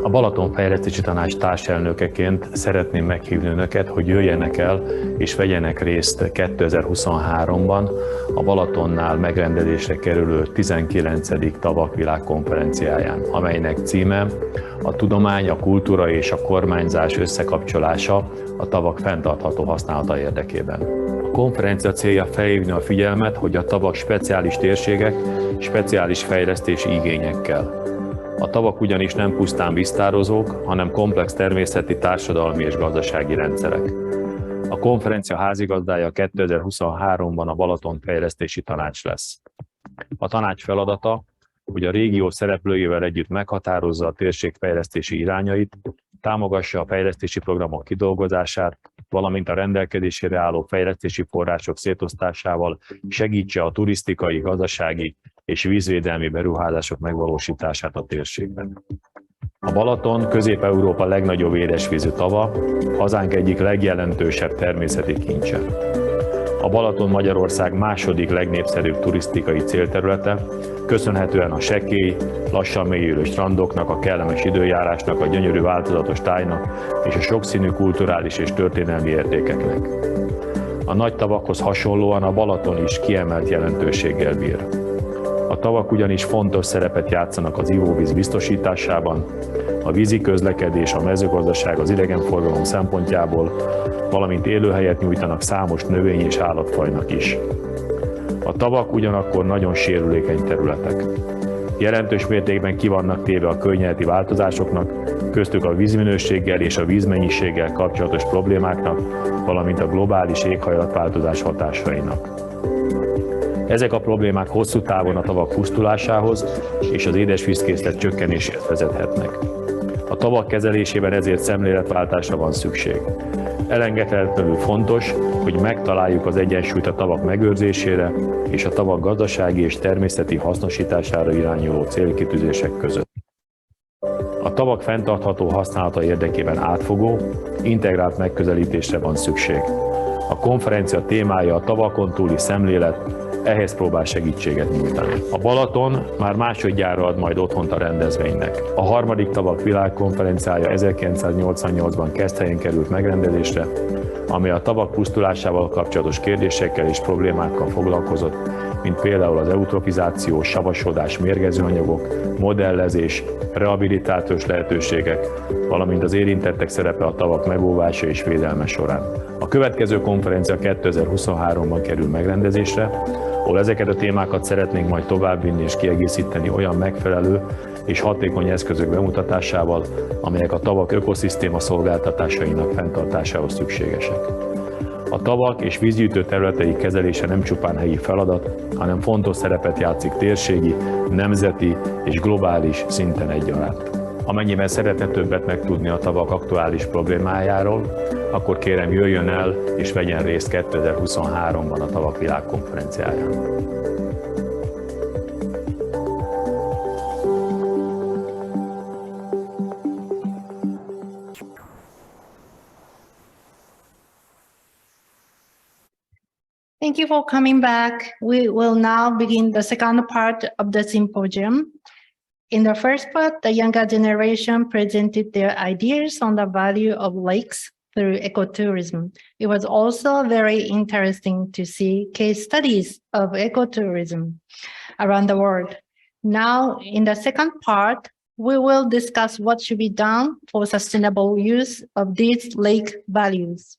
A Balaton Fejlesztési Tanács társelnökeként szeretném meghívni Önöket, hogy jöjjenek el és vegyenek részt 2023-ban a Balatonnál megrendezésre kerülő 19. Tavak világkonferenciáján, amelynek címe a tudomány, a kultúra és a kormányzás összekapcsolása a tavak fenntartható használata érdekében. A konferencia célja felhívni a figyelmet, hogy a tavak speciális térségek, speciális fejlesztési igényekkel. A tavak ugyanis nem pusztán víztározók, hanem komplex természeti, társadalmi és gazdasági rendszerek. A konferencia házigazdája 2023-ban a Balaton Fejlesztési Tanács lesz. A tanács feladata, hogy a régió szereplőivel együtt meghatározza a térség fejlesztési irányait, támogassa a fejlesztési programok kidolgozását, valamint a rendelkezésére álló fejlesztési források szétosztásával segítse a turisztikai, gazdasági és vízvédelmi beruházások megvalósítását a térségben. A Balaton Közép-Európa legnagyobb édesvízű tava, hazánk egyik legjelentősebb természeti kincse. A Balaton Magyarország második legnépszerűbb turisztikai célterülete, köszönhetően a sekély, lassan mélyülő strandoknak, a kellemes időjárásnak, a gyönyörű változatos tájnak és a sokszínű kulturális és történelmi értékeknek. A nagy tavakhoz hasonlóan a Balaton is kiemelt jelentőséggel bír. A tavak ugyanis fontos szerepet játszanak az ivóvíz biztosításában, a vízi közlekedés, a mezőgazdaság, az idegenforgalom szempontjából, valamint élőhelyet nyújtanak számos növény- és állatfajnak is. A tavak ugyanakkor nagyon sérülékeny területek. Jelentős mértékben ki vannak téve a környezeti változásoknak, köztük a vízminőséggel és a vízmennyiséggel kapcsolatos problémáknak, valamint a globális éghajlatváltozás hatásainak. Ezek a problémák hosszú távon a tavak pusztulásához és az édesvízkészlet csökkenéséhez vezethetnek. A tavak kezelésében ezért szemléletváltásra van szükség. Elengedhetetlenül fontos, hogy megtaláljuk az egyensúlyt a tavak megőrzésére és a tavak gazdasági és természeti hasznosítására irányuló célkitűzések között. A tavak fenntartható használata érdekében átfogó, integrált megközelítésre van szükség. A konferencia témája a tavakon túli szemlélet, ehhez próbál segítséget nyújtani. A Balaton már másodjára ad majd otthont a rendezvénynek. A harmadik Tavak világkonferenciája 1988-ban Keszthelyen került megrendezésre, amely a tavak pusztulásával kapcsolatos kérdésekkel és problémákkal foglalkozott, mint például az eutrofizáció, savasodás, mérgező anyagok, modellezés, rehabilitációs lehetőségek, valamint az érintettek szerepe a tavak megóvása és védelme során. A következő konferencia 2023-ban kerül megrendezésre, ahol ezeket a témákat szeretnénk majd továbbvinni és kiegészíteni olyan megfelelő és hatékony eszközök bemutatásával, amelyek a tavak ökoszisztéma szolgáltatásainak fenntartásához szükségesek. A tavak és vízgyűjtő területei kezelése nem csupán helyi feladat, hanem fontos szerepet játszik térségi, nemzeti és globális szinten egyaránt. Amennyiben szeretne többet megtudni a tavak aktuális problémájáról, akkor kérem jöjjön el és vegyen részt 2023-ban a Tavak világkonferenciáján. Thank you for coming back. We will now begin the second part of the symposium. In the first part, the younger generation presented their ideas on the value of lakes through ecotourism. It was also very interesting to see case studies of ecotourism around the world. Now, in the second part, we will discuss what should be done for sustainable use of these lake values.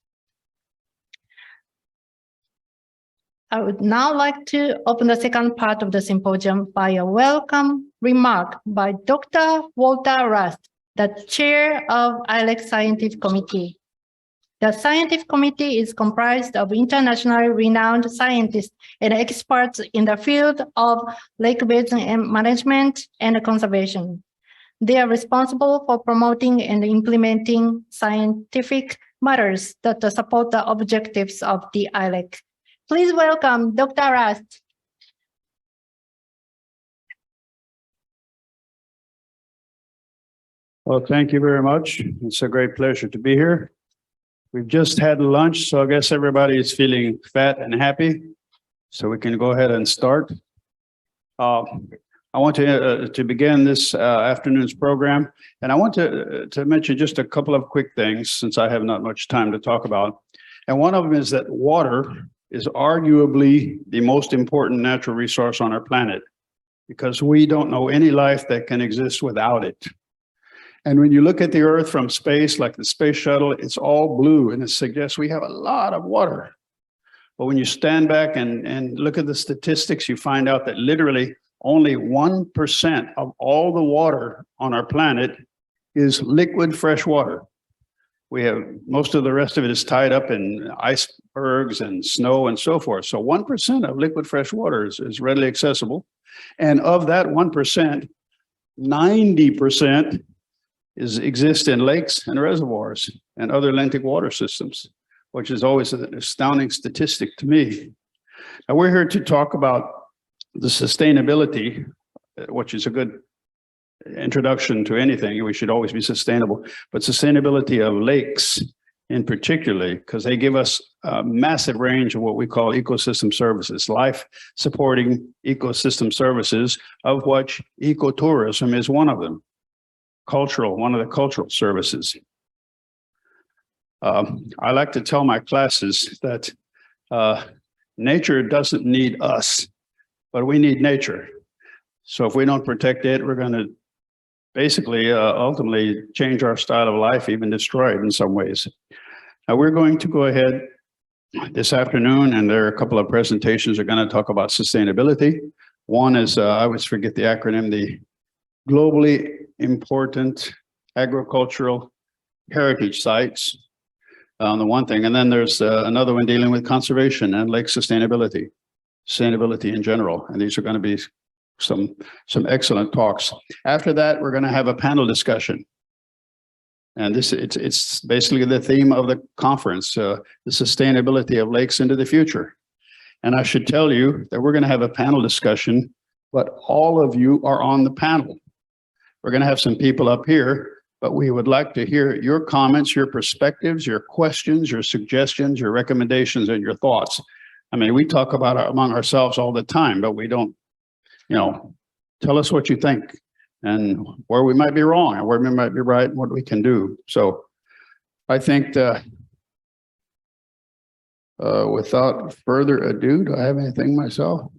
I would now like to open the second part of the symposium by a welcome remark by Dr. Walter Rust, the chair of ILEC Scientific Committee. The Scientific Committee is comprised of internationally renowned scientists and experts in the field of lake basin management and conservation. They are responsible for promoting and implementing scientific matters that support the objectives of the ILEC. Please welcome Dr. Rust. Well, thank you very much. It's a great pleasure to be here. We've just had lunch, so I guess everybody is feeling fat and happy. So we can go ahead and start. I want to begin this afternoon's program, and I want to mention just a couple of quick things since I have not much time to talk about. And one of them is that water is arguably the most important natural resource on our planet, because we don't know any life that can exist without it. And when you look at the Earth from space, like the space shuttle, it's all blue, and it suggests we have a lot of water. But when you stand back and look at the statistics, you find out that literally only 1% of all the water on our planet is liquid fresh water. We have most of the rest of it is tied up in icebergs and snow and so forth. So 1% of liquid fresh water is readily accessible. And of that 1%, 90% exist in lakes and reservoirs and other lentic water systems, which is always an astounding statistic to me. Now, we're here to talk about the sustainability, which is a good introduction to anything. We should always be sustainable, but sustainability of lakes in particular, because they give us a massive range of what we call ecosystem services, life-supporting ecosystem services, of which ecotourism is one of them. One of the cultural services. I like to tell my classes that nature doesn't need us, but we need nature. So if we don't protect it, we're going to basically ultimately change our style of life, even destroy it in some ways. Now we're going to go ahead this afternoon, and there are a couple of presentations that are going to talk about sustainability. One is, I always forget the acronym, the globally important agricultural heritage sites on the one thing. And then there's another one dealing with conservation and lake sustainability in general. And these are going to be some excellent talks. After that, we're going to have a panel discussion. And it's basically the theme of the conference, the sustainability of lakes into the future. And I should tell you that we're going to have a panel discussion, but all of you are on the panel. We're going to have some people up here, but we would like to hear your comments, your perspectives, your questions, your suggestions, your recommendations, and your thoughts. I mean, we talk about it among ourselves all the time, but we don't, tell us what you think and where we might be wrong and where we might be right and what we can do. So I think without further ado, do I have anything myself?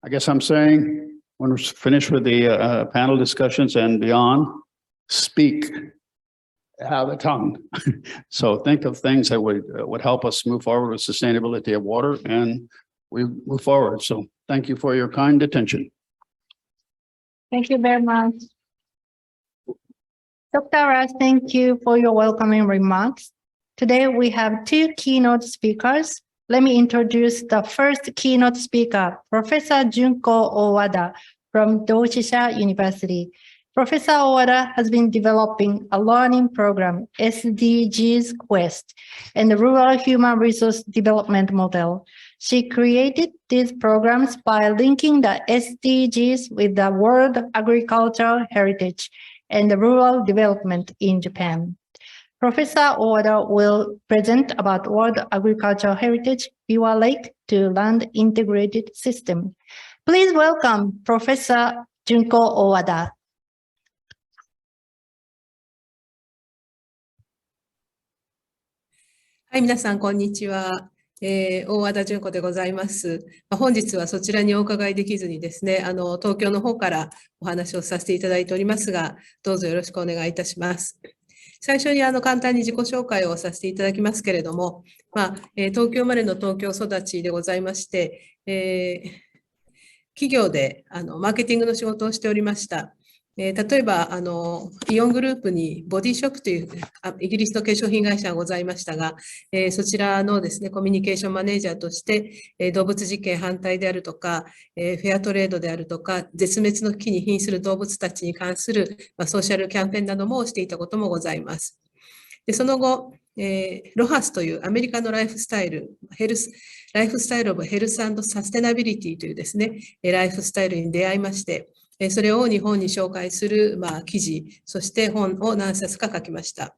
I guess I'm saying, when we're finished with the panel discussions and beyond, speak, have a tongue. So think of things that would help us move forward with sustainability of water, and we move forward. So thank you for your kind attention. Thank you very much. Dr. Russ, thank you for your welcoming remarks. Today we have two keynote speakers. Let me introduce the first keynote speaker, Professor Junko Owada from Doshisha University. Professor Owada has been developing a learning program, SDGs Quest, and the Rural Human Resource Development Model. She created these programs by linking the SDGs with the World Agricultural Heritage and the rural development in Japan. Professor Owada will present about World Agricultural Heritage Biwa Lake to Land Integrated System. Please welcome Professor Junko Owada.はい、皆さん、こんにちは。大和田純子でございます。本日はそちらにお伺いできずにですね、東京の方からお話をさせていただいておりますが、どうぞよろしくお願いいたします。最初に簡単に自己紹介をさせていただきますけれども、東京生まれの東京育ちでございまして、企業でマーケティングの仕事をしておりました。例えばイオングループにボディショップというイギリスの化粧品会社がございましたが、そちらのですねコミュニケーションマネージャーとして、動物実験反対であるとか、フェアトレードであるとか、絶滅の危機に瀕する動物たちに関する、ソーシャルキャンペーンなどもしていたこともございます。でその後、ロハスというアメリカのライフスタイルオブヘルス&サステナビリティというですねライフスタイルに出会いまして、それを日本に紹介する記事、そして本を何冊か書きました。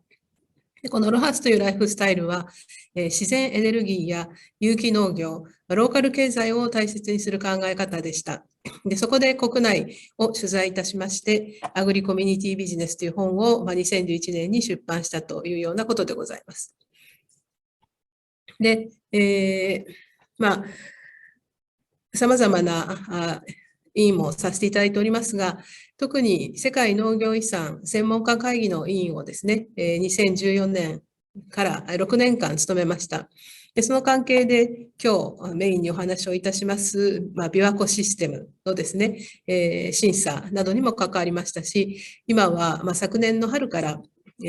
このロハスというライフスタイルは、自然エネルギーや有機農業、ローカル経済を大切にする考え方でした。で、そこで国内を取材いたしまして、アグリコミュニティビジネスという本を2011年に出版したというようなことでございます。で、様々な委員もさせていただいておりますが、特に世界農業遺産専門家会議の委員をですね、2014年から6年間務めました。でその関係で今日メインにお話をいたします、琵琶湖システムのですね、審査などにも関わりましたし、今は昨年の春から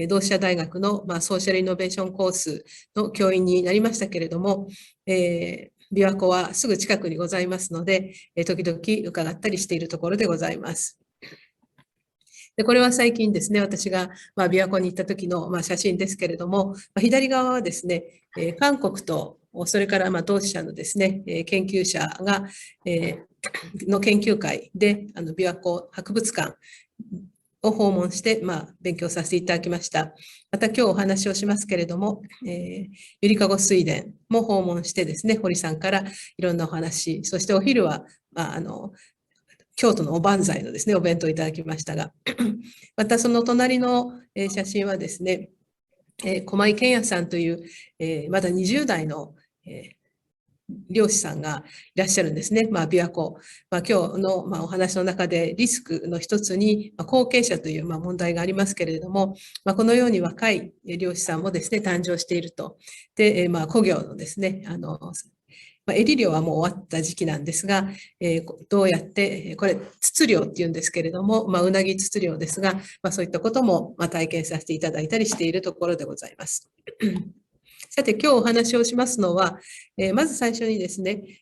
同志社大学のソーシャルイノベーションコースの教員になりましたけれども、琵琶湖はすぐ近くにございますので、時々伺ったりしているところでございます。でこれは最近ですね、私が琵琶湖に行った時の写真ですけれども、左側はですね、韓国とそれから同志社のですね、研究者がの研究会で琵琶湖博物館を訪問して、勉強させていただきました。また今日お話をしますけれども、ゆりかご水田も訪問してですね、堀さんからいろんなお話、そしてお昼は、京都のおばんざいのですね、お弁当をいただきましたが、またその隣の写真はですね、駒井健也さんという、まだ20代の、漁師さんがいらっしゃるんですね。琵琶湖。今日のお話の中でリスクの一つに後継者という問題がありますけれども、このように若い漁師さんもですね、誕生していると。で、湖業のですね、エリ漁はもう終わった時期なんですが、どうやって、これ、筒漁っていうんですけれども、うなぎ筒漁ですが、そういったことも体験させていただいたりしているところでございます。さて、今日お話をしますのは、まず最初にですね、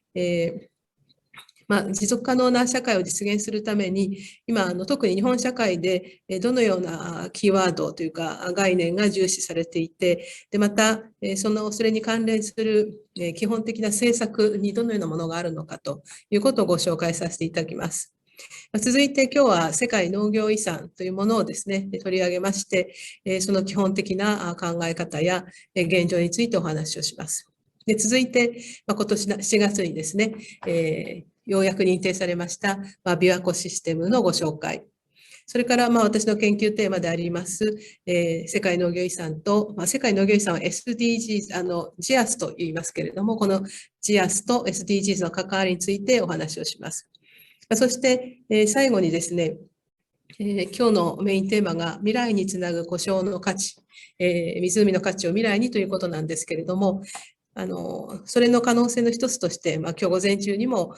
持続可能な社会を実現するために、今、特に日本社会でどのようなキーワードというか概念が重視されていて、でまた、それに関連する基本的な政策にどのようなものがあるのかということをご紹介させていただきます。続いて今日は世界農業遺産というものをですね、取り上げまして、その基本的な考え方や現状についてお話をします。で続いて、今年7月にですね、ようやく認定されました琵琶湖システムのご紹介。それから私の研究テーマであります、世界農業遺産と、世界農業遺産は SDGs、GIAS と言いますけれども、この GIAS と SDGs の関わりについてお話をします。そして、最後にですね、今日のメインテーマが未来につなぐ湖沼の価値、湖の価値を未来にということなんですけれども、それの可能性の一つとして、今日午前中にも、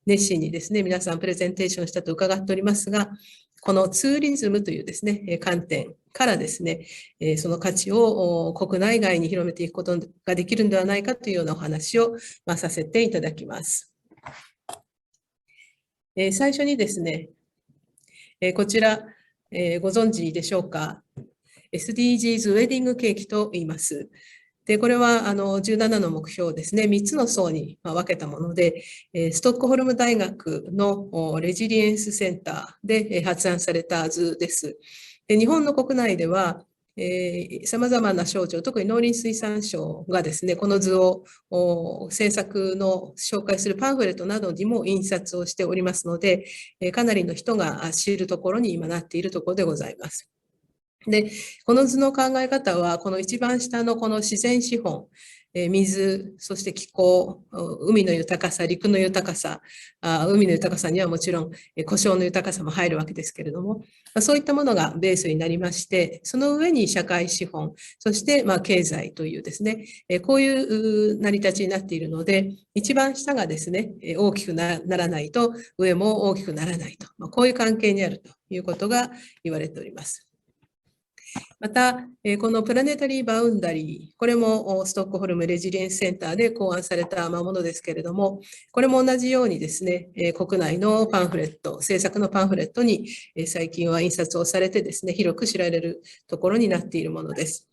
熱心にですね、皆さんプレゼンテーションしたと伺っておりますが、このツーリズムというですね、観点からですね、その価値を国内外に広めていくことができるのではないかというようなお話を、させていただきます。最初にですね、こちら、ご存知でしょうか。SDGs ウェディングケーキと言います。で、これは17の目標をですね、3つの層に分けたもので、ストックホルム大学のレジリエンスセンターで発案された図です。で、日本の国内では、さまざまな省庁、特に農林水産省がですね、この図を政策の紹介するパンフレットなどにも印刷をしておりますので、かなりの人が知るところに今なっているところでございます。で、この図の考え方は、この一番下のこの自然資本、水、そして気候、海の豊かさ、陸の豊かさ、海の豊かさにはもちろん、湖沼の豊かさも入るわけですけれども、そういったものがベースになりまして、その上に社会資本、そして経済というですね、こういう成り立ちになっているので、一番下がですね、大きくならないと、上も大きくならないと、こういう関係にあるということが言われております。また、このプラネタリーバウンダリー、これもストックホルムレジリエンスセンターで考案されたものですけれども、これも同じようにですね、国内のパンフレット、政策のパンフレットに最近は印刷をされてですね、広く知られるところになっているものです。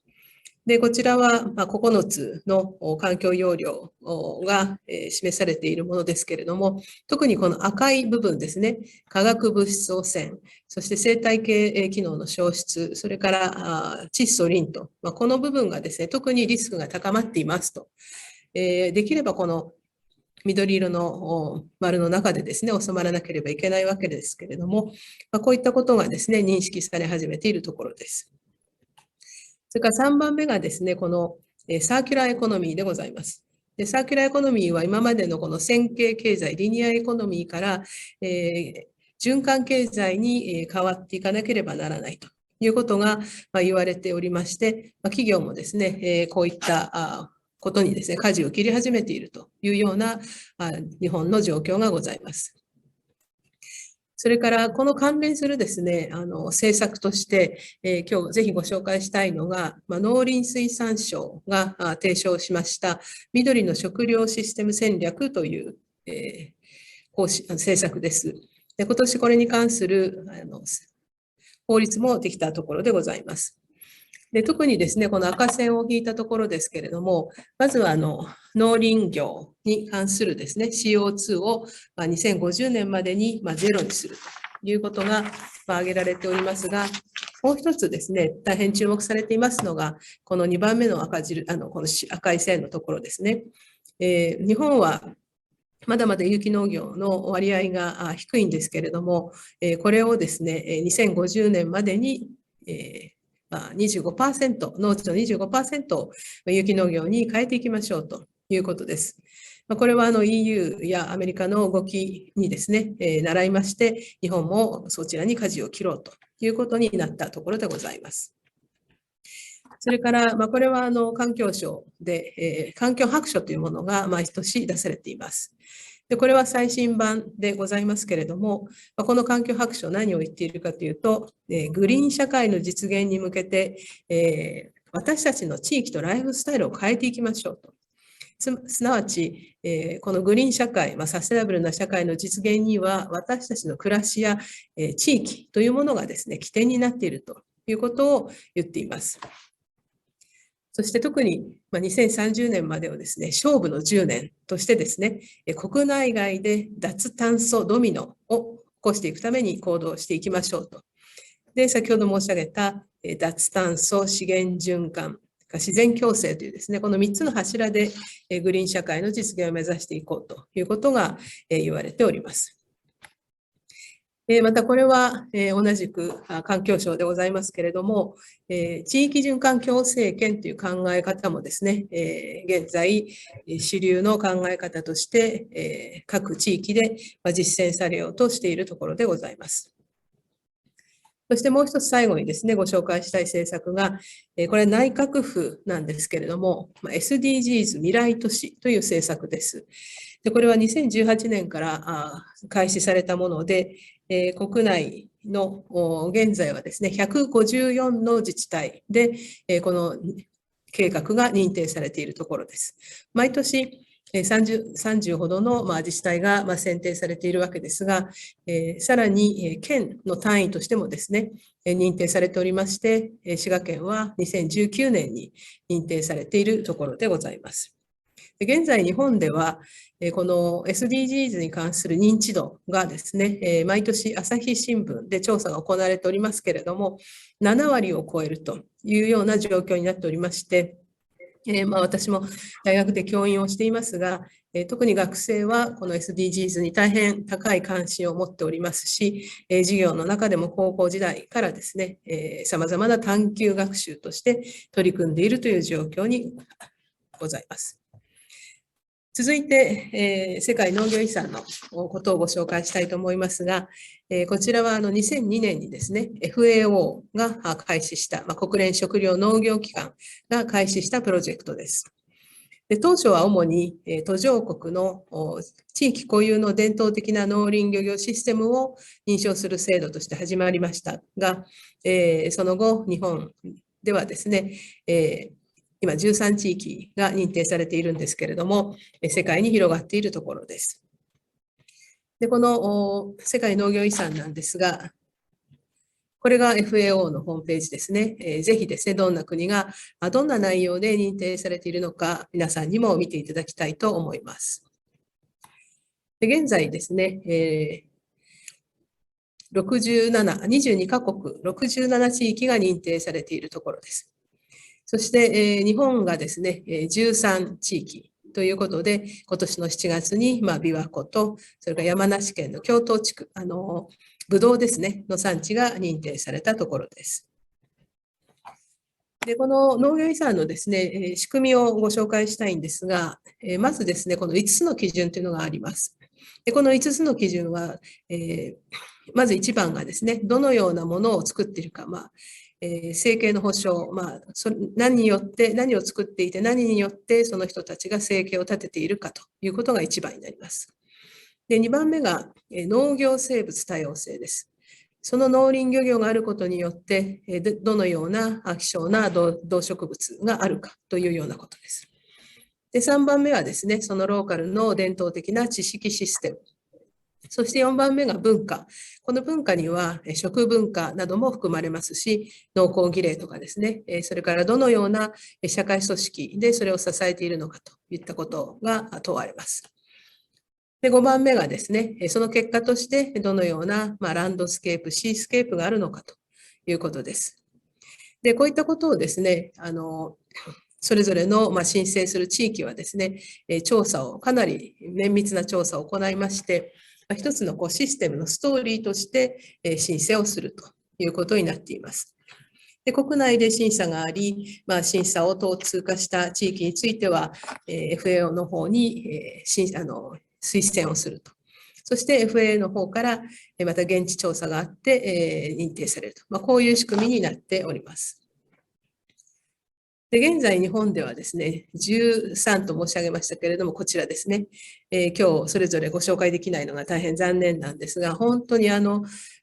で、こちらは9つの環境要領が示されているものですけれども、特にこの赤い部分ですね、化学物質汚染、そして生態系機能の消失、それから窒素、リンと、この部分がですね、特にリスクが高まっていますと。できればこの緑色の丸の中でですね、収まらなければいけないわけですけれども、こういったことがですね、認識され始めているところです。それから3番目がですね、このサーキュラーエコノミーでございます。でサーキュラーエコノミーは今までのこの線形経済、リニアエコノミーから、循環経済に変わっていかなければならないということが言われておりまして、企業もですね、こういったことにですね、舵を切り始めているというような日本の状況がございます。それからこの関連するですね、政策として、今日ぜひご紹介したいのが、農林水産省が提唱しました緑の食料システム戦略という、政策です。で、今年これに関する法律もできたところでございます。で特にですね、この赤線を引いたところですけれども、まずは農林業に関するですね、CO2 を2050年までにゼロにするということが挙げられておりますが、もう一つですね、大変注目されていますのが、この2番目のこの赤い線のところですね。日本はまだまだ有機農業の割合が低いんですけれども、これをですね、2050年までに、25%、農地の 25% を有機農業に変えていきましょうということです。これはEU やアメリカの動きにですね、習いまして、日本もそちらに舵を切ろうということになったところでございます。それから、これは環境省で、環境白書というものが毎年出されています。でこれは最新版でございますけれども、この環境白書何を言っているかというと、グリーン社会の実現に向けて、私たちの地域とライフスタイルを変えていきましょうと。すなわち、このグリーン社会、サステナブルな社会の実現には、私たちの暮らしや、地域というものがですね、起点になっているということを言っています。そして特に2030年までをですね、勝負の10年としてですね、国内外で脱炭素ドミノを起こしていくために行動していきましょうと。で、先ほど申し上げた脱炭素、資源循環、自然共生というですね、この3つの柱でグリーン社会の実現を目指していこうということが言われております。またこれは同じく環境省でございますけれども、地域循環共生圏という考え方もですね、現在主流の考え方として各地域で実践されようとしているところでございます。そしてもう一つ最後にですね、ご紹介したい政策が、これは内閣府なんですけれども、SDGs 未来都市という政策です。でこれは2018年から開始されたもので、国内の現在はですね、154の自治体で、この計画が認定されているところです。毎年30ほどの自治体が選定されているわけですが、さらに県の単位としてもですね、認定されておりまして、滋賀県は2019年に認定されているところでございます。現在、日本では、この SDGs に関する認知度がですね、毎年朝日新聞で調査が行われておりますけれども、7割を超えるというような状況になっておりまして、私も大学で教員をしていますが、特に学生はこの SDGs に大変高い関心を持っておりますし、授業の中でも高校時代からですね、さまざまな探究学習として取り組んでいるという状況にございます。続いて、世界農業遺産のことをご紹介したいと思いますが、こちらは2002年にですね、FAO が開始した、国連食糧農業機関が開始したプロジェクトです。で当初は主に途上国の地域固有の伝統的な農林漁業システムを認証する制度として始まりましたが、その後、日本ではですね、今13地域が認定されているんですけれども、世界に広がっているところです。でこの世界農業遺産なんですが、これが FAO のホームページですね。ぜひですね、どんな国がどんな内容で認定されているのか、皆さんにも見ていただきたいと思います。で現在ですね、22カ国、67地域が認定されているところです。そして、日本がですね、13地域ということで、今年の7月に、琵琶湖と、それから山梨県の峡東地区、ぶどうですね、の産地が認定されたところです。で、この農業遺産のですね、仕組みをご紹介したいんですが、まずですね、この5つの基準というのがあります。で、この5つの基準は、まず1番がですね、どのようなものを作っているか、生計の保障、何を作っていて、何によってその人たちが生計を立てているかということが1番になります。で、2番目が農業生物多様性です。その農林漁業があることによって、どのような希少な動植物があるかというようなことです。で、3番目はですね、そのローカルの伝統的な知識システム。そして4番目が文化。この文化には食文化なども含まれますし、農耕儀礼とかですね、それからどのような社会組織でそれを支えているのかといったことが問われます。で、5番目がですね、その結果としてどのようなランドスケープ、シースケープがあるのかということです。で、こういったことをですね、それぞれの申請する地域はですね、調査を、かなり綿密な調査を行いまして、一つのシステムのストーリーとして申請をするということになっています。で、国内で審査があり、審査を通過した地域については、FAO の方に推薦をすると。そして FAA の方からまた現地調査があって認定されると。こういう仕組みになっております。で、現在日本ではですね、13と申し上げましたけれども、こちらですね、今日それぞれご紹介できないのが大変残念なんですが、本当に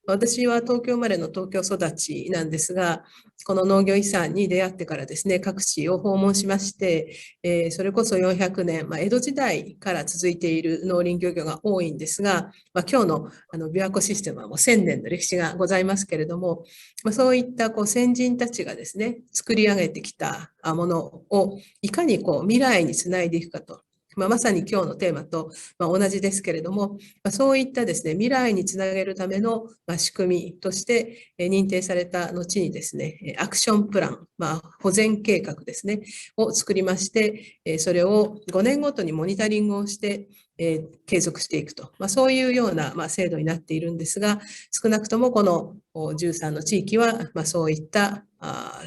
私は東京生まれの東京育ちなんですが、この農業遺産に出会ってからですね、各地を訪問しまして、それこそ400年、江戸時代から続いている農林漁業が多いんですが、今日の琵琶湖システムはもう1000年の歴史がございますけれども、そういった先人たちがですね、作り上げてきたものをいかに未来につないでいくかと。まさに今日のテーマと同じですけれども、そういったですね、未来につなげるための仕組みとして認定された後にですね、アクションプラン、保全計画ですね、を作りまして、それを5年ごとにモニタリングをして、継続していくと、そういうような制度になっているんですが、少なくともこの13の地域はそういった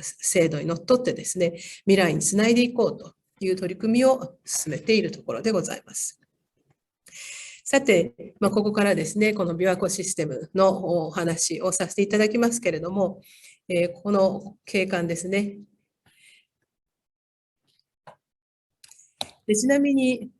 制度にのっとってですね、未来につないでいこうという取り組みを進めているところでございます。さて、ここからですね、この琵琶湖システムのお話をさせていただきますけれども、この景観ですね。でちなみに、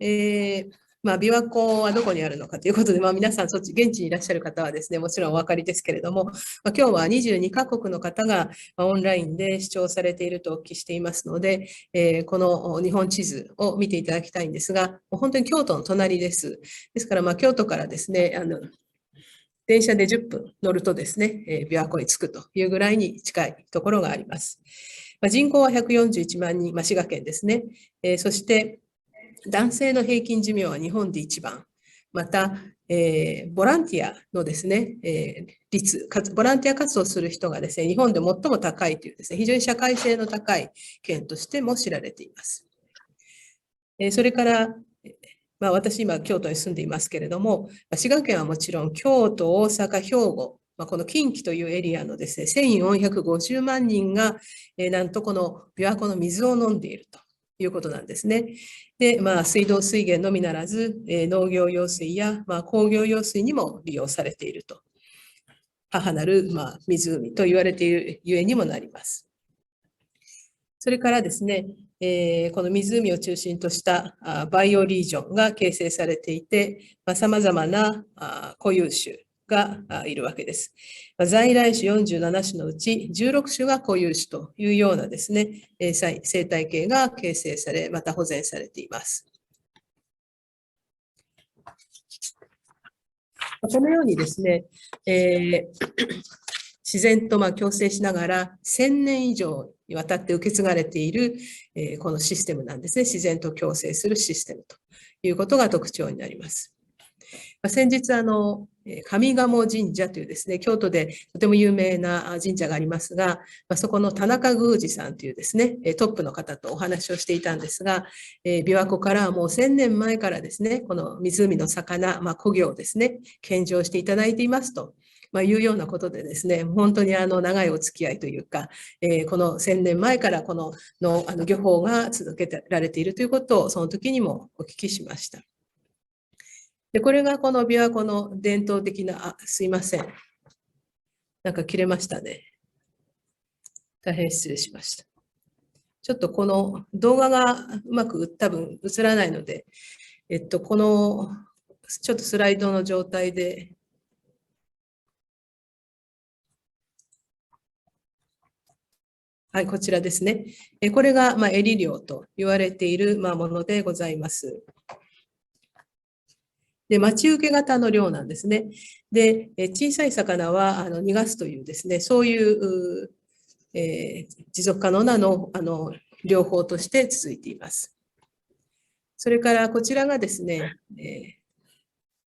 琵琶湖はどこにあるのかということで、皆さんそっち現地にいらっしゃる方はですね、もちろんお分かりですけれども、今日は22カ国の方がオンラインで視聴されているとお聞きしていますので、この日本地図を見ていただきたいんですが、もう本当に京都の隣です。ですから京都からですね、電車で10分乗るとですね、琵琶湖に着くというぐらいに近いところがあります。人口は141万人、滋賀県ですね。そして男性の平均寿命は日本で一番。また、ボランティアのですね、率、ボランティア活動をする人がですね、日本で最も高いというですね、非常に社会性の高い県としても知られています。それから、私今京都に住んでいますけれども、滋賀県はもちろん京都、大阪、兵庫、この近畿というエリアのですね、1450万人が、なんとこの琵琶湖の水を飲んでいるということなんですね。で、水道水源のみならず、農業用水や、工業用水にも利用されていると。母なる、湖と言われているゆえにもなります。それからですね、この湖を中心としたバイオリージョンが形成されていて、さまざまな固有種がいるわけです。在来種47種のうち16種が固有種というようなですね、生態系が形成され、また保全されています。このようにですね、自然と共生しながら1000年以上にわたって受け継がれているこのシステムなんですね。自然と共生するシステムということが特徴になります。先日上賀茂神社というですね、京都でとても有名な神社がありますが、そこの田中宮司さんというですね、トップの方とお話をしていたんですが、琵琶湖からもう1000年前からですね、この湖の魚、古魚をですね、献上していただいていますと。いうようなことでですね、本当に長いお付き合いというか、この1000年前からこの漁法が続けられているということをその時にもお聞きしました。で、これがこの琵琶湖の伝統的な、すいません。なんか切れましたね。大変失礼しました。ちょっとこの動画がうまく多分映らないので、このちょっとスライドの状態で、はい、こちらですね。これがエリ漁と言われているものでございます。で、待ち受け型の漁なんですね。で、小さい魚は逃がすというですね、そういう持続可能な漁法として続いています。それからこちらがですね、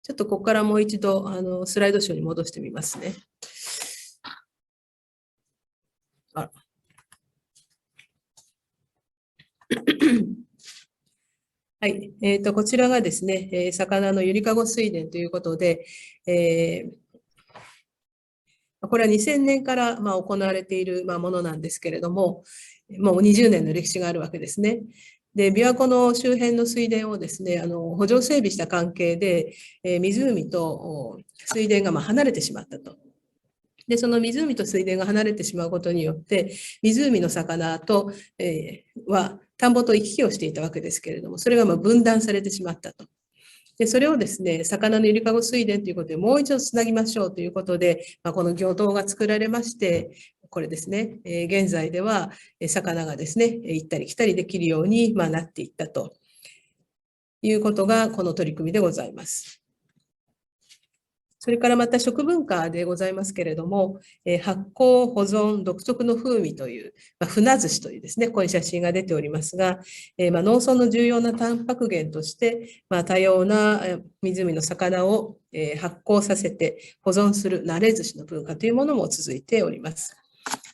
ちょっとここからもう一度スライドショーに戻してみますね。はい、こちらがですね、魚のゆりかご水田ということで、これは2000年から行われているものなんですけれども、もう20年の歴史があるわけですね。で、琵琶湖の周辺の水田をですね、補助整備した関係で、湖と水田が離れてしまったと。で、その湖と水田が離れてしまうことによって、湖の魚と、は田んぼと行き来をしていたわけですけれども、それが分断されてしまったと。で、それをですね、魚のゆりかご水田ということで、もう一度つなぎましょうということで、この魚道が作られまして、これですね、現在では魚がですね、行ったり来たりできるようになっていったということが、この取り組みでございます。それからまた食文化でございますけれども、発酵保存独特の風味という、船寿司というですね、こういう写真が出ておりますが、農村の重要なタンパク源として、多様な湖の魚を発酵させて保存する慣れ寿司の文化というものも続いております。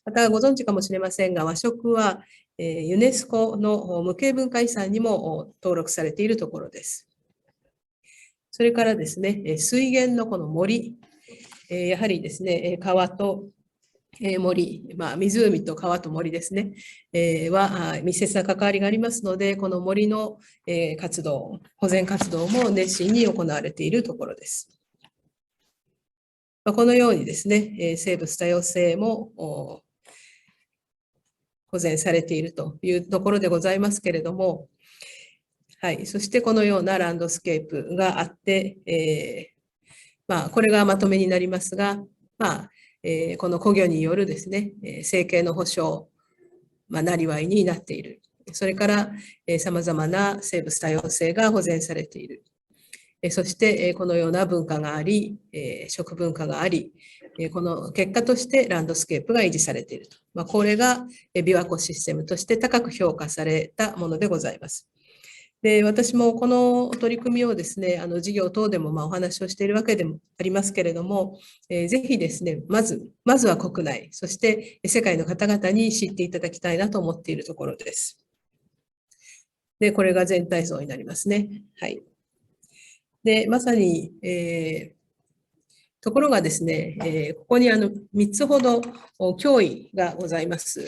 またご存知かもしれませんが、和食はユネスコの無形文化遺産にも登録されているところです。それからですね、水源のこの森、やはりですね、川と森、湖と川と森ですね、は密接な関わりがありますので、この森の活動、保全活動も熱心に行われているところです。このようにですね、生物多様性も保全されているというところでございますけれども、はい、そしてこのようなランドスケープがあって、これがまとめになりますが、この古魚によるですね、生計の保障、なりわいになっている。それから、さまざまな生物多様性が保全されている。そして、このような文化があり、食文化があり、この結果としてランドスケープが維持されていると。これが琵琶湖システムとして高く評価されたものでございます。で、私もこの取り組みをですね、事業等でもお話をしているわけでもありますけれども、ぜひですね、まずは国内、そして世界の方々に知っていただきたいなと思っているところです。で、これが全体像になりますね。はい。で、まさに、ところがですね、ここに3つほど脅威がございます。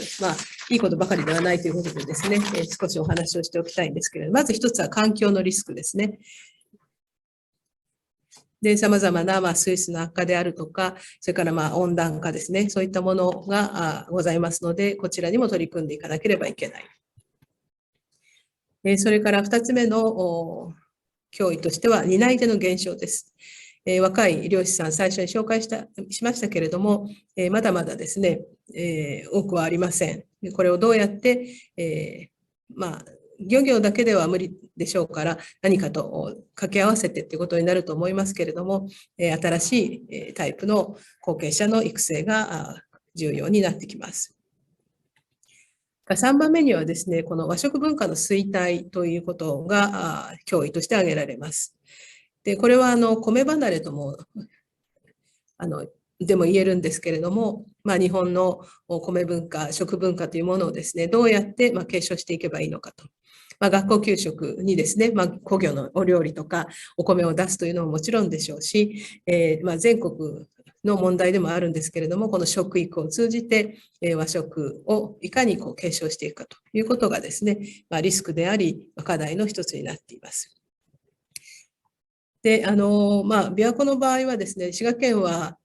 いいことばかりではないということでですね、少しお話をしておきたいんですけれども、まず一つは環境のリスクですね。で、様々な水質の悪化であるとか、それから温暖化ですね、そういったものがございますので、こちらにも取り組んでいかなければいけない。それから2つ目の脅威としては、担い手の減少です。若い漁師さん、最初に紹介しましたけれども、まだまだですね、多くはありません。これをどうやって、漁業だけでは無理でしょうから、何かと掛け合わせてということになると思いますけれども、新しいタイプの後継者の育成が重要になってきます。3番目にはですね、この和食文化の衰退ということが脅威として挙げられます。で、これは米離れともでも言えるんですけれども、日本の米文化、食文化というものをですね、どうやって継承していけばいいのかと。学校給食にですね、古魚のお料理とかお米を出すというのももちろんでしょうし、全国の問題でもあるんですけれども、この食育を通じて和食をいかに継承していくかということがですね、リスクであり、課題の一つになっています。で、琵琶湖の場合はですね、滋賀県は、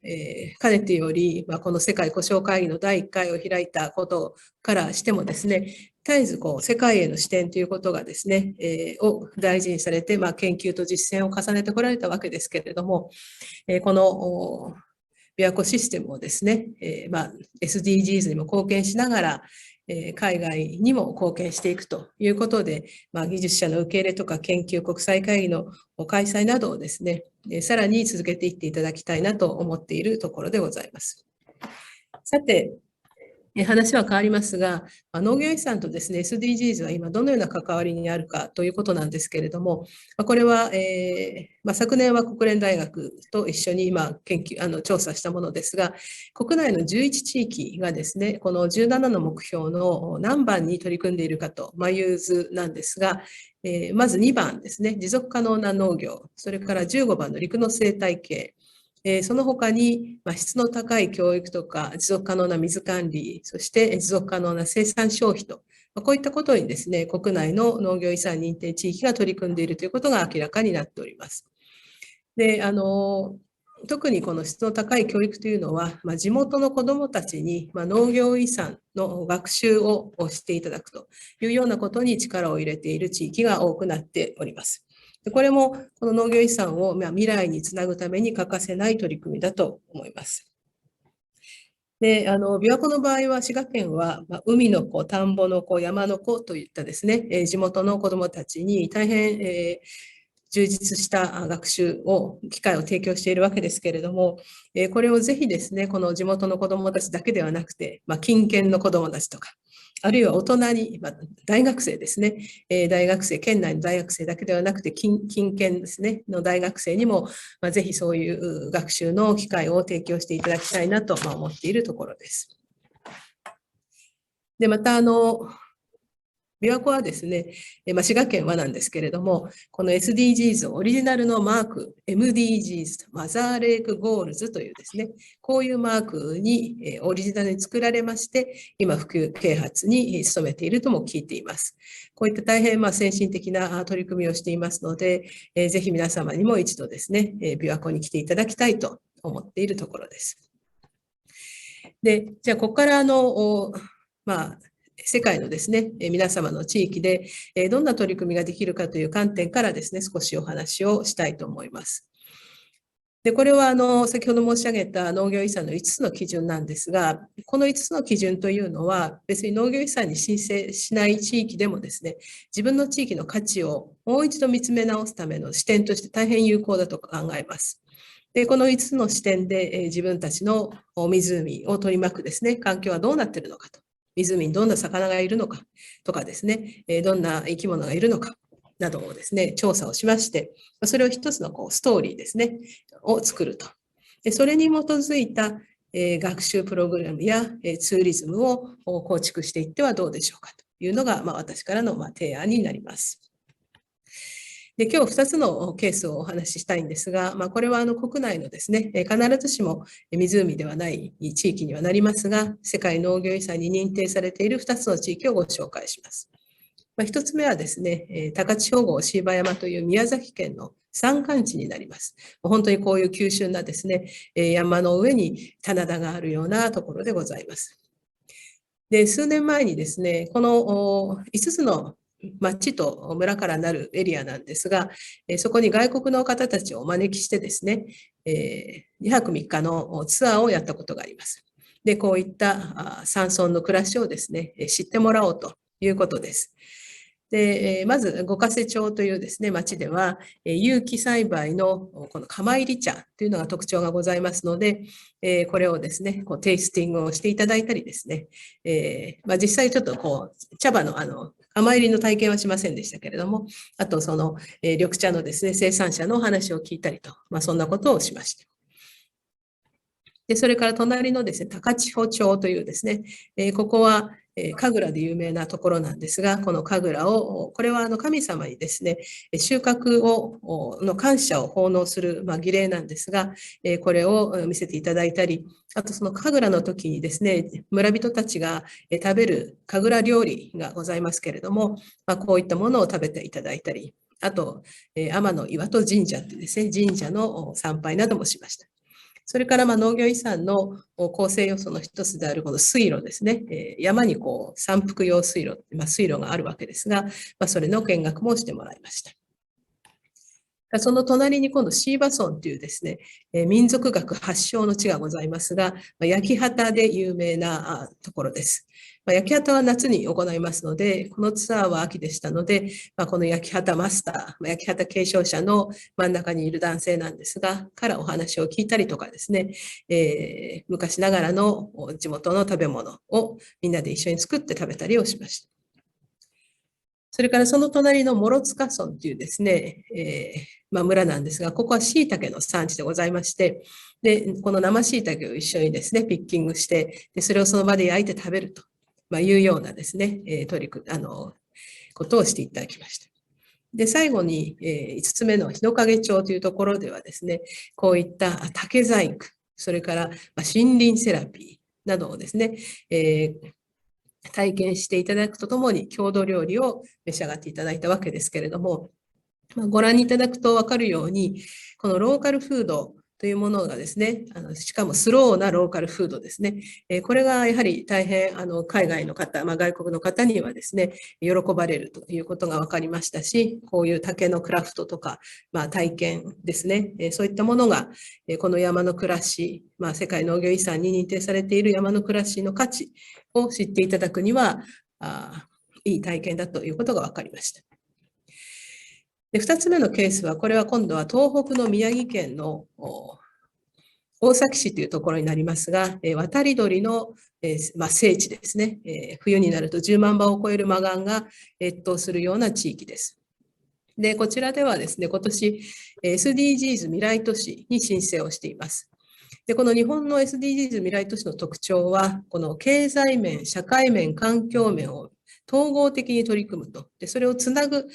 かねてより、この世界故障会議の第1回を開いたことからしてもですね、絶えず世界への視点ということがですね、を大事にされて、研究と実践を重ねてこられたわけですけれども、この琵琶湖システムをですね、SDGs にも貢献しながら、海外にも貢献していくということで、技術者の受け入れとか研究、国際会議の開催などをですね、さらに続けていっていただきたいなと思っているところでございます。さて、話は変わりますが、農業遺産とですね、SDGs は今どのような関わりにあるかということなんですけれども、これは、昨年は国連大学と一緒に今調査したものですが、国内の11地域がですね、この17の目標の何番に取り組んでいるかという図なんですが、まず2番ですね、持続可能な農業、それから15番の陸の生態系、その他に、質の高い教育とか、持続可能な水管理、そして持続可能な生産消費と、こういったことにですね、国内の農業遺産認定地域が取り組んでいるということが明らかになっております。で、特にこの質の高い教育というのは、地元の子どもたちに、農業遺産の学習をしていただくというようなことに力を入れている地域が多くなっております。これもこの農業遺産を未来につなぐために欠かせない取り組みだと思います。で、琵琶湖の場合は滋賀県は、海の子、田んぼの子、山の子といったですね、地元の子どもたちに大変、充実した学習機会を提供しているわけですけれども、これをぜひですね、この地元の子どもたちだけではなくて、近県の子どもたちとか、あるいは大人に、大学生ですね、大学生、県内の大学生だけではなくて、近県ですね、の大学生にも、ぜひそういう学習の機会を提供していただきたいなと思っているところです。で、また、琵琶湖はですね、滋賀県はなんですけれども、この SDGs オリジナルのマーク、MDGs、マザーレイクゴールズというですね、こういうマークにオリジナルに作られまして、今、普及啓発に努めているとも聞いています。こういった大変先進的な取り組みをしていますので、ぜひ皆様にも一度ですね、琵琶湖に来ていただきたいと思っているところです。で、じゃあ、ここから世界のですね、皆様の地域でどんな取り組みができるかという観点からですね、少しお話をしたいと思います。で、これは先ほど申し上げた農業遺産の5つの基準なんですが、この5つの基準というのは、別に農業遺産に申請しない地域でもですね、自分の地域の価値をもう一度見つめ直すための視点として大変有効だと考えます。で、この5つの視点で自分たちの湖を取り巻くですね、環境はどうなっているのかと。湖にどんな魚がいるのかとかですね、どんな生き物がいるのかなどをですね、調査をしまして、それを一つのストーリーですね、を作ると。で、それに基づいた学習プログラムやツーリズムを構築していってはどうでしょうかというのが、私からの提案になります。で、今日2つのケースをお話ししたいんですが、これは国内のですね、必ずしも湖ではない地域にはなりますが、世界農業遺産に認定されている2つの地域をご紹介します。1つ目はですね、高千穂郷椎葉山という宮崎県の山間地になります。本当にこういう急峻なですね、山の上に棚田があるようなところでございます。で、数年前にですね、この5つの町と村からなるエリアなんですが、そこに外国の方たちをお招きしてですね、2泊3日のツアーをやったことがあります。で、こういった山村の暮らしをですね、知ってもらおうということです。で、まず五ヶ瀬町というですね、町では、有機栽培のこの釜入り茶というのが特徴がございますので、これをですね、テイスティングをしていただいたりですね、実際ちょっと茶葉の釜入りの体験はしませんでしたけれども、あとその、緑茶のですね、生産者のお話を聞いたりと、そんなことをしました。で、それから隣のですね、高千穂町というですね、ここは、神楽で有名なところなんですが、この神楽を、これは神様にですね、収穫の感謝を奉納する、儀礼なんですが、これを見せていただいたり、あとその神楽の時にですね、村人たちが食べる神楽料理がございますけれども、こういったものを食べていただいたり、あと、天の岩戸神社ってですね、神社の参拝などもしました。それから農業遺産の構成要素の一つであるこの水路ですね。山に山腹用水路、水路があるわけですが、それの見学もしてもらいました。その隣に今度椎葉村というですね、民族学発祥の地がございますが、焼き畑で有名なところです。焼き畑は夏に行いますので、このツアーは秋でしたので、この焼き畑マスター、焼き畑継承者の真ん中にいる男性なんですが、からお話を聞いたりとかですね、昔ながらの地元の食べ物をみんなで一緒に作って食べたりをしました。それからその隣の諸塚村というですね、村なんですが、ここは椎茸の産地でございまして、で、この生椎茸を一緒にですね、ピッキングして、でそれをその場で焼いて食べるというようなですね、ことをしていただきました。で、最後に、5つ目の日之影町というところではですね、こういった竹細工、それから森林セラピーなどをですね、体験していただくとともに郷土料理を召し上がっていただいたわけですけれども、ご覧いただくと分かるように、このローカルフードというものがですね、しかもスローなローカルフードですね、これがやはり大変海外の方、外国の方にはですね、喜ばれるということが分かりましたし、こういう竹のクラフトとか、体験ですね、そういったものがこの山の暮らし、世界農業遺産に認定されている山の暮らしの価値を知っていただくには、いい体験だということが分かりました。で、2つ目のケースは、これは今度は東北の宮城県の大崎市というところになりますが、渡り鳥の聖地ですね。冬になると10万羽を超えるマガンが越冬するような地域です。で、こちらではですね、今年 SDGs 未来都市に申請をしています。で、この日本の SDGs 未来都市の特徴は、この経済面、社会面、環境面を統合的に取り組むと。で、それをつなぐ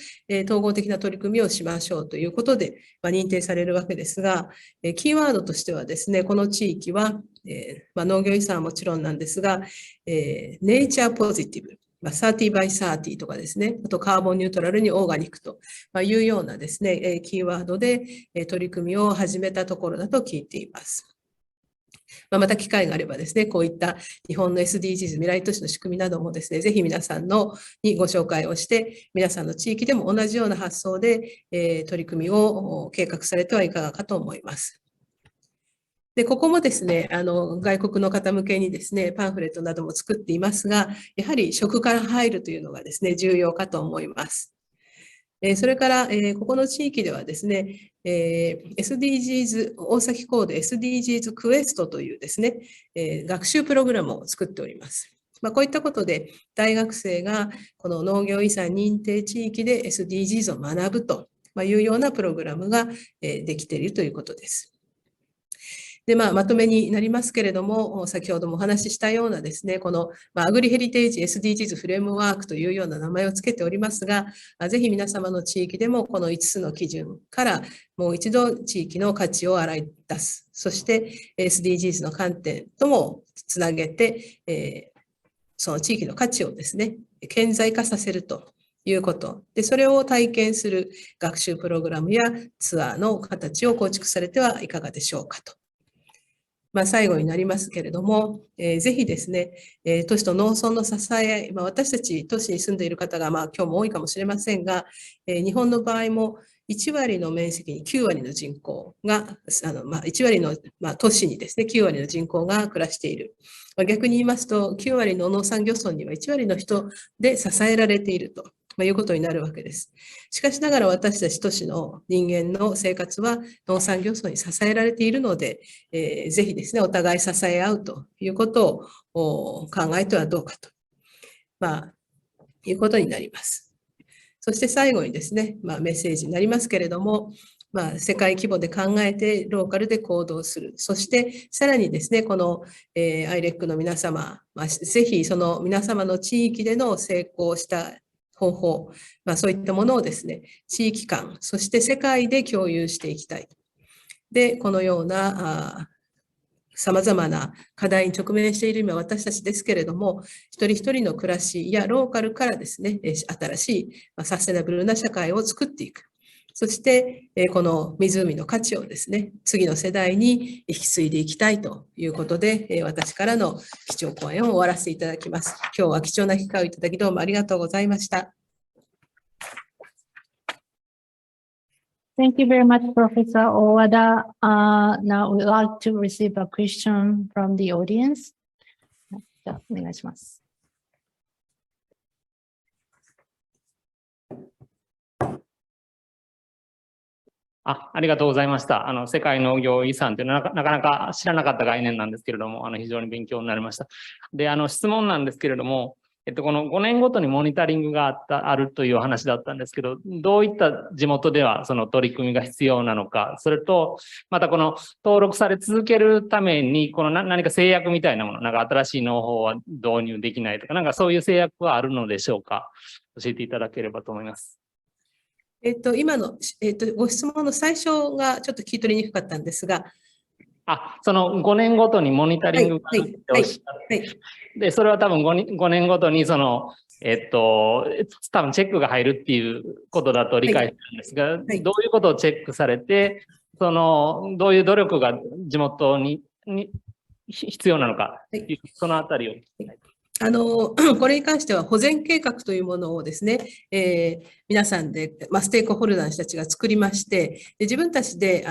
統合的な取り組みをしましょうということで、認定されるわけですが、キーワードとしてはですね、この地域は、農業遺産はもちろんなんですが、ネイチャーポジティブ。30 by 30とかですね、あとカーボンニュートラルにオーガニックというようなですね、キーワードで取り組みを始めたところだと聞いています。また機会があればですね、こういった日本の SDGs 未来都市の仕組みなどもですね、ぜひ皆さんにご紹介をして、皆さんの地域でも同じような発想で、取り組みを計画されてはいかがかと思います。で、ここもですね、外国の方向けにですね、パンフレットなども作っていますが、やはり食から入るというのがですね、重要かと思います。それから、ここの地域ではですね、SDGs、大崎港で SDGs クエストというですね、学習プログラムを作っております。こういったことで、大学生がこの農業遺産認定地域で SDGs を学ぶというようなプログラムができているということです。で、まとめになりますけれども、先ほどもお話ししたようなですね、この、アグリヘリテージ SDGs フレームワークというような名前をつけておりますが、ぜひ皆様の地域でもこの5つの基準からもう一度地域の価値を洗い出す。そして SDGs の観点ともつなげて、その地域の価値をですね、顕在化させるということ。で、それを体験する学習プログラムやツアーの形を構築されてはいかがでしょうかと。最後になりますけれども、ぜひですね、都市と農村の支え、私たち都市に住んでいる方が今日も多いかもしれませんが、日本の場合も1割の面積に9割の人口が、1割の、都市にですね、9割の人口が暮らしている。逆に言いますと、9割の農産漁村には1割の人で支えられていると。いうことになるわけです。しかしながら私たち都市の人間の生活は農産業村に支えられているので、ぜひですね、お互い支え合うということを考えてはどうかと、いうことになります。そして最後にですね、メッセージになりますけれども、世界規模で考えてローカルで行動する。そしてさらにですね、この、ILEC の皆様、ぜひその皆様の地域での成功した方法、そういったものをですね、地域間、そして世界で共有していきたい。で、このような様々な課題に直面している今私たちですけれども、一人一人の暮らしやローカルからですね、新しいサステナブルな社会を作っていく。そして、この湖の価値をですね、次の世代に引き継いでいきたいということで、私からの基調講演を終わらせていただきます。今日は貴重な機会をいただきどうもありがとうございました。Thank you very much, Professor Owada. Now we'd like to receive a question from the audience. じゃあ、お願いします。ありがとうございました。世界農業遺産というのはなかなか知らなかった概念なんですけれども、非常に勉強になりました。で、質問なんですけれども、この5年ごとにモニタリングがあるというお話だったんですけど、どういった地元ではその取り組みが必要なのか、それと、またこの登録され続けるために、この何か制約みたいなもの、なんか新しい農法は導入できないとか、なんかそういう制約はあるのでしょうか。教えていただければと思います。今の、ご質問の最初がちょっと聞き取りにくかったんですが、その5年ごとにモニタリングがあるっておっしゃって、で、それは多分5年ごとにその、多分チェックが入るっていうことだと理解してるんですが、どういうことをチェックされて、どういう努力が地元に必要なのか、そのあたりを。これに関しては保全計画というものをですね、皆さんで、ステークホルダーの人たちが作りまして、で自分たちで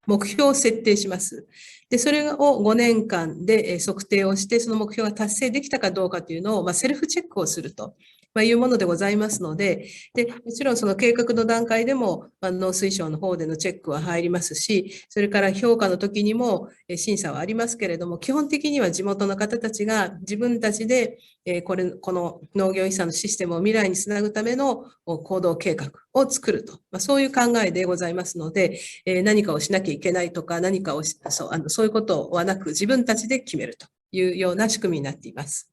目標を設定します。で、それを5年間で測定をして、その目標が達成できたかどうかというのを、セルフチェックをすると。いうものでございますので、で、もちろんその計画の段階でも、農水省の方でのチェックは入りますし、それから評価の時にも審査はありますけれども、基本的には地元の方たちが自分たちで、この農業遺産のシステムを未来につなぐための行動計画を作ると。そういう考えでございますので、何かをしなきゃいけないとか、何かをそういうことはなく、自分たちで決めるというような仕組みになっています。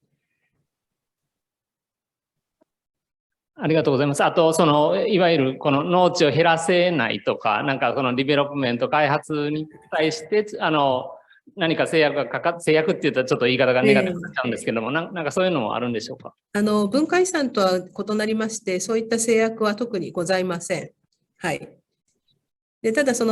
ありがとうございます。あと、いわゆるこの農地を減らせないとか、なんかこのディベロップメント開発に対して、何か制約って言ったらちょっと言い方がネガティブになっちゃうんですけども、なんかそういうのもあるんでしょうか。文化遺産とは異なりまして、そういった制約は特にございません。はい。でただシ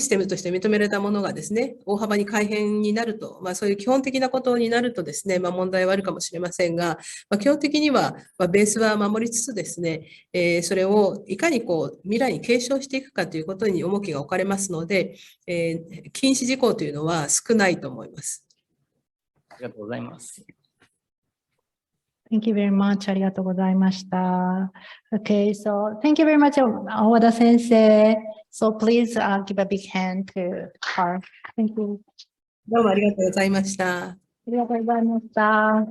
ステムとして認められたものがですね、大幅に改変になると、そういう基本的なことになるとですね、問題はあるかもしれませんが、基本的には、ベースは守りつつですね、それをいかに未来に継承していくかということに重きが置かれますので、禁止事項というのは少ないと思います。ありがとうございます。Thank you very much. ありがとうございました。Okay, so thank you very much, Owada Sensei. So please give a big hand to her. Thank you. どうもありがとうございました。ありがとうございました。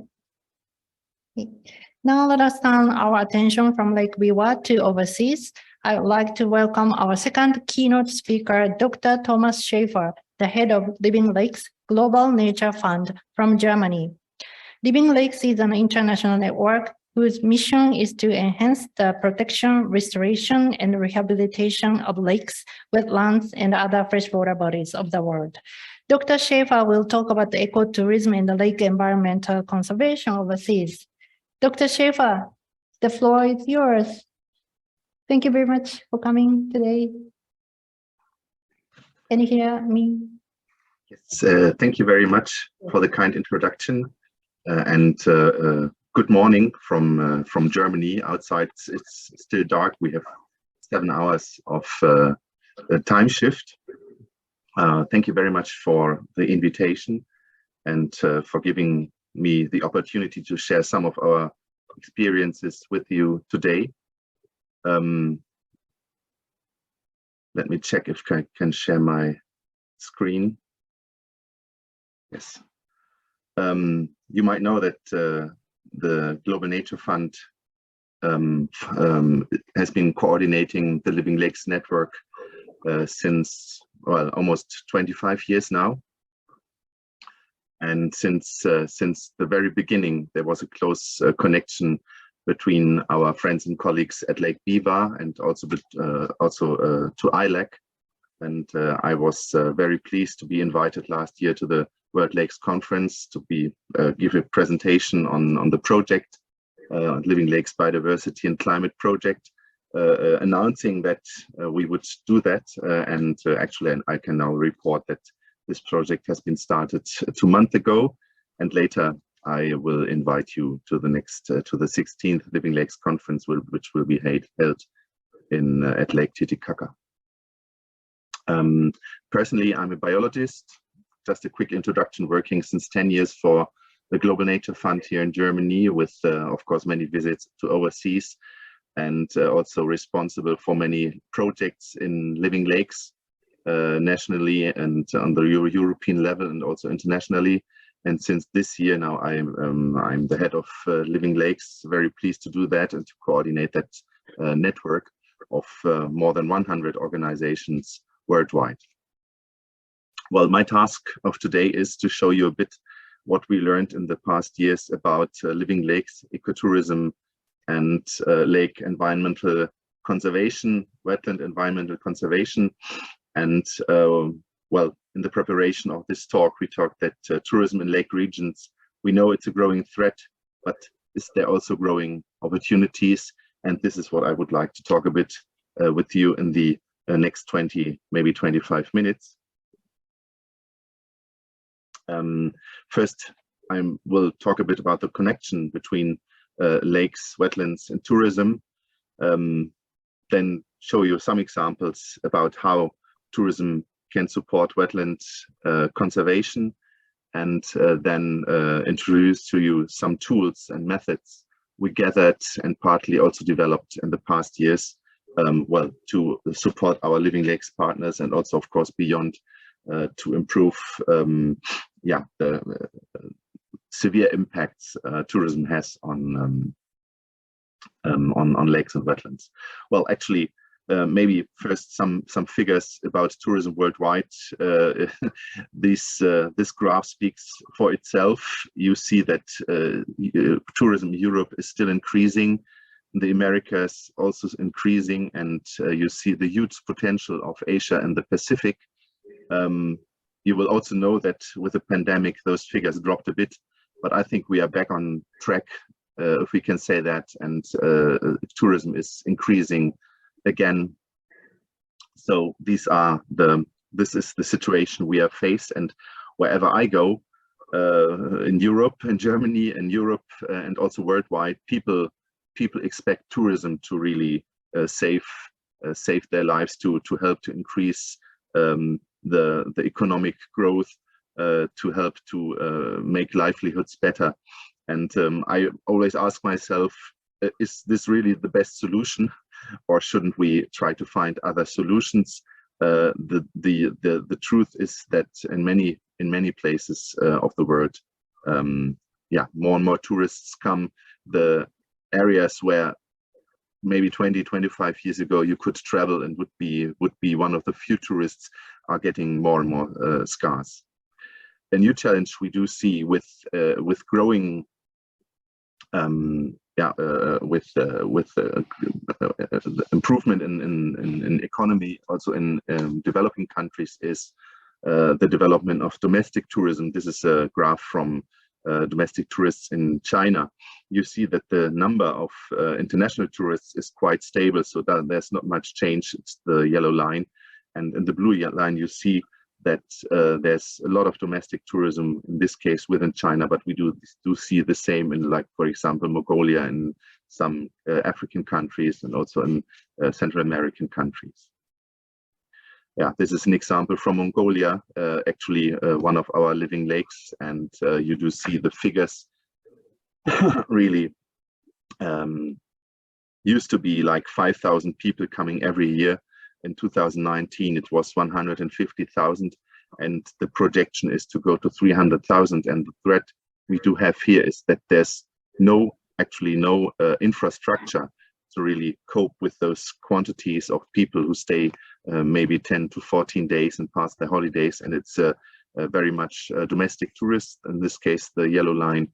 Now let us turn our attention from Lake Biwa to overseas. I would like to welcome our second keynote speaker, Dr. Thomas Schaefer, the head of Living Lakes Global Nature Fund from Germany. Living Lakes is an international network whose mission is to enhance the protection, restoration, and rehabilitation of lakes, wetlands, and other freshwater bodies of the world. Dr. Schaefer will talk about the ecotourism and the lake environmental conservation overseas. Dr. Schaefer, the floor is yours. Thank you very much for coming today. Can you hear me? Yes, thank you very much for the kind introduction. Good morning from Germany. Outside it's still dark. We have 7 hours of time shift. Thank you very much for the invitation and for giving me the opportunity to share some of our experiences with you today. Let me check if I can share my screen. Yes. You might know that the Global Nature Fund has been coordinating the Living Lakes Network since, well, almost 25 years now. And since the very beginning, there was a close connection between our friends and colleagues at Lake Biwa and also to ILAC. And I was very pleased to be invited last year to the World Lakes Conference to give a presentation on the project, Living Lakes Biodiversity and Climate Project, announcing that we would do that. Actually, I can now report that this project has been started 2 months ago, and later I will invite you to the next, to the 16th Living Lakes Conference, which will be held at Lake Titicaca. Personally, I'm a biologist. Just a quick introduction, working since 10 years for the Global Nature Fund here in Germany with, of course, many visits to overseas, and also responsible for many projects in living lakes, nationally and on the European level and also internationally. And since this year now, I'm the head of Living Lakes, very pleased to do that and to coordinate that network of more than 100 organizations worldwide. Well, my task of today is to show you a bit what we learned in the past years about living lakes, ecotourism, and lake environmental conservation, wetland environmental conservation. And well, in the preparation of this talk, we talked that tourism in lake regions, we know it's a growing threat, but is there also growing opportunities? And this is what I would like to talk a bit with you in the next 20, maybe 25 minutes. First, I will talk a bit about the connection between lakes, wetlands, and tourism. Then show you some examples about how tourism can support wetland conservation, and then introduce to you some tools and methods we gathered and partly also developed in the past years, well, to support our Living Lakes partners and also, of course, beyond, to improve the severe impacts tourism has on lakes and wetlands. Well, actually, maybe first some figures about tourism worldwide. This graph speaks for itself. You see that tourism in Europe is still increasing. The Americas also increasing, and you see the huge potential of Asia and the Pacific. You will also know that with the pandemic, those figures dropped a bit, but I think we are back on track, if we can say that, and tourism is increasing again. So this is the situation we have faced, and wherever I go, in Europe, in Germany, in Europe, and also worldwide, people expect tourism to really save their lives, to help to increase the economic growth, to help to make livelihoods better. And I always ask myself, is this really the best solution, or shouldn't we try to find other solutions? The truth is that in many places of the world, more and more tourists come. The areas where maybe 20, 25 years ago you could travel and would be one of the few tourists are getting more and more scarce. A new challenge we do see with growing improvement in economy, also in developing countries, is the development of domestic tourism. This is a graph from domestic tourists in China. You see that the number of international tourists is quite stable, so that there's not much change. It's the yellow line, and in the blue line you see that there's a lot of domestic tourism, in this case within China, but we do see the same in, like, for example, Mongolia and some African countries, and also in Central American countries. Yeah, this is an example from Mongolia, actually one of our living lakes, and you do see the figures really used to be like 5,000 people coming every year. In 2019, it was 150,000, and the projection is to go to 300,000. And the threat we do have here is that there's actually no infrastructure to really cope with those quantities of people who stay maybe 10 to 14 days and pass their holidays. And it's very much domestic tourists, in this case, the yellow line.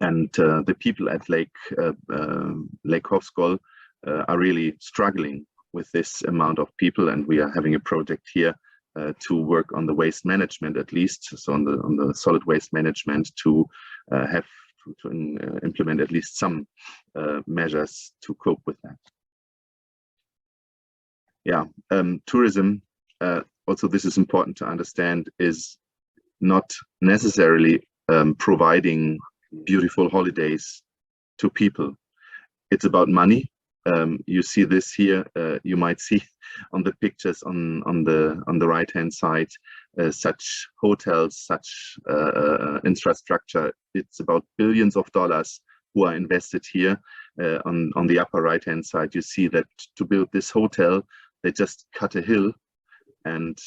And the people at Lake Hovskol are really struggling with this amount of people. And we are having a project here to work on the waste management, at least, so on the solid waste management, to implement at least some measures to cope with that. Yeah, tourism, also this is important to understand, is not necessarily providing beautiful holidays to people. It's about money. You see this here. You might see on the pictures on the right hand side such hotels, such infrastructure. It's about billions of dollars who are invested here. On the upper right hand side, you see that to build this hotel, they just cut a hill, and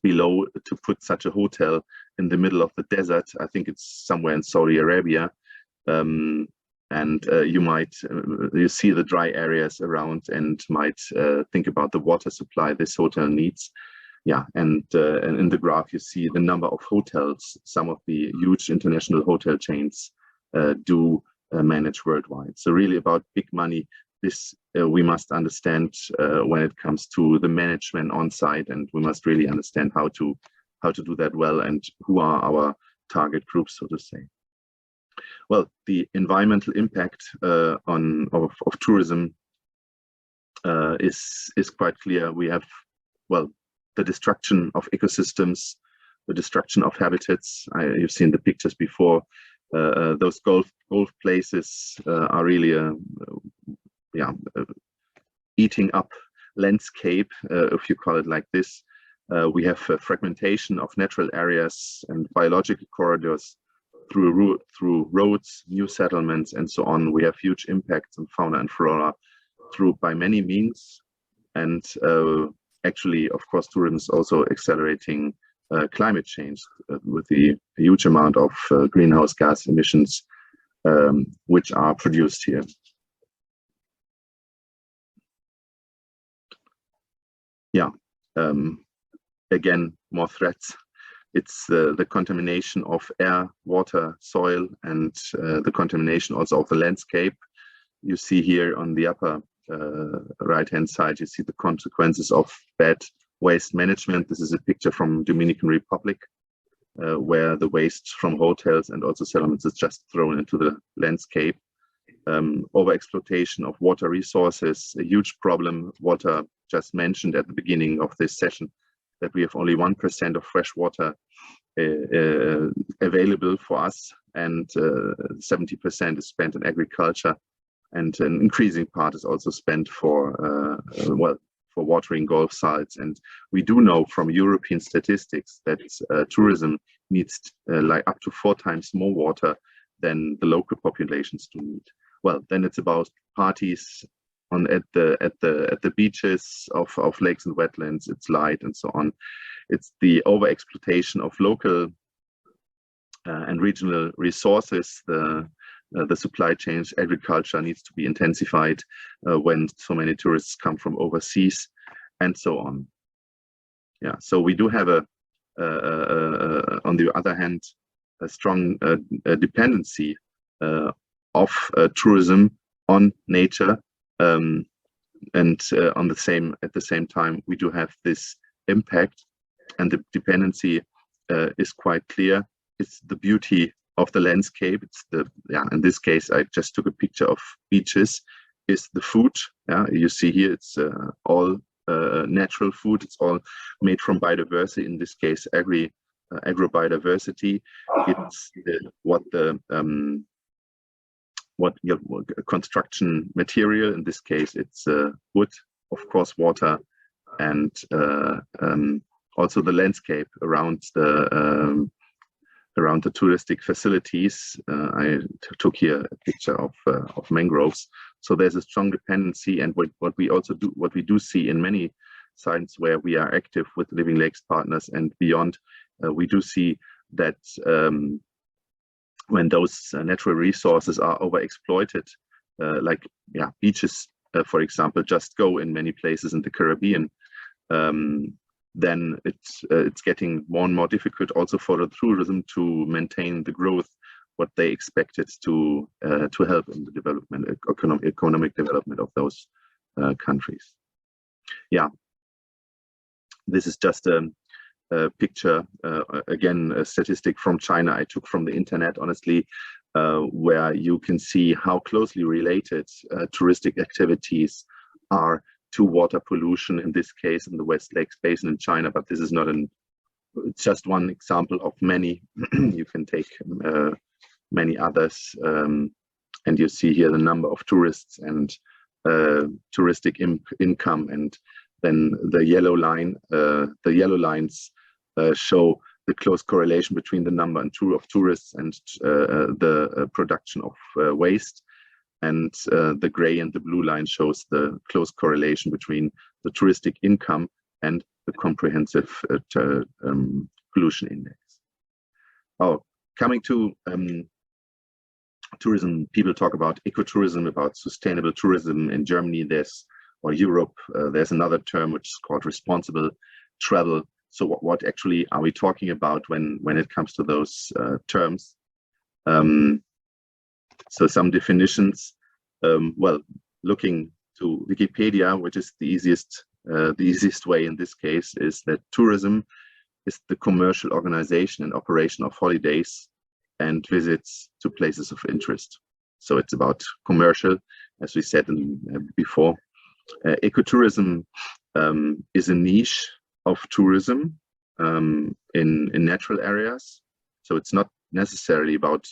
below, to put such a hotel in the middle of the desert. I think it's somewhere in Saudi Arabia. You see the dry areas around, and might think about the water supply this hotel needs. Yeah, and in the graph you see the number of hotels some of the huge international hotel chains do manage worldwide. So really about big money. This we must understand when it comes to the management on site, and we must really understand how to do that well, and who are our target groups, so to say. Well, the environmental impact of tourism is quite clear. We have, well, the destruction of ecosystems, the destruction of habitats. You've seen the pictures before. Those golf places are really eating up landscape, if you call it like this. We have fragmentation of natural areas and biological corridors through roads, new settlements, and so on. We have huge impacts on fauna and flora by many means. And actually, of course, tourism is also accelerating climate change with the huge amount of greenhouse gas emissions which are produced here. Yeah, again, more threats. It's the contamination of air, water, soil, and the contamination also of the landscape. You see here on the upper right-hand side, you see the consequences of bad waste management. This is a picture from Dominican Republic, where the waste from hotels and also settlements is just thrown into the landscape. Overexploitation of water resources, a huge problem. Water, just mentioned at the beginning of this session, that we have only 1% of fresh water available for us, and 70% is spent in agriculture, and an increasing part is also spent for watering golf sites. And we do know from European statistics that tourism needs like up to 4 times more water than the local populations do need. Well, then it's about parties at the beaches of lakes and wetlands. It's light and so on. It's the overexploitation of local and regional resources. The supply chains, agriculture needs to be intensified when so many tourists come from overseas, and so on. Yeah, so we do have on the other hand, a strong dependency of tourism on nature, and at the same time we do have this impact, and the dependency is quite clear. It's the beauty of the landscape. It's in this case I just took a picture of beaches. Is the food. You see here it's all natural food. It's all made from biodiversity, in this case agrobiodiversity. It's what your construction material, in this case it's wood, of course, water, and also the landscape around around the touristic facilities. I took here a picture of mangroves. So there's a strong dependency, and what we do see in many sites where we are active with Living Lakes partners and beyond, we do see that when those natural resources are overexploited, like beaches, for example, just go in many places in the Caribbean, then it's getting more and more difficult also for the tourism to maintain the growth what they expected to help in the development, economic development of those countries. Yeah, this is just a picture, again, a statistic from China I took from the internet, honestly, where you can see how closely related touristic activities are to water pollution, in this case in the West Lakes Basin in China, but this is not it's just one example of many. You can take many others, and you see here the number of tourists and touristic income, and then the yellow lines show the close correlation between the number of tourists and the production of waste. And the gray and the blue line shows the close correlation between the touristic income and the comprehensive pollution index. Oh, coming to tourism, people talk about ecotourism, about sustainable tourism. In Germany, or Europe, there's another term which is called responsible travel. So what actually are we talking about when it comes to those terms? So some definitions, well, looking to Wikipedia, which is the easiest way in this case, is that tourism is the commercial organization and operation of holidays and visits to places of interest. So it's about commercial, as we said before. Ecotourism is a niche of tourism in natural areas. So it's not necessarily about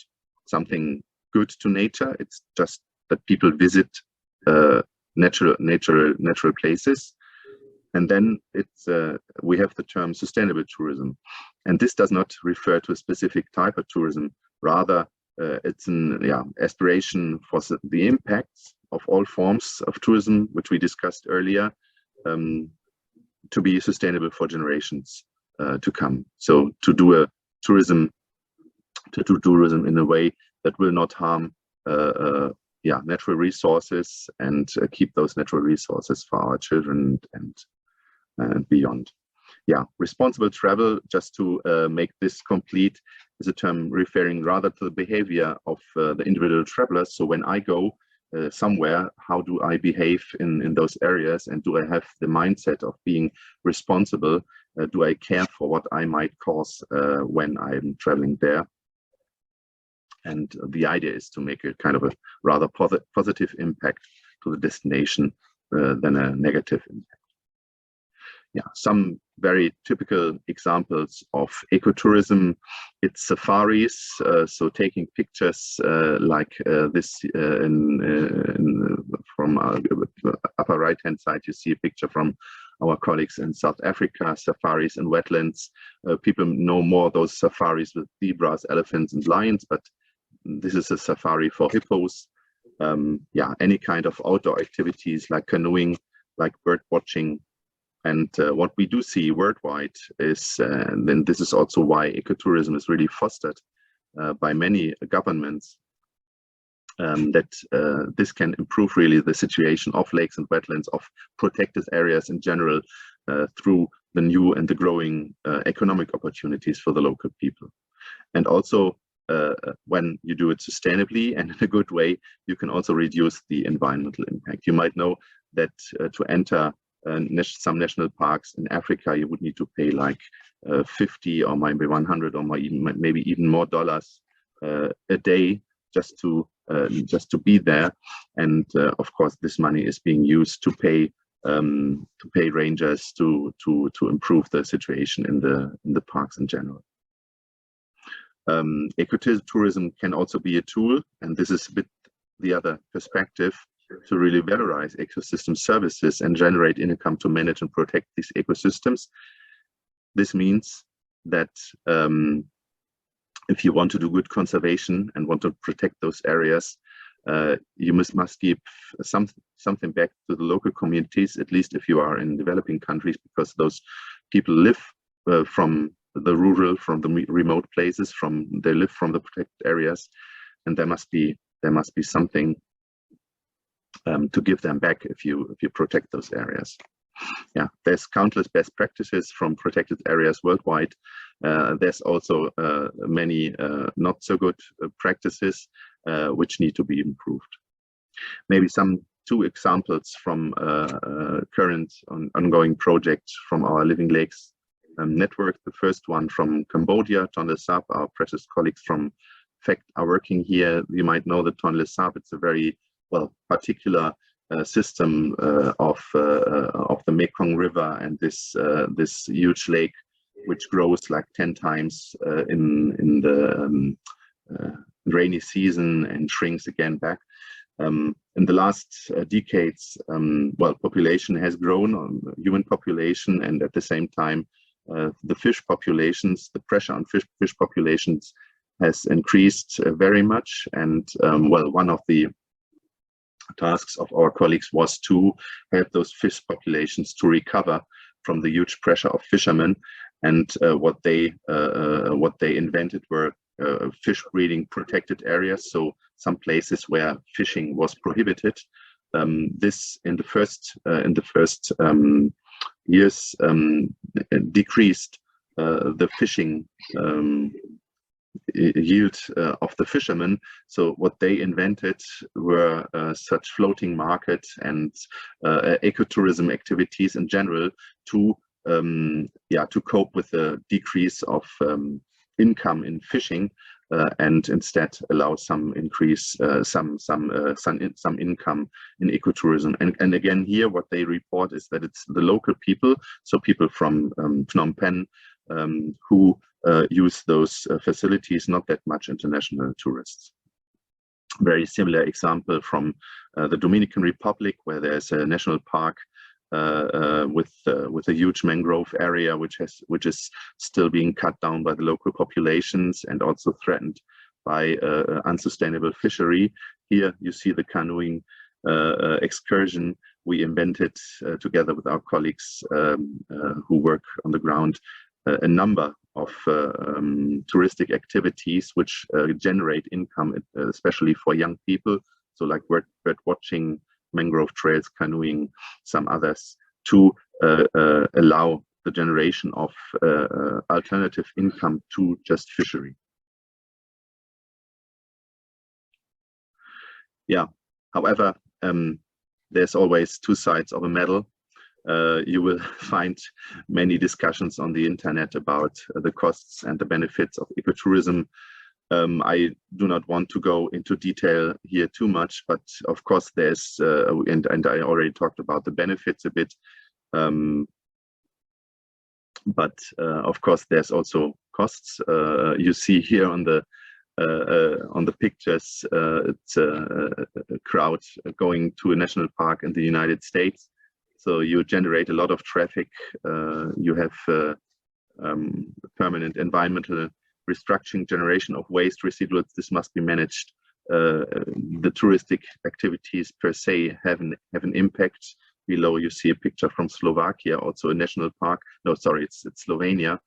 something good to nature. It's just that people visit natural places. And then we have the term sustainable tourism. And this does not refer to a specific type of tourism. Rather, it's an aspiration for the impacts of all forms of tourism, which we discussed earlier, to be sustainable for generations to come. So to do tourism in a way that will not harm natural resources, and keep those natural resources for our children and beyond. Yeah, responsible travel, just to make this complete, is a term referring rather to the behavior of the individual travelers. So when I go somewhere, how do I behave in those areas, and do I have the mindset of being responsible? Do I care for what I might cause when I'm traveling there? And the idea is to make a kind of a rather positive impact to the destination than a negative impact. Yeah, some very typical examples of ecotourism. It's safaris, so taking pictures like this from upper right-hand side. You see a picture from our colleagues in South Africa, safaris and wetlands. People know more those safaris with zebras, elephants, and lions, but this is a safari for hippos. Any kind of outdoor activities like canoeing, like bird watching. And what we do see worldwide is, and then this is also why ecotourism is really fostered by many governments, that this can improve really the situation of lakes and wetlands, of protected areas in general, through the new and the growing economic opportunities for the local people. And also, when you do it sustainably and in a good way, you can also reduce the environmental impact. You might know that to enter some national parks in Africa, you would need to pay like 50 or maybe 100 or maybe even more dollars a day just to be there. And of course, this money is being used to pay rangers to improve the situation in the parks in general. Ecotourism can also be a tool, and this is a bit the other perspective, to really valorize ecosystem services and generate income to manage and protect these ecosystems. This means that if you want to do good conservation and want to protect those areas, you must give something back to the local communities, at least if you are in developing countries, because those people live from the rural, from the remote places, they live from the protected areas, and there must be something to give them back if you protect those areas. Yeah, there's countless best practices from protected areas worldwide. There's also many not so good practices which need to be improved. Maybe two examples from current ongoing projects from our Living Lakes network. The first one from Cambodia, Tonle Sap. Our precious colleagues from FACT are working here. You might know that Tonle Sap, it's a very particular system of the Mekong River, and this huge lake, which grows like 10 times in the rainy season and shrinks again back. In the last decades, population has grown, human population, and at the same time, the fish populations, the pressure on fish populations has increased very much. And one of the tasks of our colleagues was to help those fish populations to recover from the huge pressure of fishermen. And what they invented were fish breeding protected areas, so some places where fishing was prohibited. This in the first years decreased the fishing yield of the fishermen. So what they invented were such floating markets and ecotourism activities in general to cope with the decrease of income in fishing, and instead allow some increase, some income in ecotourism. And again, here what they report is that it's the local people, so people from Phnom Penh, who use those facilities, not that much international tourists. Very similar example from the Dominican Republic, where there's a national park with a huge mangrove area, which is still being cut down by the local populations and also threatened by unsustainable fishery. Here you see the canoeing excursion we invented together with our colleagues who work on the ground, a number of touristic activities which generate income, especially for young people. So like bird watching, mangrove trails, canoeing, some others, to allow the generation of alternative income to just fishery. Yeah, however, there's always two sides of a medal. You will find many discussions on the internet about the costs and the benefits of ecotourism. I do not want to go into detail here too much, but of course there's, and I already talked about the benefits a bit, but of course there's also costs. You see here on the pictures, it's a crowd going to a national park in the United States. So you generate a lot of traffic, you have permanent environmental restructuring, generation of waste residuals. This must be managed. The touristic activities per se have an impact. Below you see a picture from Slovakia, also a national park. No, sorry, it's Slovenia,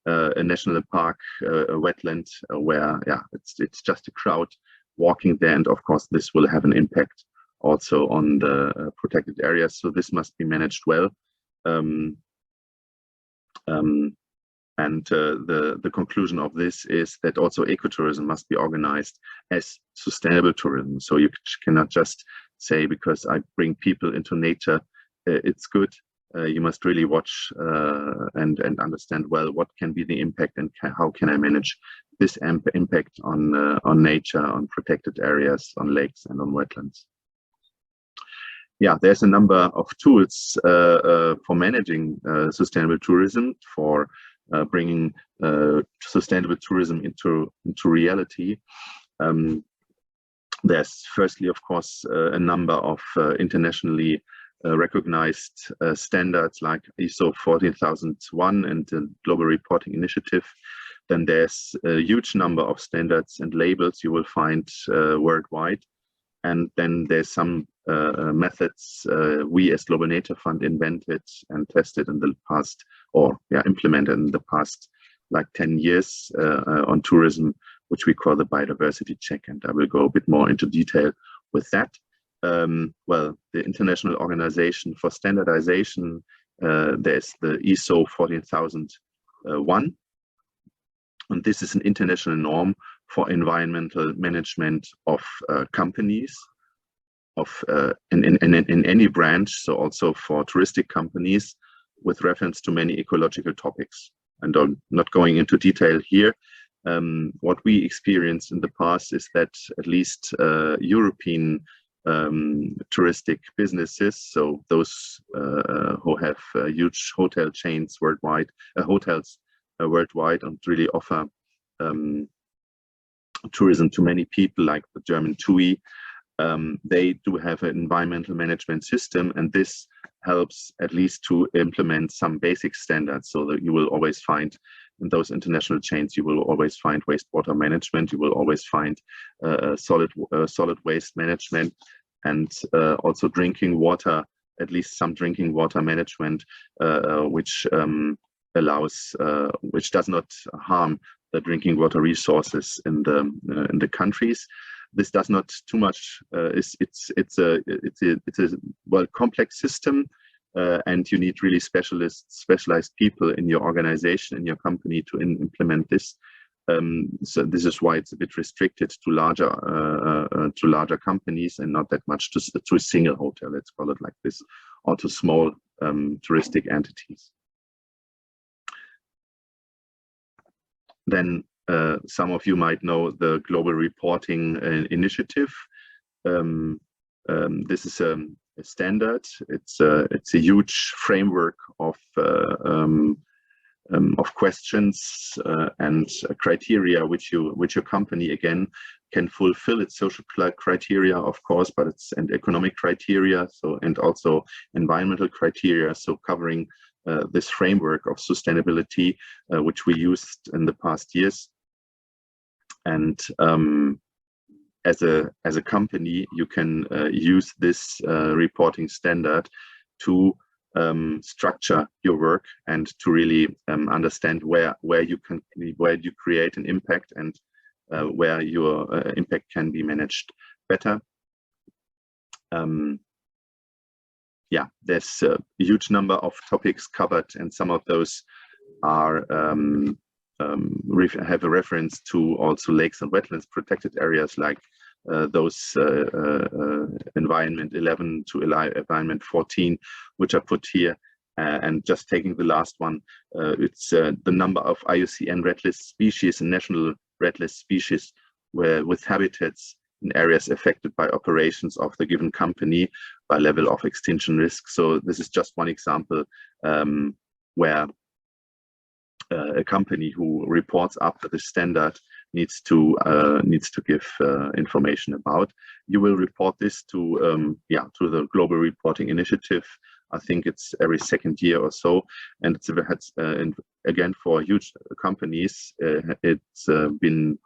a national park, a wetland where it's just a crowd walking there, and of course this will have an impact also on the protected areas. So this must be managed well. And the conclusion of this is that also ecotourism must be organized as sustainable tourism. So you cannot just say, because I bring people into nature, it's good. You must really watch and understand well what can be the impact and how can I manage this impact on nature, on protected areas, on lakes and on wetlands. Yeah, there's a number of tools for managing sustainable tourism, for bringing sustainable tourism into reality. There's firstly, of course, a number of internationally recognized standards like ISO 14001 and the Global Reporting Initiative. Then there's a huge number of standards and labels you will find worldwide. And then there's some methods we as Global Nature Fund invented and tested in the past, or implemented in the past like 10 years on tourism, which we call the biodiversity check. And I will go a bit more into detail with that. Well, the International Organization for Standardization, there's the ISO 14001. And this is an international norm for environmental management of companies in any branch, so also for touristic companies, with reference to many ecological topics. And I'm not going into detail here. What we experienced in the past is that at least European touristic businesses, so those who have huge hotel chains worldwide, hotels worldwide, and really offer tourism to many people, like the German TUI, they do have an environmental management system, and this helps at least to implement some basic standards, so that you will always find in those international chains, you will always find wastewater management, you will always find solid waste management, and also drinking water, at least some drinking water management, which allows, which does not harm the drinking water resources in the countries. This does not too much. It's a well complex system, and you need really specialized people in your organization, in your company, to implement this. So this is why it's a bit restricted to larger companies, and not that much to a single hotel, let's call it like this, or to small touristic entities. Then some of you might know the Global Reporting Initiative. This is a standard. It's a huge framework of questions and criteria which your company again can fulfill. Its social criteria, of course, but it's and economic criteria, so, and also environmental criteria, so covering this framework of sustainability, which we used in the past years. And as a company, you can use this reporting standard to structure your work and to really understand where you create an impact, and where your impact can be managed better. Yeah, there's a huge number of topics covered, and some of those are have a reference to also lakes and wetlands protected areas, like those environment 11 to environment 14, which are put here. And just taking the last one, it's the number of IUCN red list species and national red list species with habitats in areas affected by operations of the given company by level of extinction risk. So this is just one example where a company who reports up to the standard needs to give information about. You will report this to the Global Reporting Initiative. I think it's every second year or so, and it's and again, for huge companies, it's been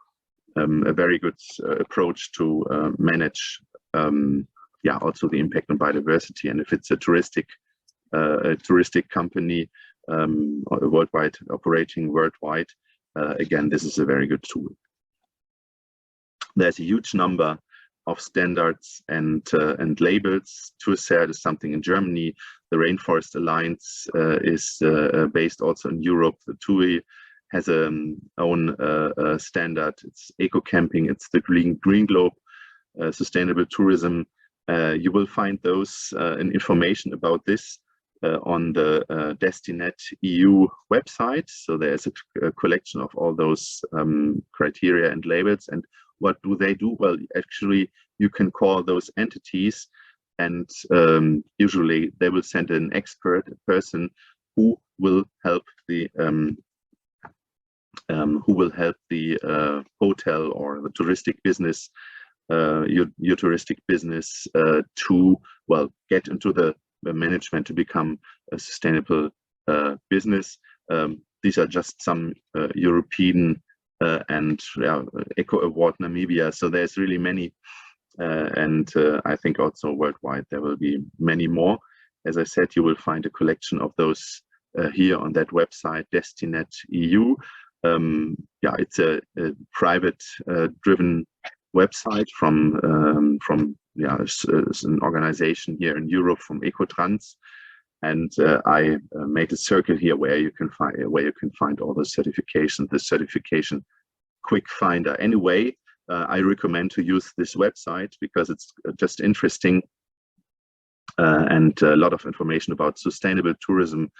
a very good approach to manage also the impact on biodiversity. And if it's a touristic company worldwide, operating worldwide, again, this is a very good tool. There's a huge number of standards and labels. TUSER is something in Germany. The Rainforest Alliance is based also in Europe. The TUI has an own standard. It's eco-camping. It's the Green Globe, sustainable tourism. You will find those information about this on the Destinet EU website. So there's a collection of all those criteria and labels. And what do they do? Well, actually, you can call those entities, and usually they will send an expert, a person who will help the hotel or the touristic business, your touristic business, to get into the management to become a sustainable business. these are just some European and Eco Award Namibia. So there's really many, and I think also worldwide there will be many more. As I said, you will find a collection of those here on that website, Destinet EU. Yeah, it's a private driven website from an organization here in Europe, from Ecotrans, and I made a circle here where you can find all the certifications. The certification quick finder. Anyway, I recommend to use this website because it's just interesting, and a lot of information about sustainable tourism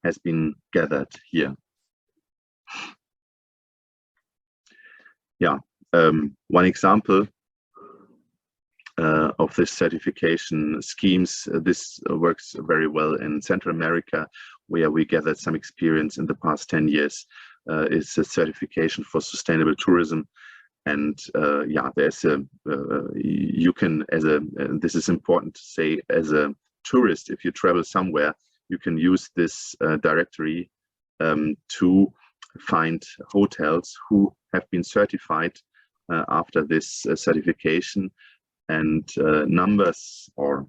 has been gathered here. Yeah, one example of this certification schemes, this works very well in Central America, where we gathered some experience in the past 10 years, is a certification for sustainable tourism. And yeah, there's you can, this is important to say, as a tourist, if you travel somewhere, you can use this directory to find hotels who have been certified after this certification, and numbers or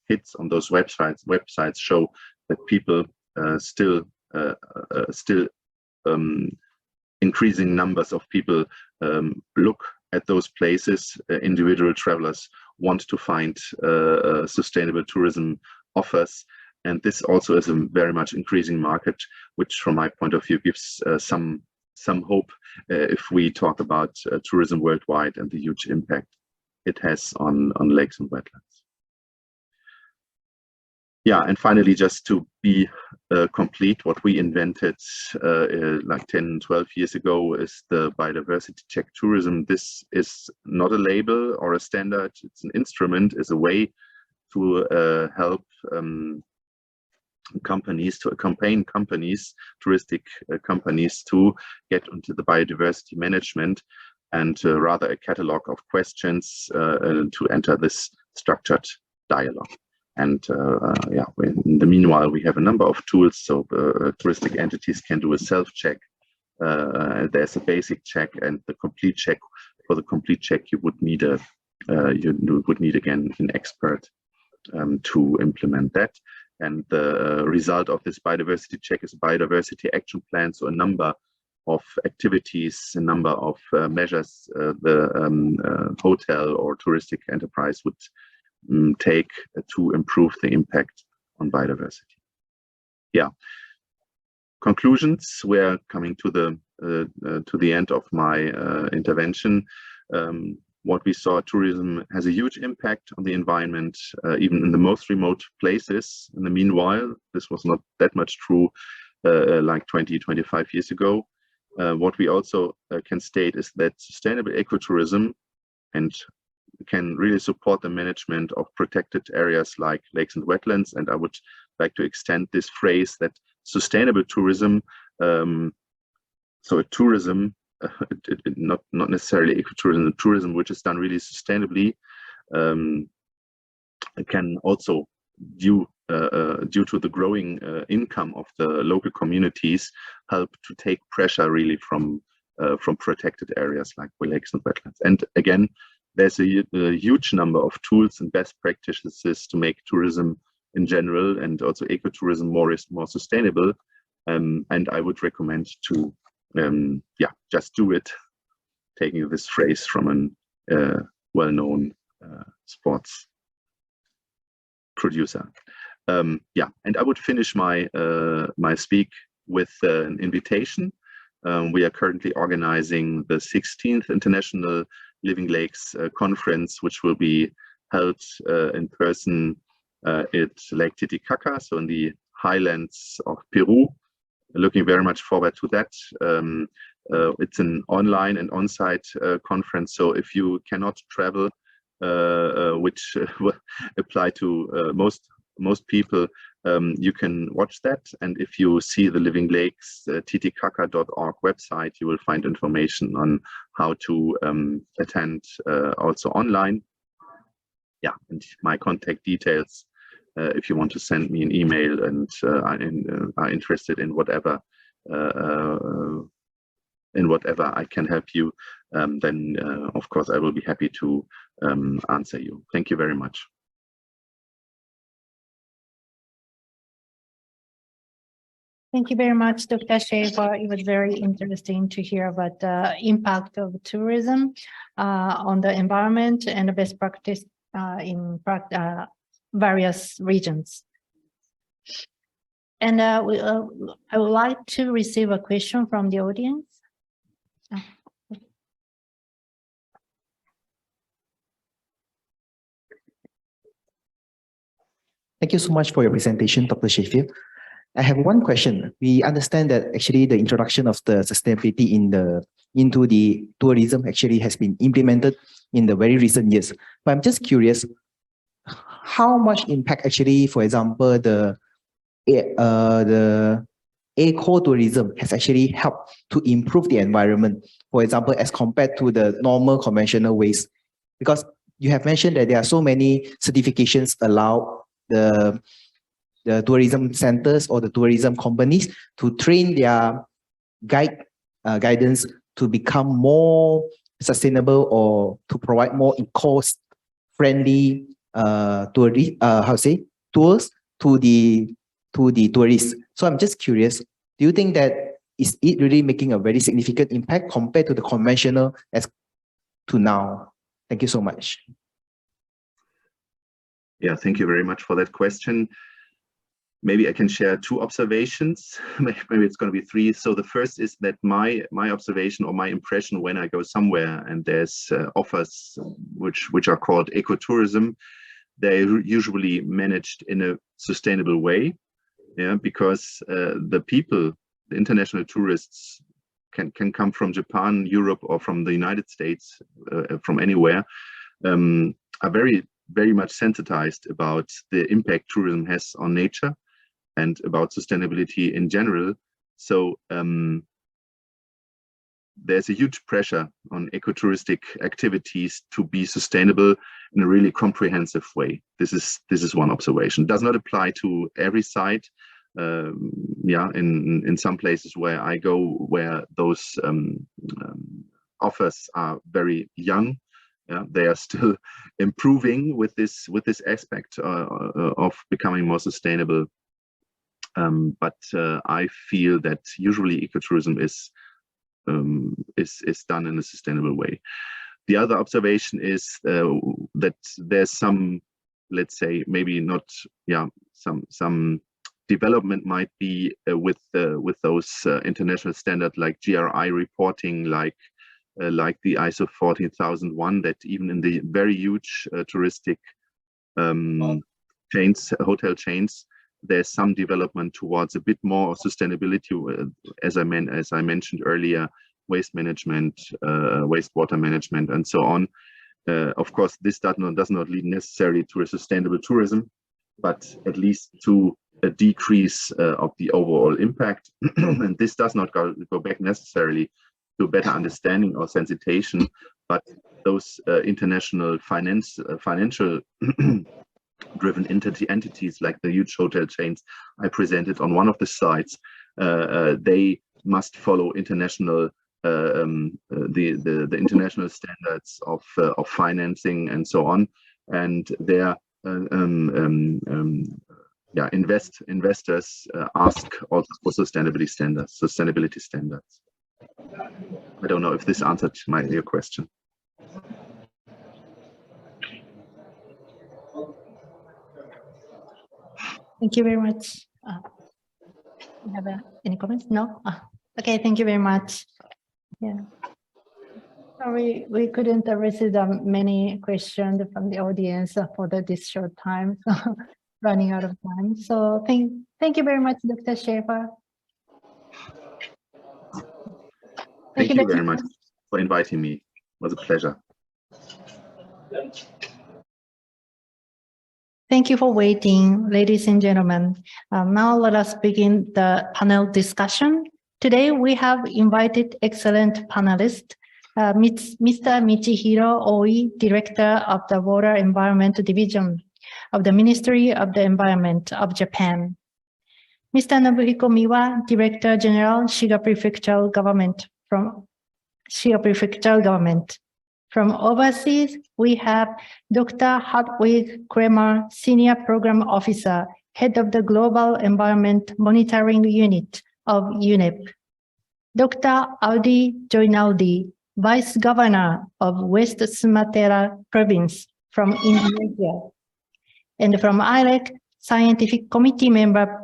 hits on those websites show that people still increasing numbers of people look at those places. Individual travelers want to find sustainable tourism offers, and this also is a very much increasing market, which from my point of view gives some hope if we talk about tourism worldwide and the huge impact it has on lakes and wetlands. Yeah, and finally, just to be complete, what we invented like 10, 12 years ago is the biodiversity check tourism. This is not a label or a standard, it's an instrument, is a way to help companies, to accompany companies, touristic companies, to get into the biodiversity management, and rather a catalog of questions to enter this structured dialogue. And yeah, in the meanwhile, we have a number of tools, so touristic entities can do a self-check. There's a basic check and the complete check. For the complete check, you would need again an expert to implement that. And the result of this biodiversity check is a biodiversity action plan, so a number of activities, a number of measures the hotel or touristic enterprise would take to improve the impact on biodiversity. Yeah. Conclusions. We're coming to the end of my intervention. What we saw, tourism has a huge impact on the environment, even in the most remote places. In the meanwhile, this was not that much true like 20, 25 years ago. What we also can state is that sustainable ecotourism and can really support the management of protected areas like lakes and wetlands. And I would like to extend this phrase that sustainable tourism, so a tourism, not necessarily ecotourism, tourism which is done really sustainably, can also, due to the growing income of the local communities, help to take pressure really from protected areas like lakes and wetlands. And again, there's a huge number of tools and best practices to make tourism in general and also ecotourism more sustainable. And I would recommend to yeah, just do it, taking this phrase from a well-known sports producer. Yeah, and I would finish my my speak with an invitation. We are currently organizing the 16th International Living Lakes Conference, which will be held in person at Lake Titicaca, so in the highlands of Peru. Looking very much forward to that. It's an online and on-site conference, so if you cannot travel, which will apply to most people, you can watch that. And if you see the Living Lakes titicaca.org website, you will find information on how to attend also online. Yeah, and my contact details if you want to send me an email and are interested in whatever in whatever I can help you, then of course I will be happy to answer you. Thank you very much. Thank you very much, Dr. Schaefer. It was very interesting to hear about the impact of tourism on the environment and the best practice in various regions. And I would like to receive a question from the audience. Thank you so much for your presentation, Dr. Sheffield. I have one question. We understand that actually the introduction of the sustainability into the tourism actually has been implemented in the very recent years. But I'm just curious, how much impact actually, for example, the ecotourism has actually helped to improve the environment, for example, as compared to the normal conventional ways? Because you have mentioned that there are so many certifications allowed the tourism centers or the tourism companies to train their guidance to become more sustainable or to provide more eco-friendly tours to the tourists. So I'm just curious, do you think that is it really making a very significant impact compared to the conventional as to now? Thank you so much. Yeah, thank you very much for that question. Maybe I can share two observations. Maybe it's going to be three. So the first is that my observation or my impression when I go somewhere and there's offers which are called ecotourism, they're usually managed in a sustainable way. Yeah, because the people, the international tourists can come from Japan, Europe, or from the United States, from anywhere, are very much sensitized about the impact tourism has on nature and about sustainability in general. So there's a huge pressure on ecotouristic activities to be sustainable in a really comprehensive way. This is one observation. It does not apply to every site. Yeah, in some places where I go, where those offers are very young, they are still improving with this aspect of becoming more sustainable. But I feel that usually ecotourism is done in a sustainable way. The other observation is that there's some, let's say, maybe not, some development might be with those international standards like GRI reporting, like the ISO 14001, that even in the very huge touristic chains, hotel chains, there's some development towards a bit more sustainability, as I mentioned earlier, waste management, wastewater management, and so on. Of course, this does not lead necessarily to a sustainable tourism, but at least to a decrease of the overall impact. And this does not go back necessarily to a better understanding or sensitization, but those international financial driven entities like the huge hotel chains I presented on one of the slides, they must follow international the international standards of financing and so on, and their investors ask also for sustainability standards. I don't know if this answered your question. Thank you very much. You have any comments? No? Okay, thank you very much. Yeah. Sorry, we couldn't receive many questions from the audience for this short time, so running out of time. So thank you very much, Dr. Schaefer. Thank you very much for inviting me. It was a pleasure. Thank you for waiting, ladies and gentlemen. Now let us begin the panel discussion. Today we have invited excellent panelists, Mr. Michihiro Oi, Director of the Water Environment Division of the Ministry of the Environment of Japan. Mr. Nobuhiko Miwa, Director General, Shiga Prefectural Government. From overseas, we have Dr. Hartwig Kremer, Senior Program Officer, Head of the Global Environment Monitoring Unit of UNEP. Dr. Audi Joinaldi, Vice Governor of West Sumatra Province from Indonesia. And from ILEC, Scientific Committee Member,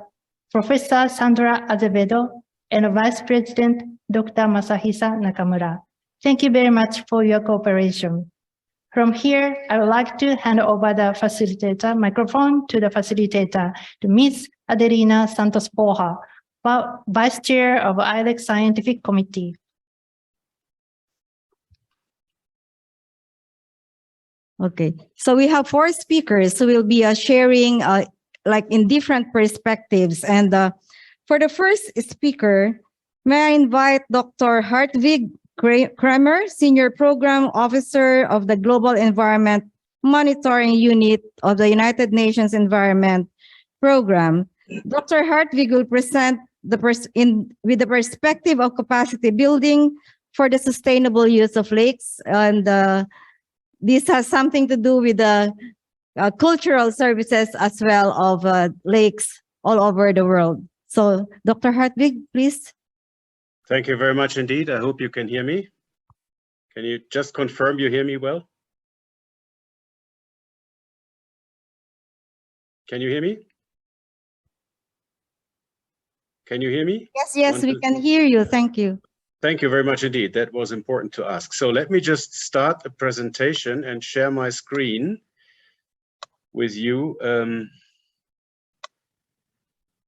Professor Sandra Azevedo, and Vice President, Dr. Masahisa Nakamura. Thank you very much for your cooperation. From here, I would like to hand over the microphone to the facilitator, to Ms. Adelina Santos Porra, Vice Chair of ILEC Scientific Committee. Okay, so we have 4 speakers who will be sharing like in different perspectives. And for the first speaker, may I invite Dr. Hartwig Kremer, Senior Program Officer of the Global Environment Monitoring Unit of the United Nations Environment Program. Dr. Hartwig will present with the perspective of capacity building for the sustainable use of lakes. And this has something to do with the cultural services as well of lakes all over the world. So Dr. Hartwig, please. Thank you very much indeed. I hope you can hear me. Can you just confirm you hear me well? Can you hear me? Can you hear me? Yes, we can hear you. Thank you. Thank you very much indeed. That was important to ask. So let me just start the presentation and share my screen with you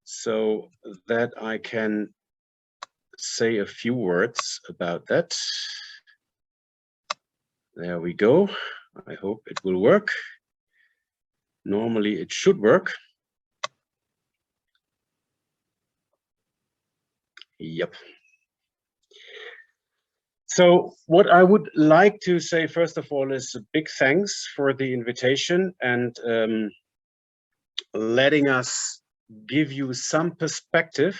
so that I can say a few words about that. There we go. I hope it will work. Normally it should work. Yep. So what I would like to say first of all is a big thanks for the invitation and letting us give you some perspective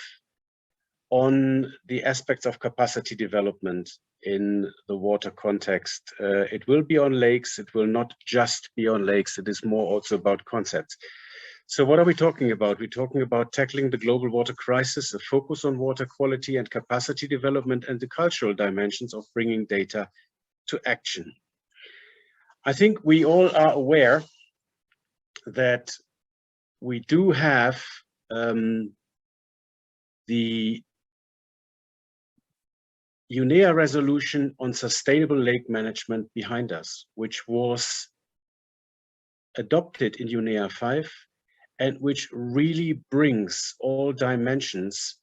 on the aspects of capacity development in the water context. It will be on lakes, it will not just be on lakes, it is more also about concepts. So what are we talking about? We're talking about tackling the global water crisis, a focus on water quality and capacity development, and the cultural dimensions of bringing data to action. I think we all are aware that we do have the UNEA resolution on sustainable lake management behind us, which was adopted in UNEA 5 and which really brings all dimensions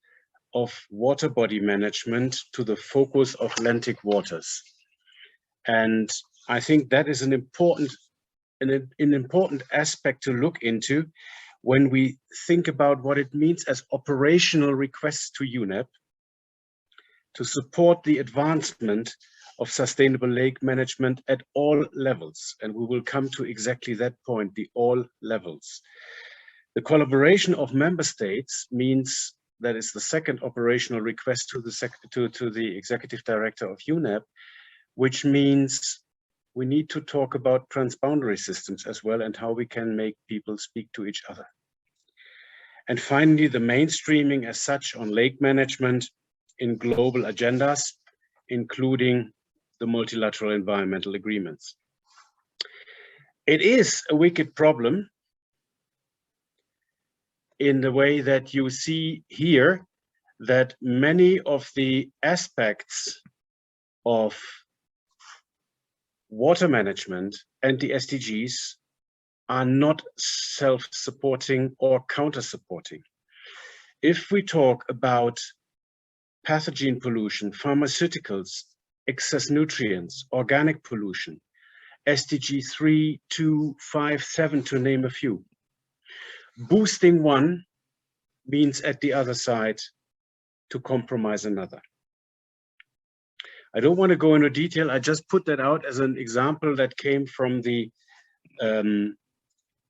of water body management to the focus of Atlantic waters. And I think that is an important aspect to look into when we think about what it means as operational requests to UNEP to support the advancement of sustainable lake management at all levels. And we will come to exactly that point, the all levels. The collaboration of member states means that is the second operational request to the executive director of UNEP, which means we need to talk about transboundary systems as well and how we can make people speak to each other. And finally, the mainstreaming as such on lake management in global agendas, including the multilateral environmental agreements. It is a wicked problem in the way that you see here that many of the aspects of water management and the SDGs are not self-supporting or counter-supporting. If we talk about pathogen pollution, pharmaceuticals, excess nutrients, organic pollution, SDG 3, 2, 5, 7 to name a few, boosting one means at the other side to compromise another. I don't want to go into detail. I just put that out as an example that came from the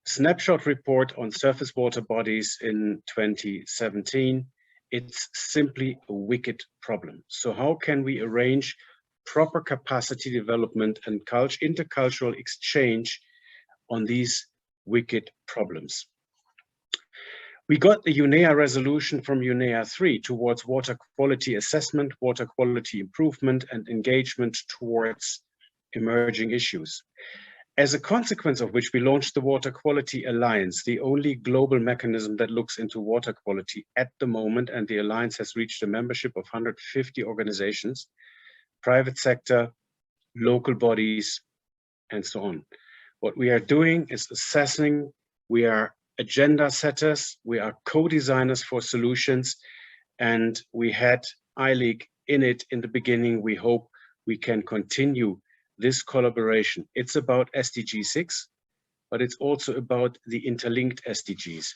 snapshot report on surface water bodies in 2017, it's simply a wicked problem. So how can we arrange proper capacity development and intercultural exchange on these wicked problems? We got the UNEA resolution from UNEA 3 towards water quality assessment, water quality improvement, and engagement towards emerging issues. As a consequence of which, we launched the Water Quality Alliance, the only global mechanism that looks into water quality at the moment, and the Alliance has reached a membership of 150 organizations, private sector, local bodies, and so on. What we are doing is assessing, we are agenda setters, we are co-designers for solutions, and we had ILEAG in it in the beginning. We hope we can continue this collaboration. It's about SDG 6, but it's also about the interlinked SDGs.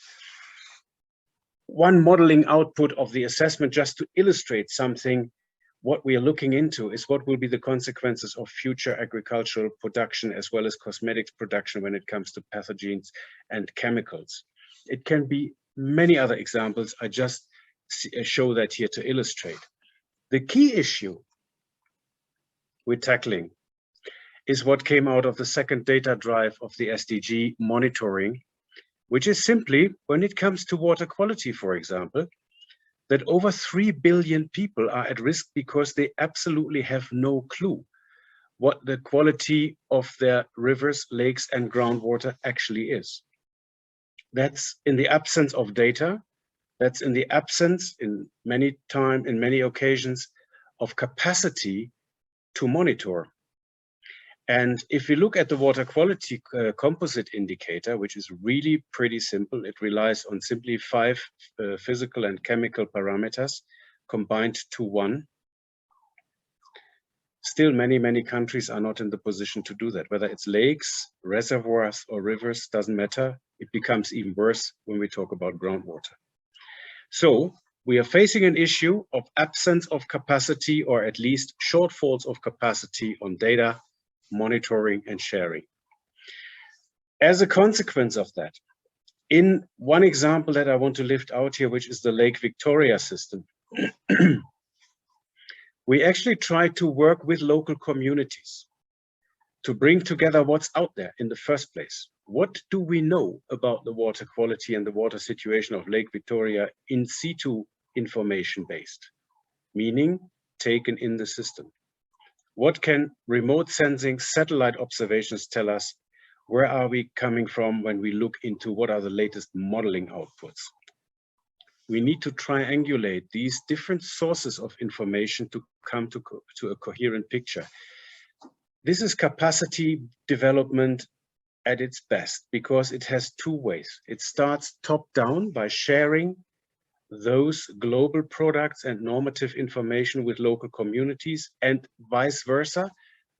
One modeling output of the assessment, just to illustrate something, what we are looking into is what will be the consequences of future agricultural production as well as cosmetics production when it comes to pathogens and chemicals. It can be many other examples. I just show that here to illustrate. The key issue we're tackling is what came out of the second data drive of the SDG monitoring, which is simply, when it comes to water quality, for example, that over 3 billion people are at risk because they absolutely have no clue what the quality of their rivers, lakes, and groundwater actually is. That's in the absence of data. That's in the absence, in many occasions, of capacity to monitor. And if we look at the water quality composite indicator, which is really pretty simple, it relies on simply 5 physical and chemical parameters combined to 1. Still, many countries are not in the position to do that. Whether it's lakes, reservoirs, or rivers, doesn't matter. It becomes even worse when we talk about groundwater. So we are facing an issue of absence of capacity, or at least shortfalls of capacity on data, monitoring, and sharing. As a consequence of that, in one example that I want to lift out here, which is the Lake Victoria system, we actually try to work with local communities to bring together what's out there in the first place. What do we know about the water quality and the water situation of Lake Victoria in situ information based, meaning taken in the system? What can remote sensing satellite observations tell us? Where are we coming from when we look into what are the latest modeling outputs? We need to triangulate these different sources of information to come to a coherent picture. This is capacity development at its best because it has 2 ways. It starts top down by sharing those global products and normative information with local communities, and vice versa.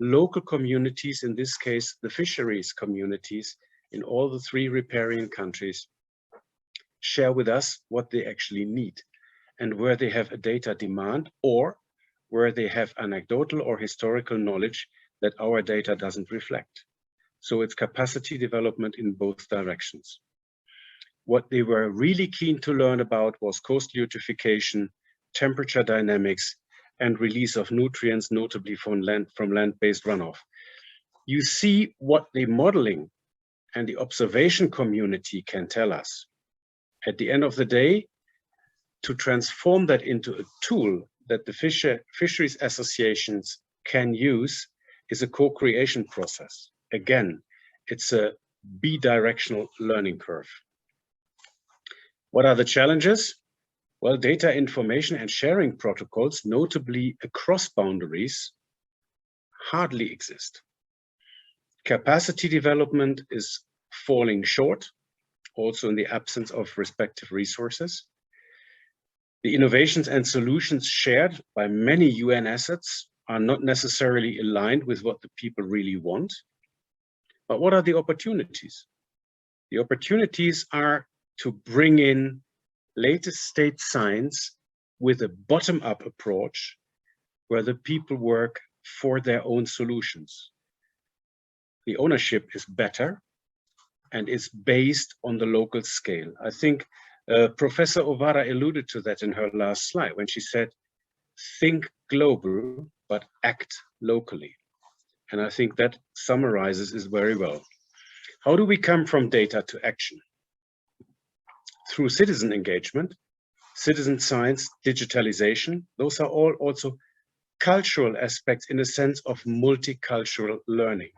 Local communities, in this case, the fisheries communities in all the 3 riparian countries, share with us what they actually need and where they have a data demand or where they have anecdotal or historical knowledge that our data doesn't reflect. So it's capacity development in both directions. What they were really keen to learn about was coastal eutrophication, temperature dynamics, and release of nutrients, notably from land-based runoff. You see what the modeling and the observation community can tell us. At the end of the day, to transform that into a tool that the fisheries associations can use is a co-creation process. Again, it's a bidirectional learning curve. What are the challenges? Well, data information and sharing protocols, notably across boundaries, hardly exist. Capacity development is falling short, also in the absence of respective resources. The innovations and solutions shared by many UN assets are not necessarily aligned with what the people really want. But what are the opportunities? The opportunities are to bring in latest state science with a bottom-up approach where the people work for their own solutions. The ownership is better, and is based on the local scale. I think Professor Ovara alluded to that in her last slide when she said, think global, but act locally. And I think that summarizes it very well. How do we come from data to action? Through citizen engagement, citizen science, digitalization. Those are all also cultural aspects in a sense of multicultural learning.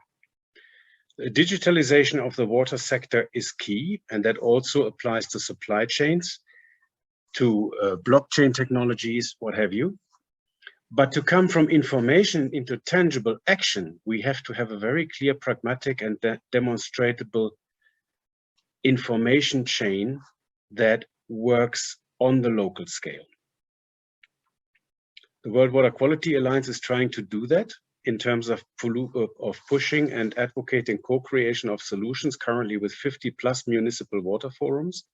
The digitalization of the water sector is key, and that also applies to supply chains, to blockchain technologies, what have you. But to come from information into tangible action, we have to have a very clear, pragmatic, and demonstrable information chain that works on the local scale. The World Water Quality Alliance is trying to do that in terms of pushing and advocating co-creation of solutions, currently with 50+ municipal water forums.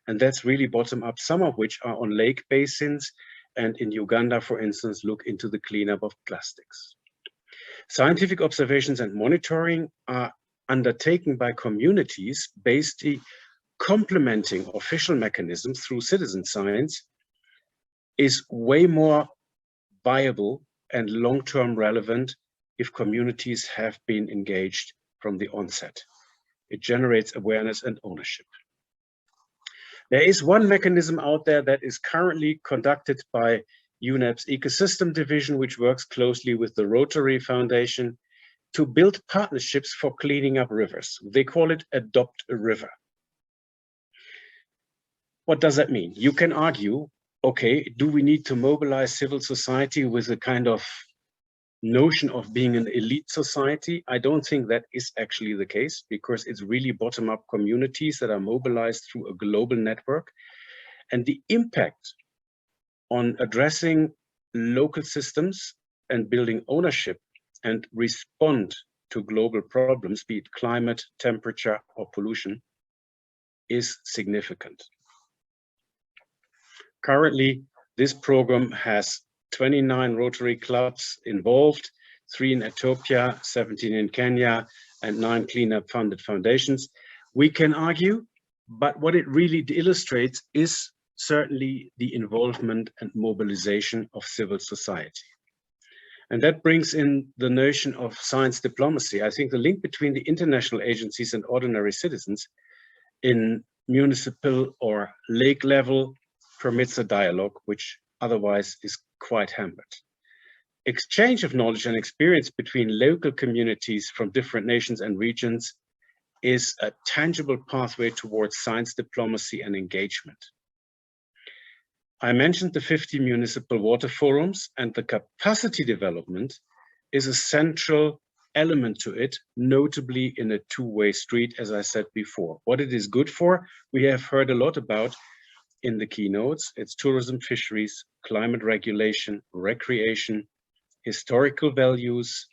And that's really bottom up, some of which are on lake basins, and in Uganda, for instance, look into the cleanup of plastics. Scientific observations and monitoring are undertaken by communities, basically complementing official mechanisms through citizen science, is way more viable and long-term relevant if communities have been engaged from the onset. It generates awareness and ownership. There is one mechanism out there that is currently conducted by UNEP's Ecosystem Division, which works closely with the Rotary Foundation to build partnerships for cleaning up rivers. They call it Adopt a River. What does that mean? You can argue, okay, do we need to mobilize civil society with a kind of notion of being an elite society? I don't think that is actually the case, because it's really bottom-up communities that are mobilized through a global network. And the impact on addressing local systems and building ownership and respond to global problems, be it climate, temperature, or pollution, is significant. Currently, this program has 29 Rotary clubs involved, 3 in Ethiopia, 17 in Kenya, and 9 cleanup funded foundations. We can argue, but what it really illustrates is certainly the involvement and mobilization of civil society. And that brings in the notion of science diplomacy. I think the link between the international agencies and ordinary citizens in municipal or lake level permits a dialogue which otherwise is quite hampered. Exchange of knowledge and experience between local communities from different nations and regions is a tangible pathway towards science diplomacy and engagement. I mentioned the 50 municipal water forums, and the capacity development is a central element to it, notably in a two-way street, as I said before. What it is good for, we have heard a lot about in the keynotes. It's tourism, fisheries, climate regulation, recreation, historical values,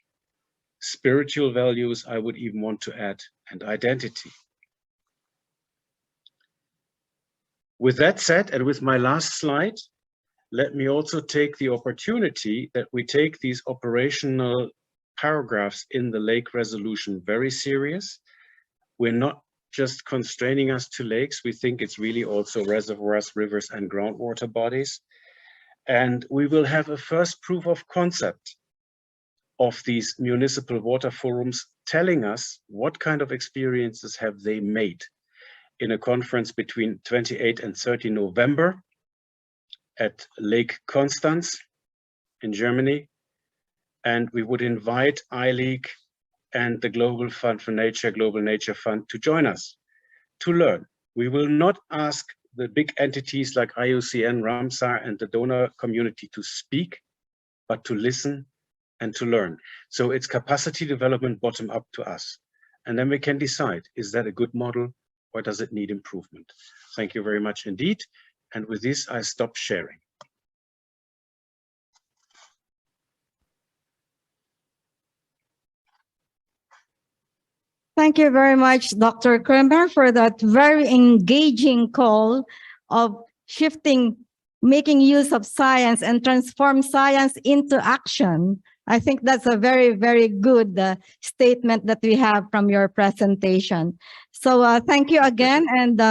spiritual values, I would even want to add, and identity. With that said, and with my last slide, let me also take the opportunity that we take these operational paragraphs in the lake resolution very serious. We're not just constraining us to lakes. We think it's really also reservoirs, rivers, and groundwater bodies. And we will have a first proof of concept of these municipal water forums telling us what kind of experiences have they made in a conference between 28 and 30 November at Lake Constance in Germany. And we would invite iLeak and the Global Fund for Nature, Global Nature Fund, to join us, to learn. We will not ask the big entities like IUCN, Ramsar, and the donor community to speak, but to listen and to learn. So it's capacity development bottom up to us. And then we can decide, is that a good model or does it need improvement? Thank you very much indeed. And with this, I stop sharing. Thank you very much, Dr. Kremer, for that very engaging call of shifting, making use of science and transform science into action. I think that's a very, very good statement that we have from your presentation. So thank you again. And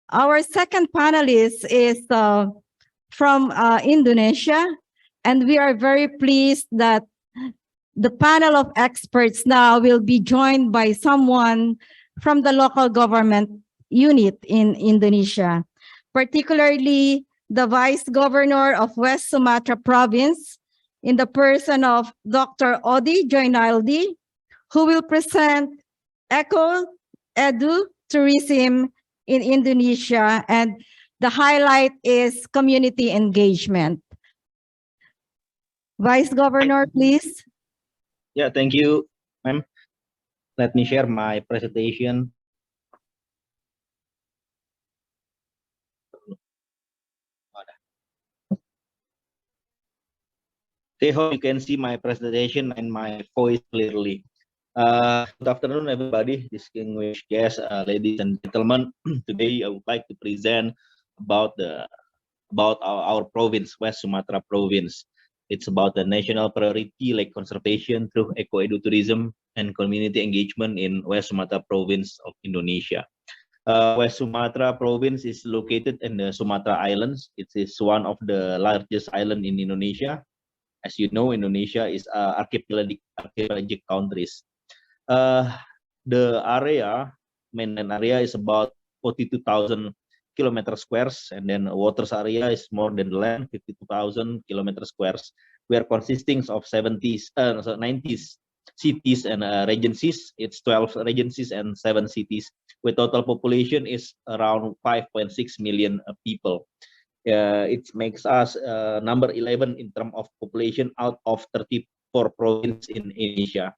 our second panelist is from Indonesia. And we are very pleased that the panel of experts now will be joined by someone from the local government unit in Indonesia, particularly the Vice Governor of West Sumatra Province, in the person of Dr. Odi Joinaldi, who will present Edu tourism in Indonesia, and the highlight is community engagement. Vice Governor, please. Yeah, thank you, ma'am. Let me share my presentation. I hope you can see my presentation and my voice clearly. Good afternoon, everybody, distinguished guests, ladies and gentlemen. Today, I would like to present about our province, West Sumatra Province. It's about the national priority like conservation through eco-edu-tourism and community engagement in West Sumatra Province of Indonesia. West Sumatra Province is located in the Sumatra Islands. It is one of the largest island in Indonesia. As you know, Indonesia is archipelagic countries. The mainland area is about 42,000 kilometer squares, and then waters area is more than the land, 52,000 kilometer squares. We are consisting of 90 cities and regencies. It's 12 regencies and 7 cities, with total population is around 5.6 million people. It makes us number 11 in terms of population out of 34 provinces in Indonesia.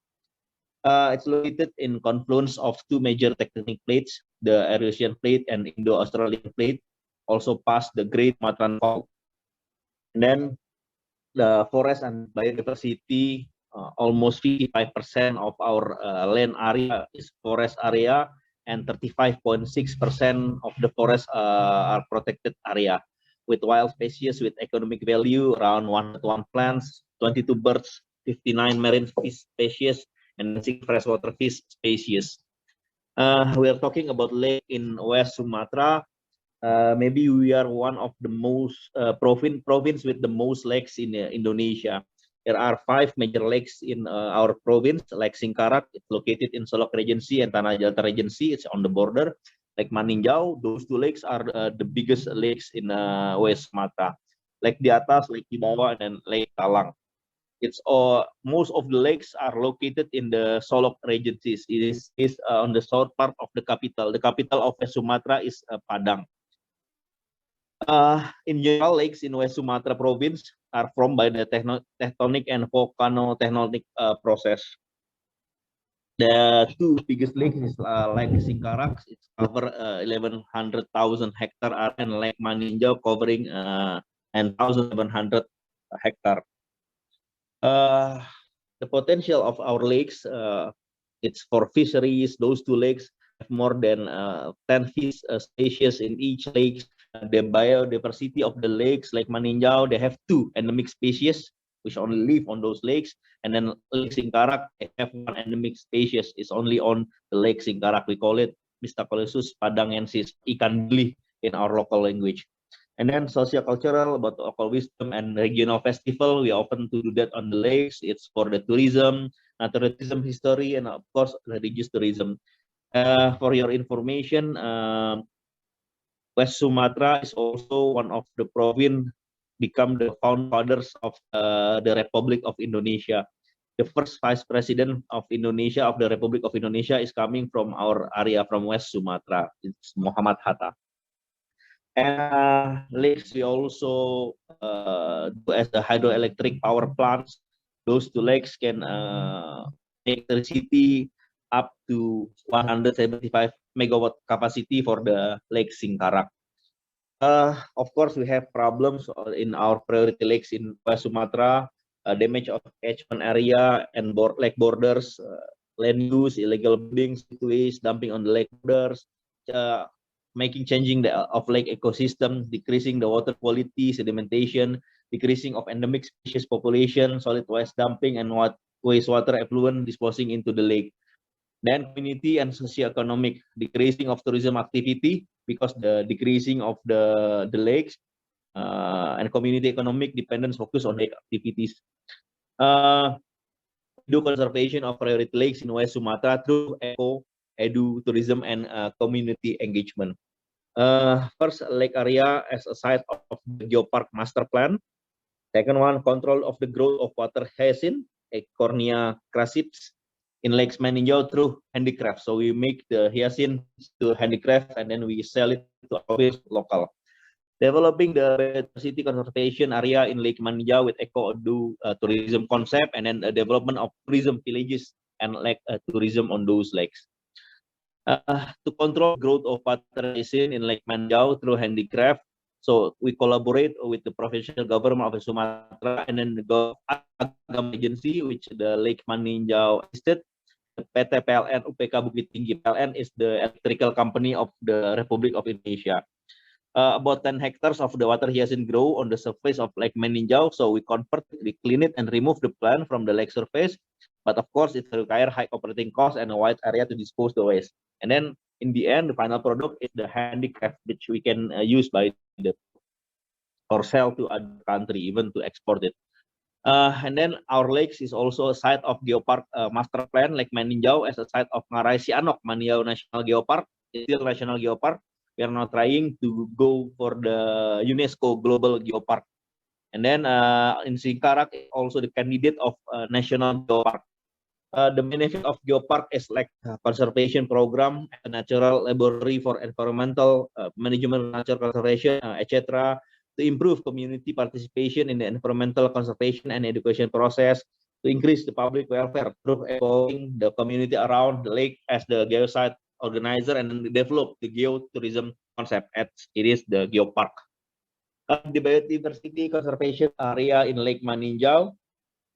It's located in confluence of 2 major tectonic plates, the Eurasian plate and Indo-Australian plate, also past the Great Sumatran Fault. And then the forest and biodiversity, almost 55% of our land area is forest area, and 35.6% of the forest are protected area, with wild species with economic value around 101 plants, 22 birds, 59 marine fish species, and 6 freshwater fish species. We are talking about lake in West Sumatra. Maybe we are one of the most province with the most lakes in Indonesia. There are 5 major lakes in our province. Lake Singkarak, it's located in Solok Regency and Tanah Jalta Regency. It's on the border. Lake Maninjau, those 2 lakes are the biggest lakes in West Sumatra. Lake di atas, Lake di bawah, and then Lake Talang. It's most of the lakes are located in the Solok Regencies. It is on the south part of the capital. The capital of West Sumatra is Padang. In general, lakes in West Sumatra province are formed by the tectonic and volcano-tectonic process. The 2 biggest lakes is Lake Singkarak, it covers 1100,000 hectare area, and Lake Maninjau covering 1,700 hectare. The potential of our lakes, it's for fisheries. Those 2 lakes have more than 10 fish species in each lake. The biodiversity of the lakes, like Maninjau, they have 2 endemic species which only live on those lakes, and then Lake Singkarak, they have 1 endemic species. It's only on the Lake Singkarak. We call it Mystacolosus padangensis, ikan bili in our local language. And then socio-cultural, about local wisdom and regional festival, we often do that on the lakes. It's for the tourism, tourism history, and of course religious tourism. For your information, West Sumatra is also one of the province become the founders of the Republic of Indonesia. The first vice president of Indonesia, of the Republic of Indonesia, is coming from our area, from West Sumatra. It's Muhammad Hatta. And lakes we also do as the hydroelectric power plants. Those 2 lakes can make electricity up to 175 megawatt capacity for the Lake Singkarak. Of course, we have problems in our priority lakes in West Sumatra, damage of catchment area and lake borders, land use, illegal buildings, waste, dumping on the lake borders, changing of lake ecosystem, decreasing the water quality, sedimentation, decreasing of endemic species population, solid waste dumping, and wastewater effluent disposing into the lake. Then community and socio-economic, decreasing of tourism activity because the decreasing of the lakes, and community economic dependence focus on lake activities. Do conservation of priority lakes in West Sumatra through edu, tourism, and community engagement. First, lake area as a site of the geopark master plan. Second one, control of the growth of water hyacinth, Ecornia crassips, in Lakes Meninjau through handicraft. So we make the hyacinth to handicraft and then we sell it to our local. Developing the biodiversity conservation area in Lake Meninjau with eco-edu tourism concept, and then the development of tourism villages and lake tourism on those lakes. To control growth of water hyacinth in Lake Meninjau through handicraft, so we collaborate with the provincial government of Sumatra and then the government agency, which the Lake Meninjau Estate. The PT PLN UPK Bukit Tinggi PLN is the electrical company of the Republic of Indonesia. About 10 hectares of the water hyacinth grow on the surface of Lake Meninjau, so we convert, we clean it and remove the plant from the lake surface. But of course, it requires high operating costs and a wide area to dispose the waste. And then in the end, the final product is the handicraft, which we can use by the or sell to other country, even to export it. And then our lakes is also a site of geopark master plan, Lake Meninjau as a site of Ngarai Sianok Meninjau National Geopark, still National Geopark. We are now trying to go for the UNESCO Global Geopark. And then in Singkarak, also the candidate of National Geopark. The benefit of geopark is like conservation program, a natural laboratory for environmental management, natural conservation, etc. To improve community participation in the environmental conservation and education process, to increase the public welfare through evolving the community around the lake as the geosite organizer, and develop the geotourism concept as it is the geopark. The biodiversity conservation area in Lake Meninjau.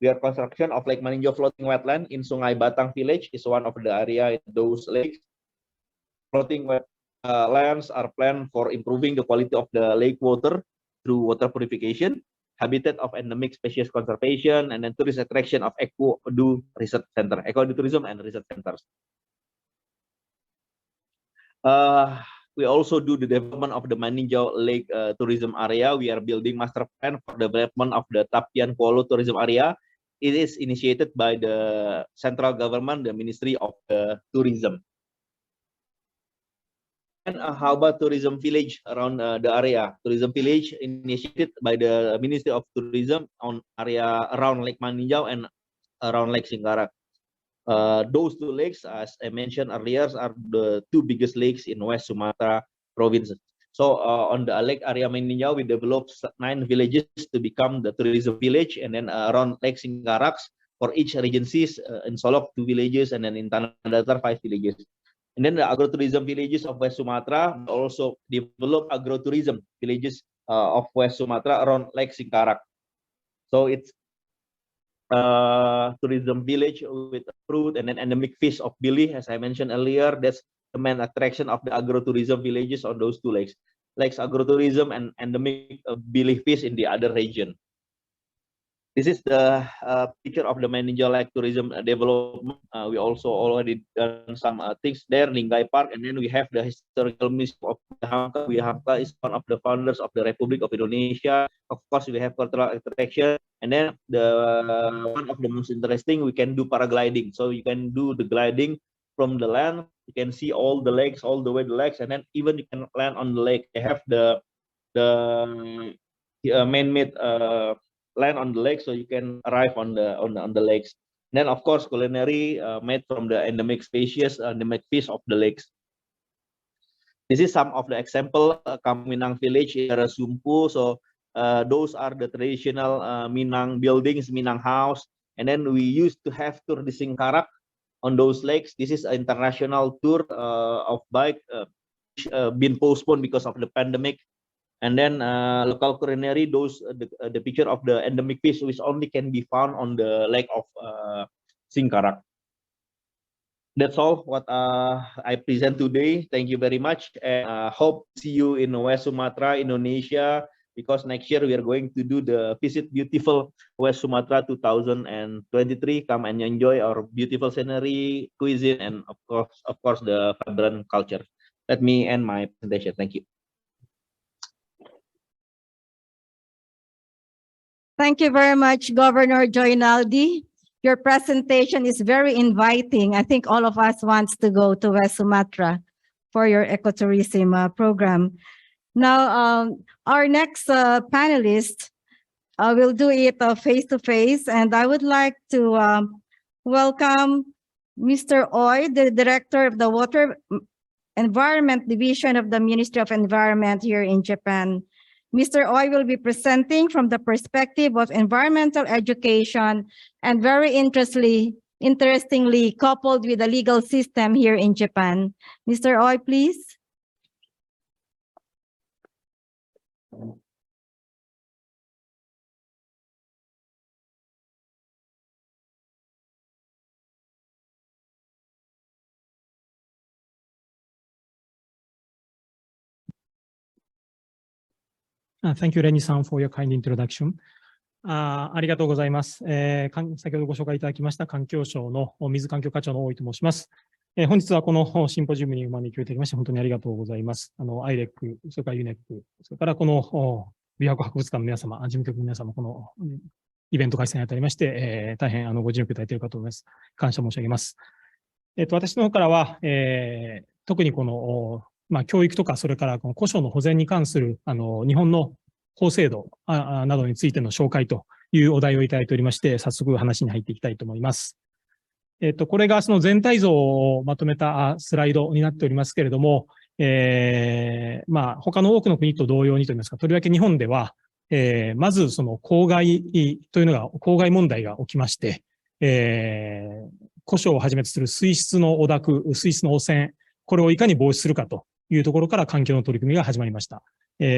Where construction of Lake Meninjau floating wetland in Sungai Batang village is one of the area in those lakes. Floating lands are planned for improving the quality of the lake water through water purification, habitat of endemic species conservation, and then tourist attraction of eco-edu research center, eco-edu tourism and research centers. We also do the development of the Meninjau Lake tourism area. We are building master plan for development of the Tapian Kuala tourism area. It is initiated by the central government, the Ministry of Tourism. And how about tourism village around the area? Tourism village initiated by the Ministry of Tourism on area around Lake Meninjau and around Lake Singkarak. Those two lakes, as I mentioned earlier, are the two biggest lakes in West Sumatra province. So on the lake area Meninjau, we developed 9 villages to become the tourism village, and then around Lake Singkarak, for each regencies, in Solok 2 villages, and then in Tanah Datar 5 villages. And then the agrotourism villages of West Sumatra also develop agrotourism villages of West Sumatra around Lake Singkarak. So it's tourism village with fruit and then endemic fish of Bili, as I mentioned earlier. That's the main attraction of the agrotourism villages on those 2 lakes. Lakes agrotourism and endemic Bili fish in the other region. This is the picture of the Meninjau Lake tourism development. We also already done some things there, Linggai Park, and then we have the historical museum of Wihamka. Wihamka is one of the founders of the Republic of Indonesia. Of course, we have cultural attraction, and then one of the most interesting, we can do paragliding. So you can do the gliding from the land. You can see all the lakes, all the way the lakes, and then even you can land on the lake. They have the man-made land on the lake, so you can arrive on the lakes. And then of course culinary made from the endemic species, endemic fish of the lakes. This is some of the example Minang village in Sumpu. So those are the traditional Minang buildings, Minang house, and then we used to have tour di Singkarak on those lakes. This is an international tour of bike, been postponed because of the pandemic. And then local culinary, those the picture of the endemic fish, which only can be found on the lake of Singkarak. That's all what I present today. Thank you very much, and hope to see you in West Sumatra, Indonesia, because next year we are going to do the Visit Beautiful West Sumatra 2023. Come and enjoy our beautiful scenery, cuisine, and of course, the vibrant culture. Let me end my presentation. Thank you. Thank you very much, Governor Joynaldi. Your presentation is very inviting. I think all of us wants to go to West Sumatra for your ecotourism program. Now, our next panelist will do it face-to-face, and I would like to welcome Mr. Oy, the Director of the Water Environment Division of the Ministry of Environment here in Japan. Mr. Oy will be presenting from the perspective of environmental education and very interestingly coupled with the legal system here in Japan. Mr. Oy, please. Thank you, Rennie-san, for your kind introduction. ありがとうございます。先ほどご紹介いただきました環境省の水環境課長の大井と申します。本日はこのシンポジウムにお招きをいただきまして本当にありがとうございます。IREC、それから UNEP、それからこの琵琶湖博物館の皆様、事務局の皆様、このイベント開催にあたりまして、大変ご尽力いただいているかと思います。感謝申し上げます。私の方からは、特にこの教育とか、それからこの古書の保全に関する日本の法制度などについての紹介というお題をいただいておりまして、早速話に入っていきたいと思います。これがその全体像をまとめたスライドになっておりますけれども、他の多くの国と同様にといいますか、とりわけ日本では、まずその公害というのが、公害問題が起きまして、古書をはじめとする水質の汚濁、水質の汚染、これをいかに防止するかというところから環境の取り組みが始まりました。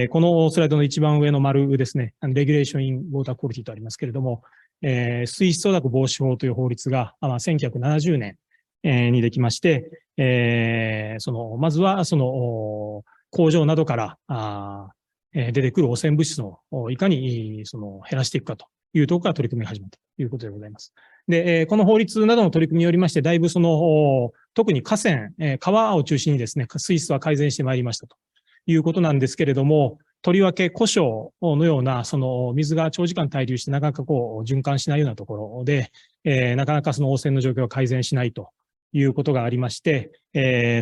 このスライドの一番上の丸ですね、Regulation in Water Quality とありますけれども、水質汚濁防止法という法律が、1970年にできまして、まずは工場などから出てくる汚染物質をいかに減らしていくかというところから取り組みが始まったということでございます。で、この法律などの取り組みによりまして、だいぶ特に河川、川を中心にですね、水質は改善してまいりましたということなんですけれども、とりわけ古書のような、水が長時間滞留してなかなか循環しないようなところで、なかなか汚染の状況が改善しないということがありまして、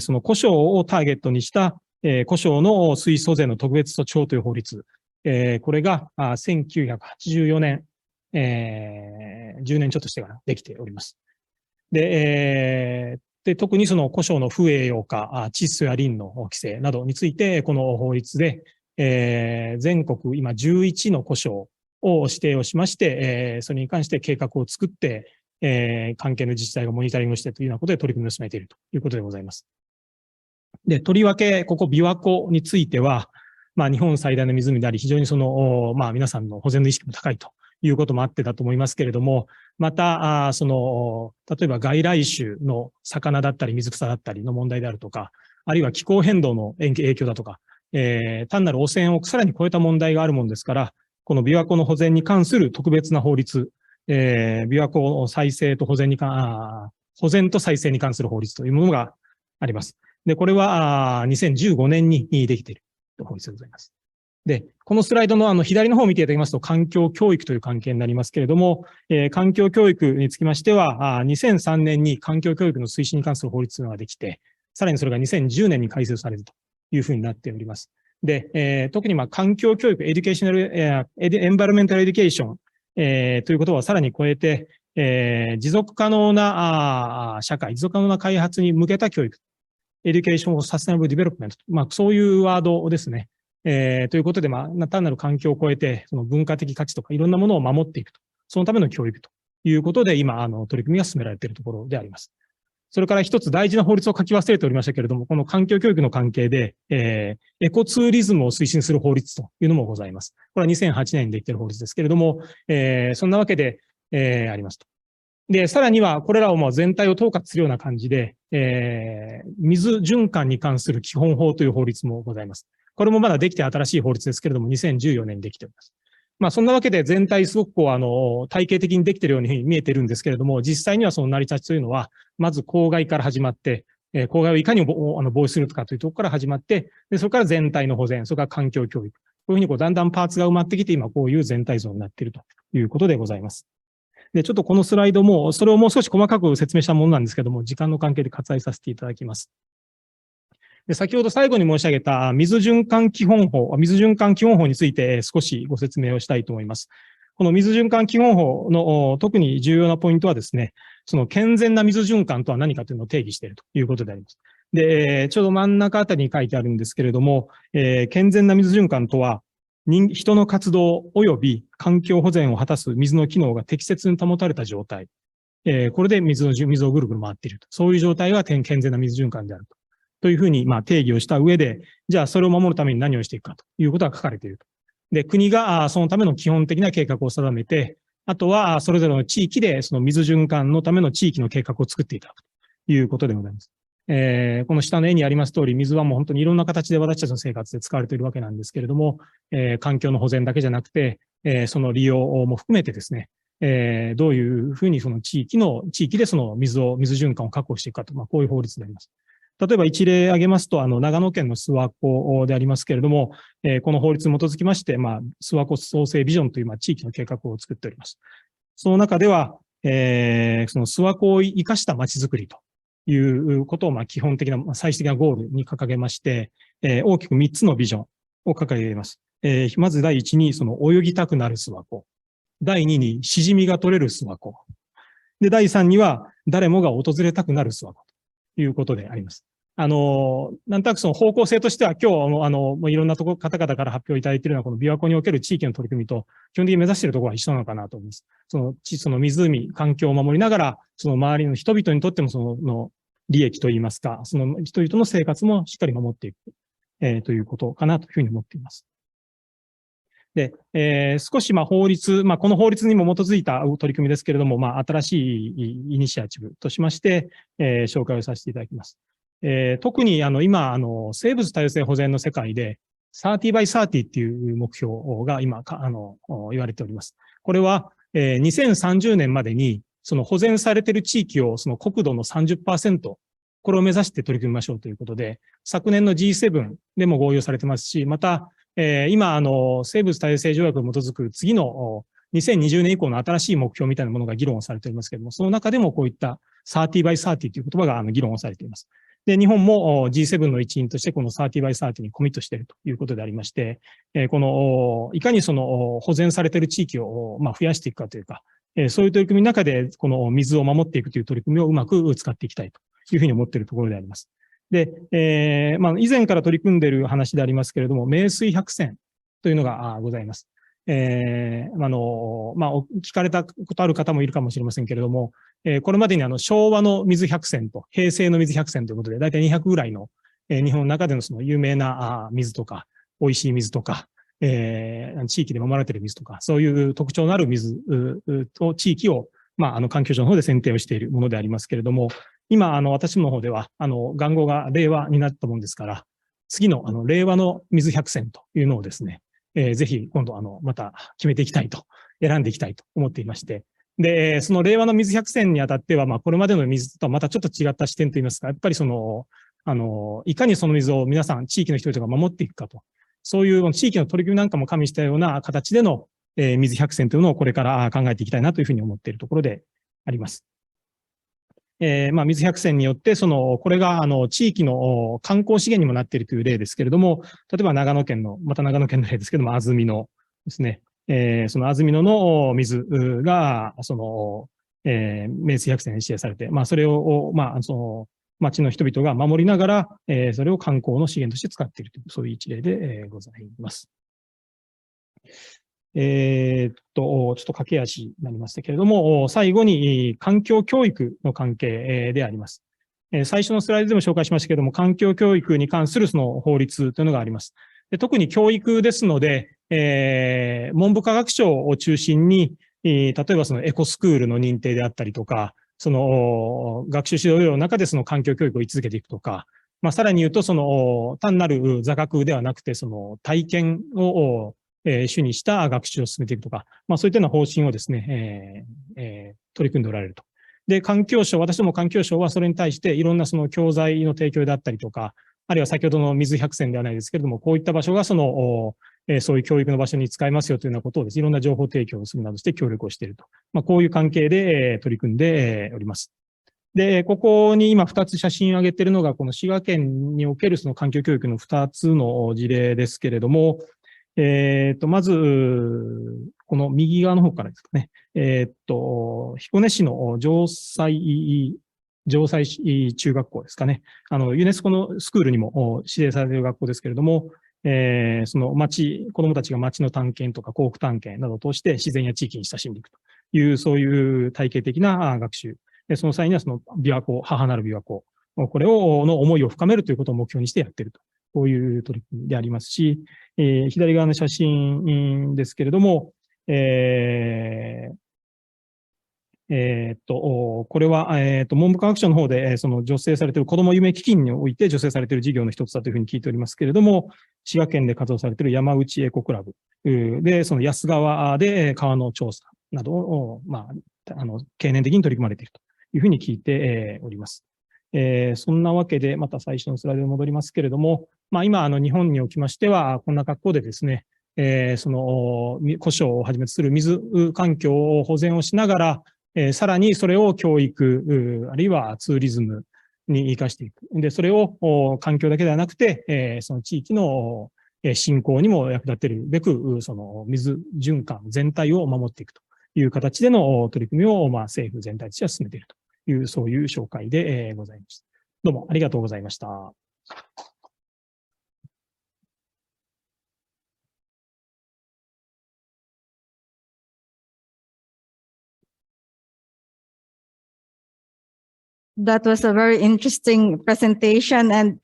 その古書をターゲットにした、古書の水質保全の特別措置法という法律、これが1984年、10年ちょっとしてからできております。で、特にその古書の不栄養化、窒素やリンの規制などについて、この法律で、全国今11の古書を指定をしまして、それに関して計画を作って、関係の自治体がモニタリングしてというようなことで取り組みを進めているということでございます。で、とりわけここ琵琶湖については、日本最大の湖であり、非常に皆さんの保全の意識も高いということもあってだと思いますけれども、また、例えば外来種の魚だったり水草だったりの問題であるとか、あるいは気候変動の影響だとか、単なる汚染をさらに超えた問題があるものですから、この琵琶湖の保全に関する特別な法律、琵琶湖の再生と保全と再生に関する法律というものがあります。で、これは2015年にできている法律でございます。で、このスライドの左の方を見ていただきますと、環境教育という関係になりますけれども、環境教育につきましては、2003年に環境教育の推進に関する法律というのができて、さらにそれが2010年に改正されるというふうになっております。で、特に環境教育、エンバイロメンタルエデュケーション、ということはさらに超えて、持続可能な社会、持続可能な開発に向けた教育、エデュケーション・サステナブル・ディベロップメント、そういうワードですね。ということで、単なる環境を超えて、その文化的価値とかいろんなものを守っていくと。そのための教育ということで、今、取り組みが進められているところであります。それから一つ大事な法律を書き忘れておりましたけれども、この環境教育の関係で、エコツーリズムを推進する法律というのもございます。これは2008年にできている法律ですけれども、そんなわけで、ありますと。で、さらには、これらを全体を統括するような感じで、水循環に関する基本法という法律もございます。これもまだできて新しい法律ですけれども、2014年にできております。まあ、そんなわけで全体すごく体系的にできているように見えてるんですけれども、実際にはその成り立ちというのは、まず公害から始まって、公害をいかに防止するかというところから始まって、でそれから全体の保全、それから環境教育。こういうふうにだんだんパーツが埋まってきて、今こういう全体像になっているということでございます。で、ちょっとこのスライドも、それをもう少し細かく説明したものなんですけども、時間の関係で割愛させていただきます。で、先ほど最後に申し上げた水循環基本法について少しご説明をしたいと思います。この水循環基本法の特に重要なポイントはですね、その健全な水循環とは何かというのを定義しているということであります。で、ちょうど真ん中あたりに書いてあるんですけれども、健全な水循環とは、人の活動及び環境保全を果たす水の機能が適切に保たれた状態。これで水をぐるぐる回っていると。そういう状態が健全な水循環であるというふうに定義をした上で、じゃあそれを守るために何をしていくかということが書かれていると。で、国がそのための基本的な計画を定めて、あとはそれぞれの地域でその水循環のための地域の計画を作っていただくということでございます。この下の絵にあります通り、水はもう本当にいろんな形で私たちの生活で使われているわけなんですけれども、環境の保全だけじゃなくて、その利用も含めてですね、どういうふうにその地域でその水循環を確保していくかと、こういう法律であります。例えば一例挙げますと、長野県の諏訪湖でありますけれども、この法律に基づきまして、諏訪湖創生ビジョンという地域の計画を作っております。その中では、その諏訪湖を生かした街づくりということを基本的な最終的なゴールに掲げまして、大きく3つのビジョンを掲げています。まず第1にその泳ぎたくなる諏訪湖。第2にしじみが取れる諏訪湖。で、第3には誰もが訪れたくなる諏訪湖ということであります。なんとなくその方向性としては今日いろんな方々から発表いただいているようなこの琵琶湖における地域の取り組みと基本的に目指しているところは一緒なのかなと思います。その湖、環境を守りながら、その周りの人々にとってもその利益といいますか、その人々の生活もしっかり守っていく、ということかなというふうに思っています。で、少し法律、この法律にも基づいた取り組みですけれども、新しいイニシアチブとしまして、紹介をさせていただきます。特に今、生物多様性保全の世界で、30 by 30っていう目標が今、言われております。これは、2030年までに、その保全されている地域をその国土の 30%、これを目指して取り組みましょうということで、昨年の G7 でも合意されてますし、また、今、生物多様性条約に基づく次の2020年以降の新しい目標みたいなものが議論をされておりますけれども、その中でもこういった30 by 30という言葉が議論をされています。で、日本も G7 の一員としてこの30 by 30にコミットしているということでありまして、いかにその保全されている地域を増やしていくかというか、そういう取り組みの中でこの水を守っていくという取り組みをうまく使っていきたいというふうに思っているところであります。で、以前から取り組んでいる話でありますけれども、名水百選というのがございます。聞かれたことある方もいるかもしれませんけれども、これまでに昭和の水百選と平成の水百選ということで、だいたい200ぐらいの、日本の中でのその有名な水とか、美味しい水とか、地域で守られている水とか、そういう特徴のある水と地域を、環境省の方で選定をしているものでありますけれども、今、私の方では、元号が令和になったもんですから、次の、令和の水百選というのをですね、ぜひ今度また決めていきたいと、選んでいきたいと思っていまして、で、その令和の水百選にあたっては、これまでの水とはまたちょっと違った視点といいますか、やっぱりいかにその水を皆さん、地域の人々が守っていくかと、そういう地域の取り組みなんかも加味したような形での、水百選というのをこれから考えていきたいなというふうに思っているところであります。水百選によって、これが、地域の観光資源にもなっているという例ですけれども、例えば長野県の例ですけども、安曇野ですね。その安曇野の水が、名水百選に指定されて、それを、町の人々が守りながら、それを観光の資源として使っているという、そういう一例で、ございます。ちょっと駆け足になりましたけれども、最後に環境教育の関係であります。最初のスライドでも紹介しましたけれども、環境教育に関するその法律というのがあります。で、特に教育ですので、文部科学省を中心に、例えばそのエコスクールの認定であったりとか、その学習指導要領の中でその環境教育を位置づけていくとか、さらに言うと、単なる座学ではなくて、体験を主にした学習を進めていくとか、そういったような方針をですね、取り組んでおられると。で、環境省、私ども環境省はそれに対していろんな教材の提供であったりとか、あるいは先ほどの水百選ではないですけれども、こういった場所がそういう教育の場所に使えますよというようなことをですね、いろんな情報提供をするなどして協力をしていると。こういう関係で取り組んでおります。で、ここに今2つ写真を挙げているのが、この滋賀県における環境教育の2つの事例ですけれども、まず、この右側の方からですかね。彦根市の城西中学校ですかね。ユネスコのスクールにも指定されている学校ですけれども、子供たちが町の探検とか幸福探検などを通して自然や地域に親しんでいくという、そういう体系的な学習。でその際には琵琶湖、母なる琵琶湖、これの思いを深めるということを目標にしてやっていると。こういう取り組みでありますし、左側の写真ですけれども、これは、文部科学省の方で、助成されている子ども夢基金において助成されている事業の一つだというふうに聞いておりますけれども、滋賀県で活動されている山内エコクラブで、安川で川の調査などを、経年的に取り組まれているというふうに聞いております。そんなわけで、また最初のスライドに戻りますけれども、今、日本におきましては、こんな格好でですね、故障をはじめとする水環境を保全をしながら、さらにそれを教育、あるいはツーリズムに生かしていく。で、それを環境だけではなくて、その地域の振興にも役立てるべく、水循環全体を守っていくという形での取り組みを、政府全体としては進めているという、そういう紹介でございました。どうもありがとうございました。That was a very interesting presentation, and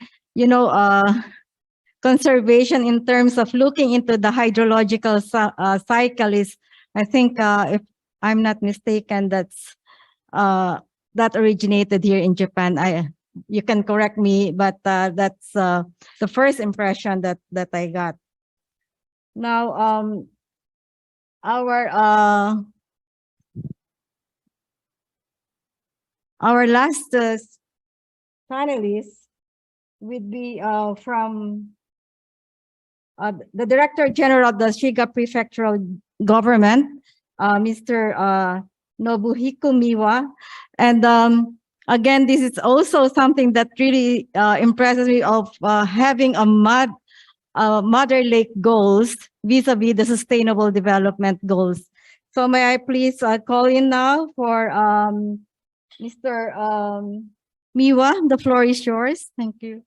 conservation in terms of looking into the hydrological cycle is, I think, if I'm not mistaken, that originated here in Japan. You can correct me, but that's the first impression that I got. Now, our last panelist would be from the Director General of the Shiga Prefectural Government, Mr. Nobuhiko Miwa. And again, this is also something that really impresses me of having a mother lake goals vis-a-vis the sustainable development goals. So may I please call in now for Mr. Miwa, the floor is yours. Thank you.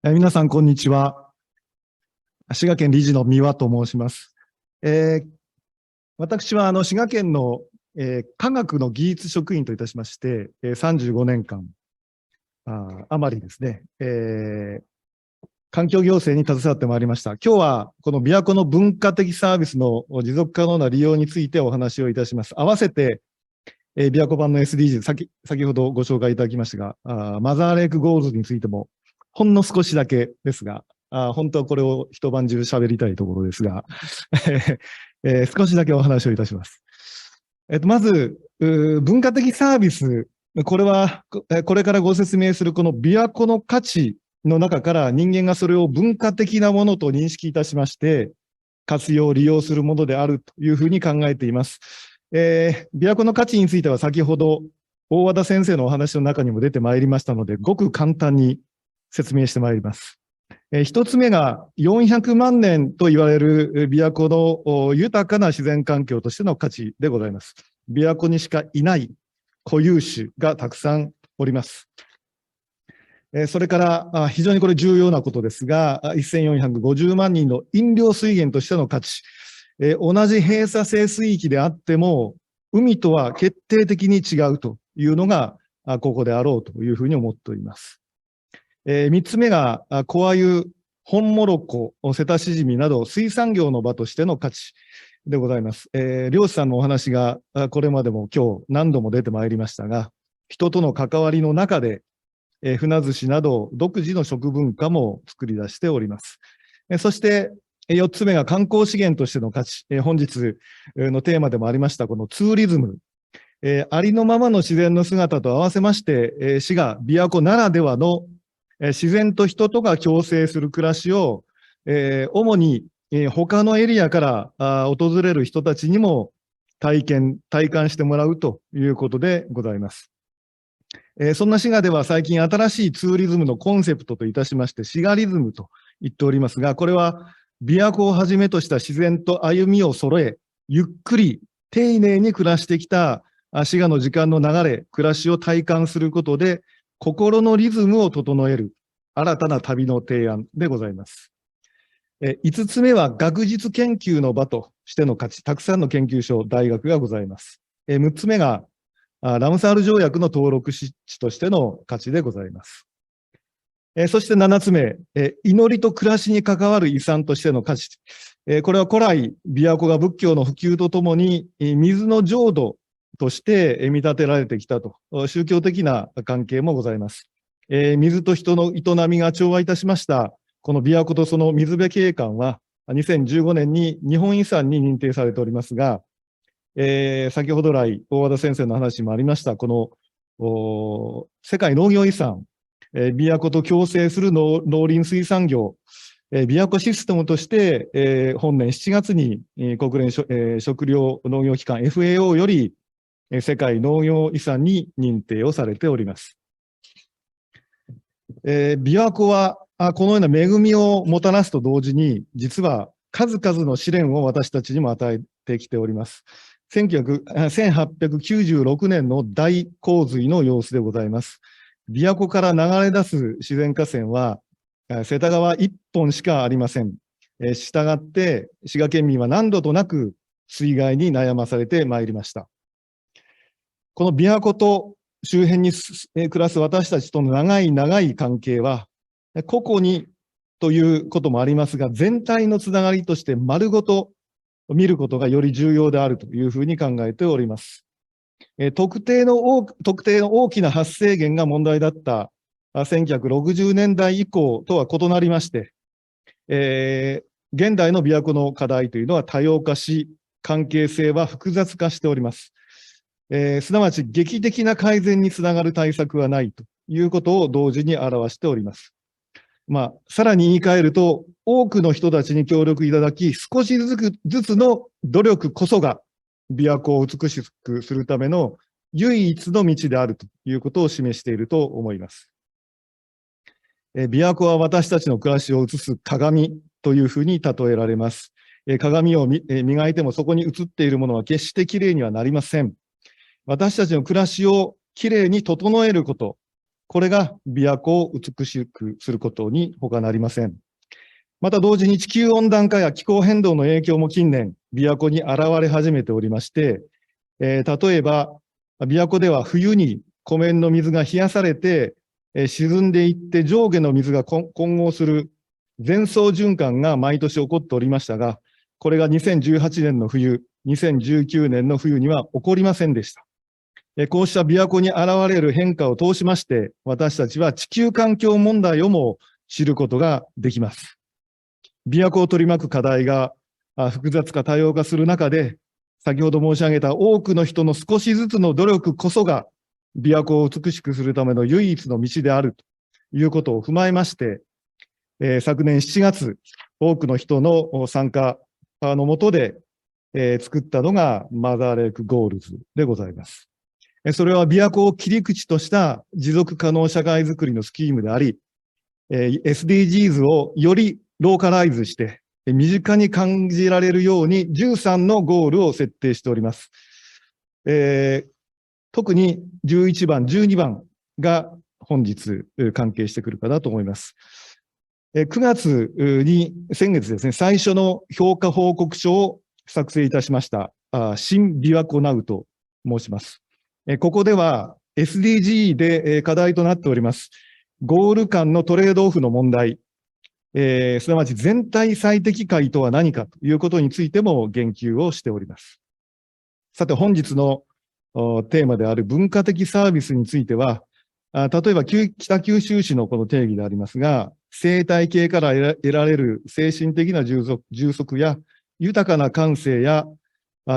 Hey, 皆さんこんにちは。滋賀県理事の三輪と申します。私は滋賀県の、科学の技術職員といたしまして、35年間余りですね、環境行政に携わってまいりました。今日はこの琵琶湖の文化的サービスの持続可能な利用についてお話をいたします。合わせて、琵琶湖版の SDGs、先ほどご紹介いただきましたが、マザーレイクゴールズについてもほんの少しだけですが、本当はこれを一晩中喋りたいところですが、少しだけお話をいたします。まず、文化的サービス、これは、これからご説明するこの琵琶湖の価値の中から人間がそれを文化的なものと認識いたしまして、活用、利用するものであるというふうに考えています。琵琶湖の価値については先ほど大和田先生のお話の中にも出てまいりましたので、ごく簡単に説明してまいります。一つ目が400万年と言われる琵琶湖の豊かな自然環境としての価値でございます。琵琶湖にしかいない固有種がたくさんおります。それから非常にこれ重要なことですが、1450万人の飲料水源としての価値。同じ閉鎖性水域であっても、海とは決定的に違うというのが、ここであろうというふうに思っております。3つ目が、小鮎、本モロコ、セタシジミなど水産業の場としての価値でございます。漁師さんのお話がこれまでも今日何度も出てまいりましたが、人との関わりの中で、船寿司など独自の食文化も作り出しております。そして4つ目が観光資源としての価値。本日のテーマでもありましたこのツーリズム。ありのままの自然の姿と合わせまして、滋賀、琵琶湖ならではの自然と人とが共生する暮らしを、主に他のエリアから訪れる人たちにも体感してもらうということでございます。そんな滋賀では最近新しいツーリズムのコンセプトといたしまして、滋賀リズムと言っておりますが、これは琵琶湖をはじめとした自然と歩みを揃え、ゆっくり丁寧に暮らしてきた滋賀の時間の流れ、暮らしを体感することで、心のリズムを整える新たな旅の提案でございます。5つ目は学術研究の場としての価値、たくさんの研究所、大学がございます。6つ目がラムサール条約の登録地としての価値でございます。そして7つ目、祈りと暮らしに関わる遺産としての価値。これは古来、琵琶湖が仏教の普及とともに、水の浄土として見立てられてきたと、宗教的な関係もございます。水と人の営みが調和いたしました、この琵琶湖とその水辺景観は、2015年に日本遺産に認定されておりますが、先ほど来、大和田先生の話もありました、この世界農業遺産、琵琶湖と共生する農林水産業、琵琶湖システムとして、本年7月に国連食糧農業機関 FAO より世界農業遺産に認定をされております。琵琶湖はこのような恵みをもたらすと同時に、実は数々の試練を私たちにも与えてきております。1896年の大洪水の様子でございます。琵琶湖から流れ出す自然河川は、瀬田川1本しかありません。したがって、滋賀県民は何度となく水害に悩まされてまいりました。この琵琶湖と周辺に暮らす私たちとの長い長い関係は、個々にということもありますが、全体のつながりとして丸ごと見ることがより重要であるというふうに考えております。特定の大きな発生源が問題だった1960年代以降とは異なりまして、現代の琵琶湖の課題というのは多様化し、関係性は複雑化しております。すなわち劇的な改善につながる対策はないということを同時に表しております。さらに言い換えると、多くの人たちに協力いただき、少しずつの努力こそが、琵琶湖を美しくするための唯一の道であるということを示していると思います。琵琶湖は私たちの暮らしを映す鏡というふうに例えられます。鏡を磨いてもそこに映っているものは決してきれいにはなりません。私たちの暮らしをきれいに整えること、これが琵琶湖を美しくすることに他なりません。また同時に地球温暖化や気候変動の影響も近年、琵琶湖に現れ始めておりまして、例えば、琵琶湖では冬に湖面の水が冷やされて、沈んでいって上下の水が混合する全層循環が毎年起こっておりましたが、これが2018年の冬、2019年の冬には起こりませんでした。こうした琵琶湖に現れる変化を通しまして、私たちは地球環境問題をも知ることができます。琵琶湖を取り巻く課題が複雑化多様化する中で、先ほど申し上げた多くの人の少しずつの努力こそが、琵琶湖を美しくするための唯一の道であるということを踏まえまして、昨年7月、多くの人の参加の下で、作ったのがマザーレイクゴールズでございます。それは琵琶湖を切り口とした持続可能社会づくりのスキームであり、SDGs をよりローカライズして、身近に感じられるように13のゴールを設定しております。特に11番、12番が本日関係してくるかなと思います。9月に、先月ですね、最初の評価報告書を作成いたしました新琵琶湖ナウと申します。ここでは SDG で課題となっております。ゴール間のトレードオフの問題、すなわち全体最適解とは何かということについても言及をしております。さて本日のテーマである文化的サービスについては、例えば北九州市のこの定義でありますが、生態系から得られる精神的な充足や豊かな感性や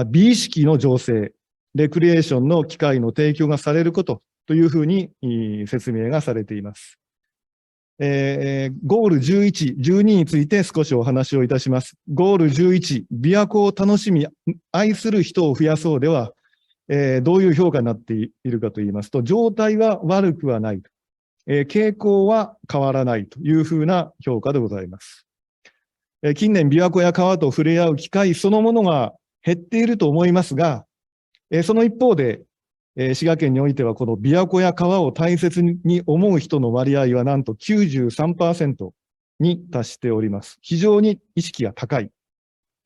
美意識の醸成、レクリエーションの機会の提供がされることというふうに説明がされています。ゴール11、12について少しお話をいたします。ゴール11、琵琶湖を楽しみ、愛する人を増やそうでは、どういう評価になっているかといいますと、状態は悪くはないと、傾向は変わらないというふうな評価でございます。近年、琵琶湖や川と触れ合う機会そのものが減っていると思いますが、その一方で、滋賀県においてはこの琵琶湖や川を大切に思う人の割合はなんと 93% に達しております。非常に意識が高い。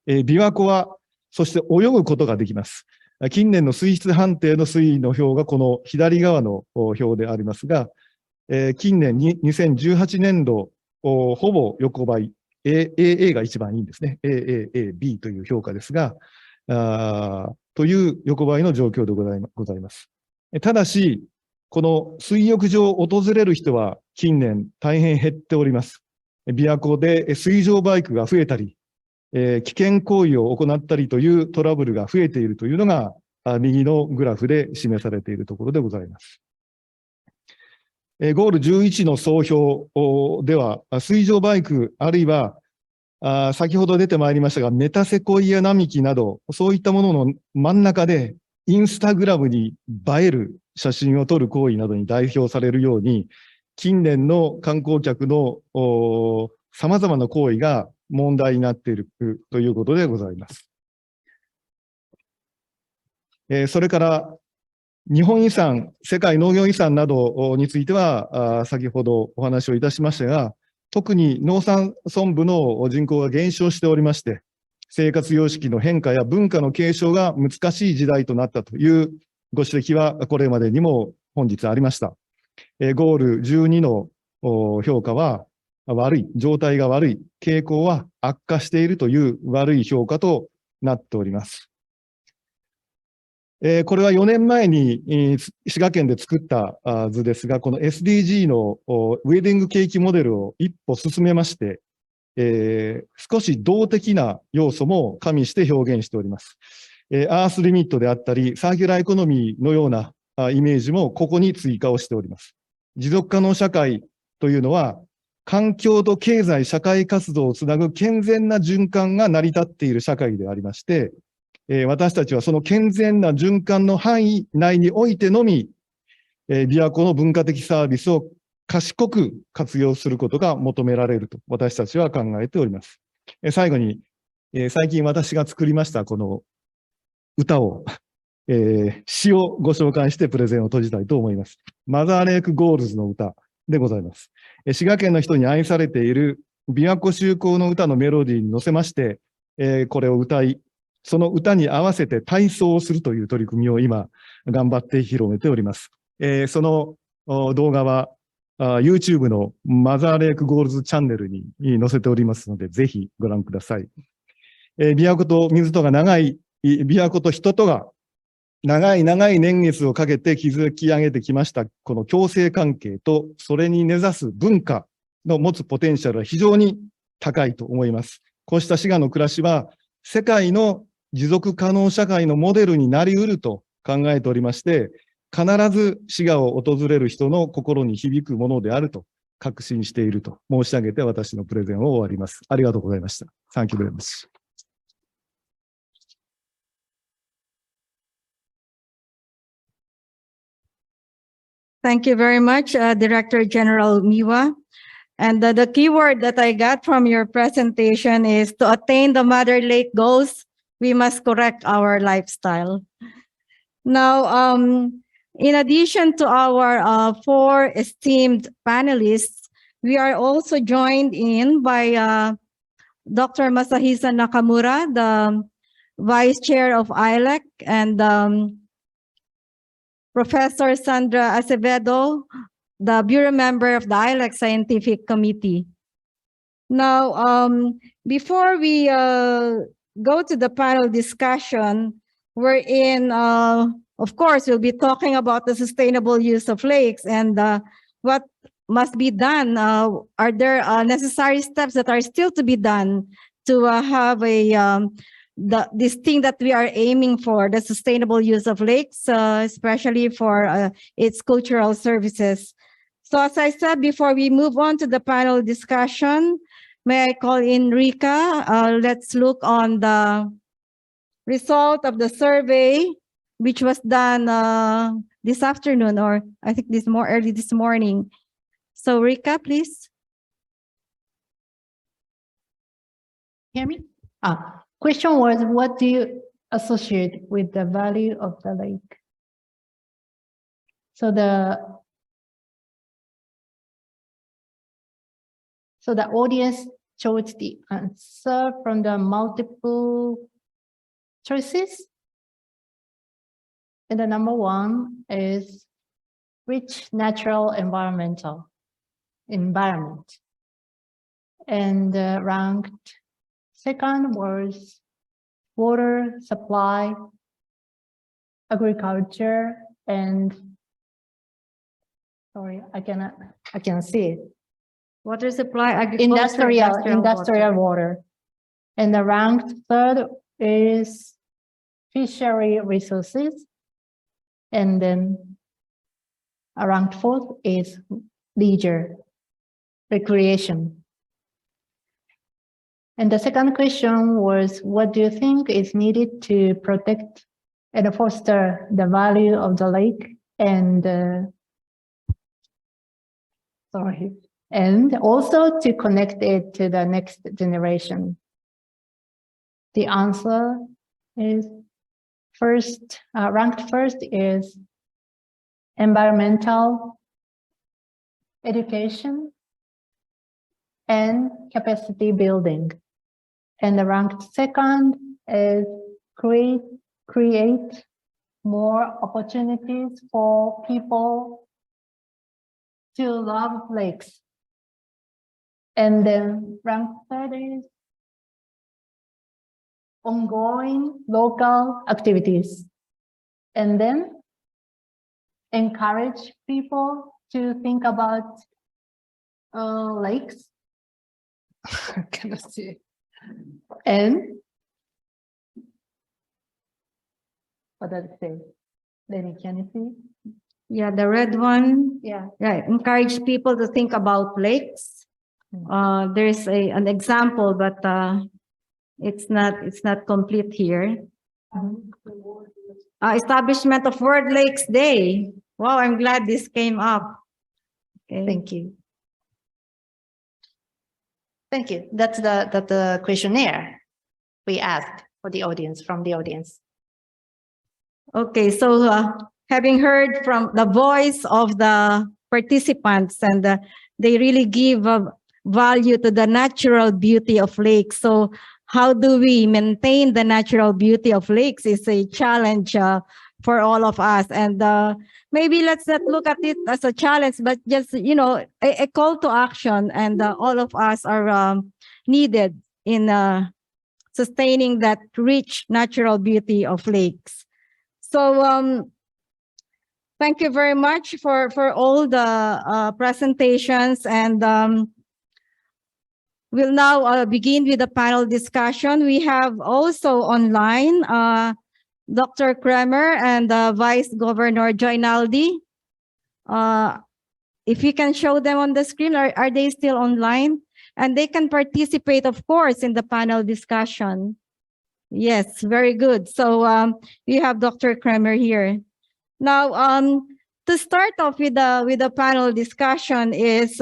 琵琶湖は、そして泳ぐことができます。近年の水質判定の水位の表がこの左側の表でありますが、近年に2018年度、ほぼ横ばい、AA が一番いいんですね。AAB という評価ですが、という横ばいの状況でございます。ただし、この水浴場を訪れる人は近年大変減っております。琵琶湖で水上バイクが増えたり、危険行為を行ったりというトラブルが増えているというのが、右のグラフで示されているところでございます。ゴール11の総評では、水上バイク、あるいは先ほど出てまいりましたが、メタセコイア並木など、そういったものの真ん中で、インスタグラムに映える写真を撮る行為などに代表されるように、近年の観光客の様々な行為が問題になっているということでございます。それから、日本遺産、世界農業遺産などについては、先ほどお話をいたしましたが、特に農村部の人口が減少しておりまして、生活様式の変化や文化の継承が難しい時代となったというご指摘はこれまでにも本日ありました。ゴール12の評価は悪い、状態が悪い、傾向は悪化しているという悪い評価となっております。これは4年前に滋賀県で作った図ですが、この SDG のウェディングケーキモデルを一歩進めまして、少し動的な要素も加味して表現しております。アースリミットであったり、サーキュラーエコノミーのようなイメージもここに追加をしております。持続可能社会というのは、環境と経済社会活動をつなぐ健全な循環が成り立っている社会でありまして、私たちはその健全な循環の範囲内においてのみ、琵琶湖の文化的サービスを賢く活用することが求められると私たちは考えております。最後に、最近私が作りましたこの歌を、詩をご紹介してプレゼンを閉じたいと思います。マザーレイクゴールズの歌でございます。滋賀県の人に愛されている琵琶湖修好の歌のメロディーに乗せまして、これを歌い、その歌に合わせて体操をするという取り組みを今頑張って広めております。その動画はYouTube のマザーレイクゴールズチャンネルに載せておりますので、ぜひご覧ください。琵琶湖と水とが琵琶湖と人とが長い年月をかけて築き上げてきましたこの共生関係と、それに根ざす文化の持つポテンシャルは非常に高いと思います。こうした滋賀の暮らしは世界の持続可能社会のモデルになり得ると考えておりまして、必ず滋賀を訪れる人の心に響くものであると確信していると申し上げて私のプレゼンを終わります。ありがとうございました。Thank you very much. Thank you very much, Director General Miwa. And the keyword that I got from your presentation is to attain the Mother Lake goals, we must correct our lifestyle. Now, in addition to our 4 esteemed panelists, we are also joined in by Dr. Masahisa Nakamura, the Vice Chair of ILEC, and Professor Sandra Acevedo, the Bureau Member of the ILEC Scientific Committee. Now, before we go to the panel discussion, wherein, of course, we'll be talking about the sustainable use of lakes and what must be done. Are there necessary steps that are still to be done to have this thing that we are aiming for, the sustainable use of lakes, especially for its cultural services? So as I said, before we move on to the panel discussion, may I call in Rika? Let's look on the result of the survey, which was done this afternoon, or I think early this morning. So Rika, please. Hear me? Question was, what do you associate with the value of the lake? So the audience chose the answer from the multiple choices. And the number one is rich natural environment. And ranked second was water supply, agriculture, and sorry, I cannot see it. Water supply, agriculture, industrial water. And the ranked third is fishery resources. And then ranked fourth is leisure, recreation. And the second question was, what do you think is needed to protect and foster the value of the lake and and also to connect it to the next generation? The answer is ranked first is environmental, education, and capacity building. And the ranked second is create more opportunities for people to love lakes. And then ranked third is ongoing local activities. And then encourage people to think about lakes. Can I see? And what does it say? Lenny, can you see? Yeah, the red one. Yeah. Yeah, encourage people to think about lakes. There's an example, but it's not complete here. Establishment of World Lakes Day. Wow, I'm glad this came up. Okay. Thank you. Thank you. That's the questionnaire we asked for the audience, from the audience. Okay, so having heard from the voice of the participants, and they really give value to the natural beauty of lakes. So how do we maintain the natural beauty of lakes is a challenge for all of us. And maybe let's not look at it as a challenge, but just, a call to action. And all of us are needed in sustaining that rich natural beauty of lakes. So thank you very much for all the presentations. And we'll now begin with the panel discussion. We have also online Dr. Kremer and Vice Governor Joynaldi. If you can show them on the screen, are they still online? And they can participate, of course, in the panel discussion. Yes, very good. So we have Dr. Kremer here. Now, to start off with the panel discussion is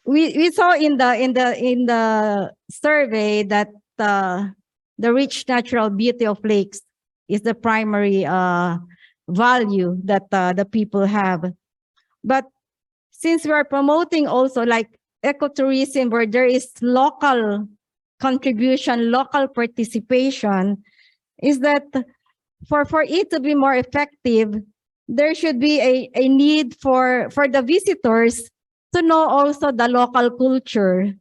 we saw in the survey that the rich natural beauty of lakes is the primary value that the people have. But since we are promoting also like ecotourism, where there is local contribution, local participation, is that for it to be more effective, there should be a need for the visitors to know also the local culture.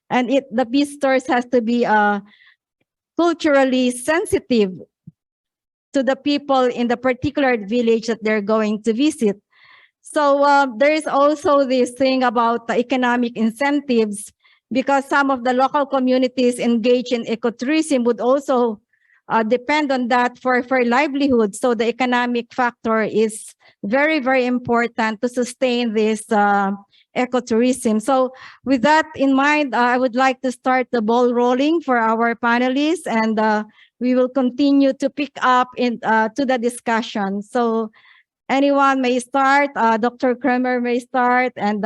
And the visitors has to be culturally sensitive to the people in the particular village that they're going to visit. So there is also this thing about the economic incentives, because some of the local communities engaged in ecotourism would also depend on that for livelihood. So the economic factor is very, very important to sustain this ecotourism. So with that in mind, I would like to start the ball rolling for our panelists, and we will continue to pick up to the discussion. So anyone may start, Dr. Kramer may start, and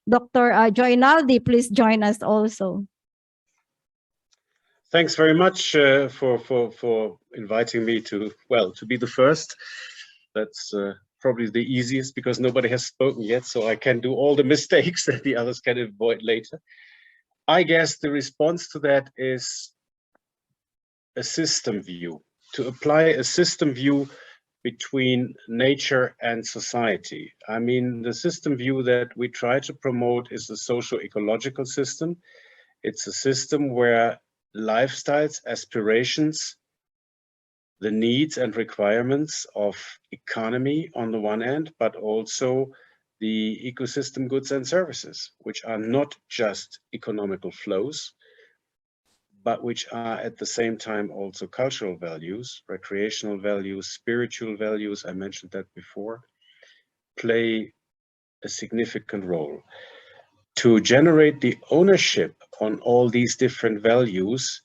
Dr. Joinaldi, please join us also. Thanks very much for inviting me to be the first. That's probably the easiest because nobody has spoken yet, so I can do all the mistakes that the others can avoid later. I guess the response to that is a system view, to apply a system view between nature and society. I mean, the system view that we try to promote is a socio-ecological system. It's a system where lifestyles, aspirations, the needs and requirements of economy on the one hand, but also the ecosystem goods and services, which are not just economical flows, but which are at the same time also cultural values, recreational values, spiritual values, I mentioned that before, play a significant role. To generate the ownership on all these different values,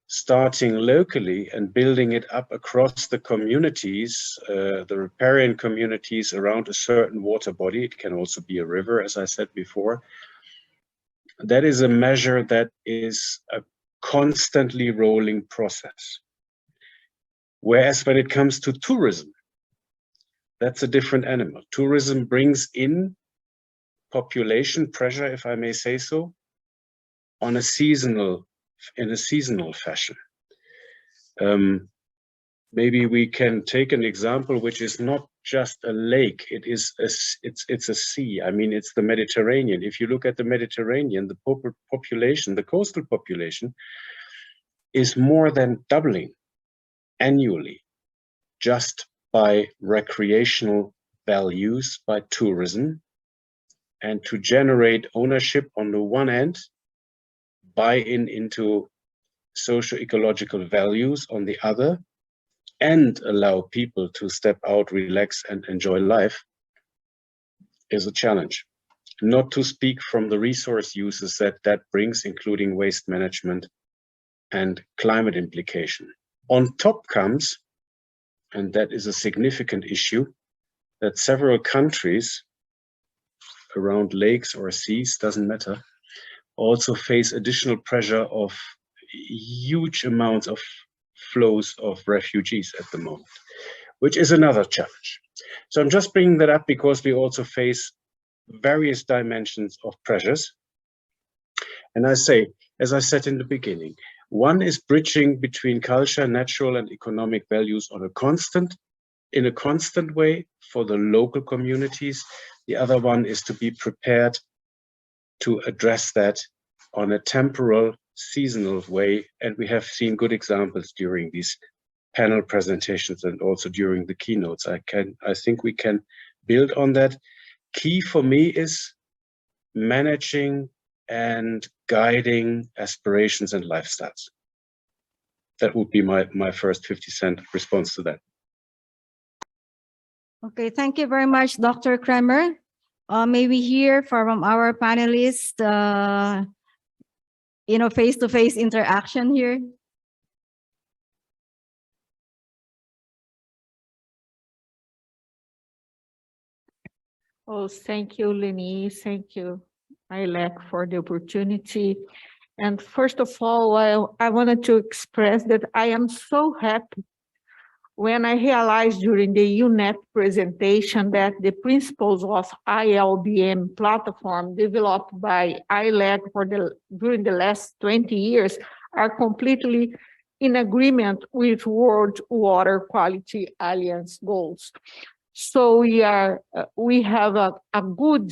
starting locally and building it up across the communities, the riparian communities around a certain water body, it can also be a river, as I said before, that is a measure that is a constantly rolling process. Whereas when it comes to tourism, that's a different animal. Tourism brings in population pressure, if I may say so, in a seasonal fashion. Maybe we can take an example which is not just a lake, it's a sea. I mean, it's the Mediterranean. If you look at the Mediterranean, the population, the coastal population is more than doubling annually just by recreational values, by tourism, and to generate ownership on the one hand, buy-in into socio-ecological values on the other, and allow people to step out, relax, and enjoy life is a challenge. Not to speak from the resource uses that brings, including waste management and climate implication. On top comes, and that is a significant issue, that several countries around lakes or seas, doesn't matter, also face additional pressure of huge amounts of flows of refugees at the moment, which is another challenge. So I'm just bringing that up because we also face various dimensions of pressures. And I say, as I said in the beginning, one is bridging between culture, natural and economic values in a constant way for the local communities. The other one is to be prepared to address that on a temporal, seasonal way. And we have seen good examples during these panel presentations and also during the keynotes. I think we can build on that. Key for me is managing and guiding aspirations and lifestyles. That would be my first 50-cent response to that. Okay, thank you very much, Dr. Kramer. May we hear from our panelists, face-to-face interaction here? Oh, thank you, Leni. Thank you, ILEC, for the opportunity. And first of all, I wanted to express that I am so happy when I realized during the UNEP presentation that the principles of ILBM platform developed by ILEC during the last 20 years are completely in agreement with World Water Quality Alliance goals. So we have a good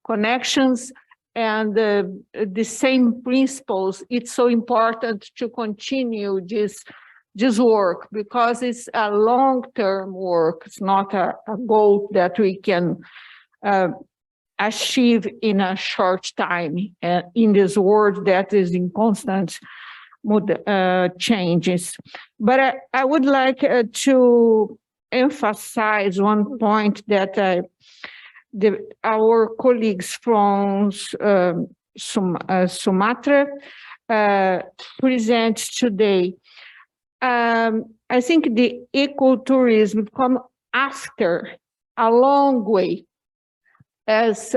connections and the same principles. It's so important to continue this work because it's a long-term work. It's not a goal that we can achieve in a short time in this world that is in constant changes. But I would like to emphasize one point that our colleagues from Sumatra present today. I think the ecotourism come after a long way, as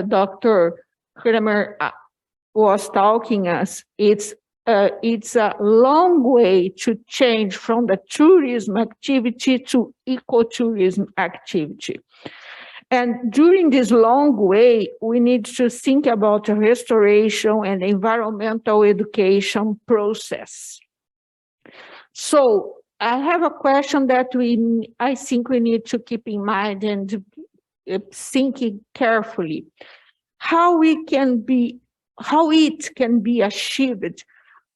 Dr. Kramer was talking us. It's a long way to change from the tourism activity to ecotourism activity. And during this long way, we need to think about the restoration and environmental education process. So I have a question that I think we need to keep in mind and thinking carefully. How it can be achieved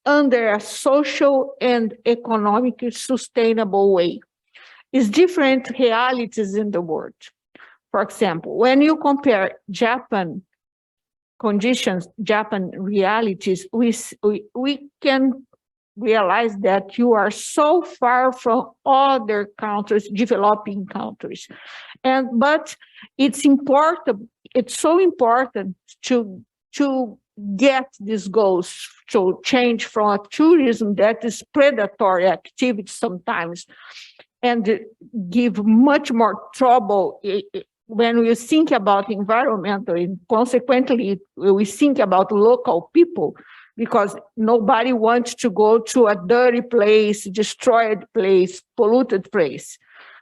under a social and economically sustainable way. It's different realities in the world. For example, when you compare Japan conditions, Japan realities, we can realize that you are so far from other countries, developing countries. But it's important, it's so important to get these goals, to change from a tourism that is predatory activity sometimes and give much more trouble when we think about environmental, and consequently we think about local people, because nobody wants to go to a dirty place, destroyed place, polluted place.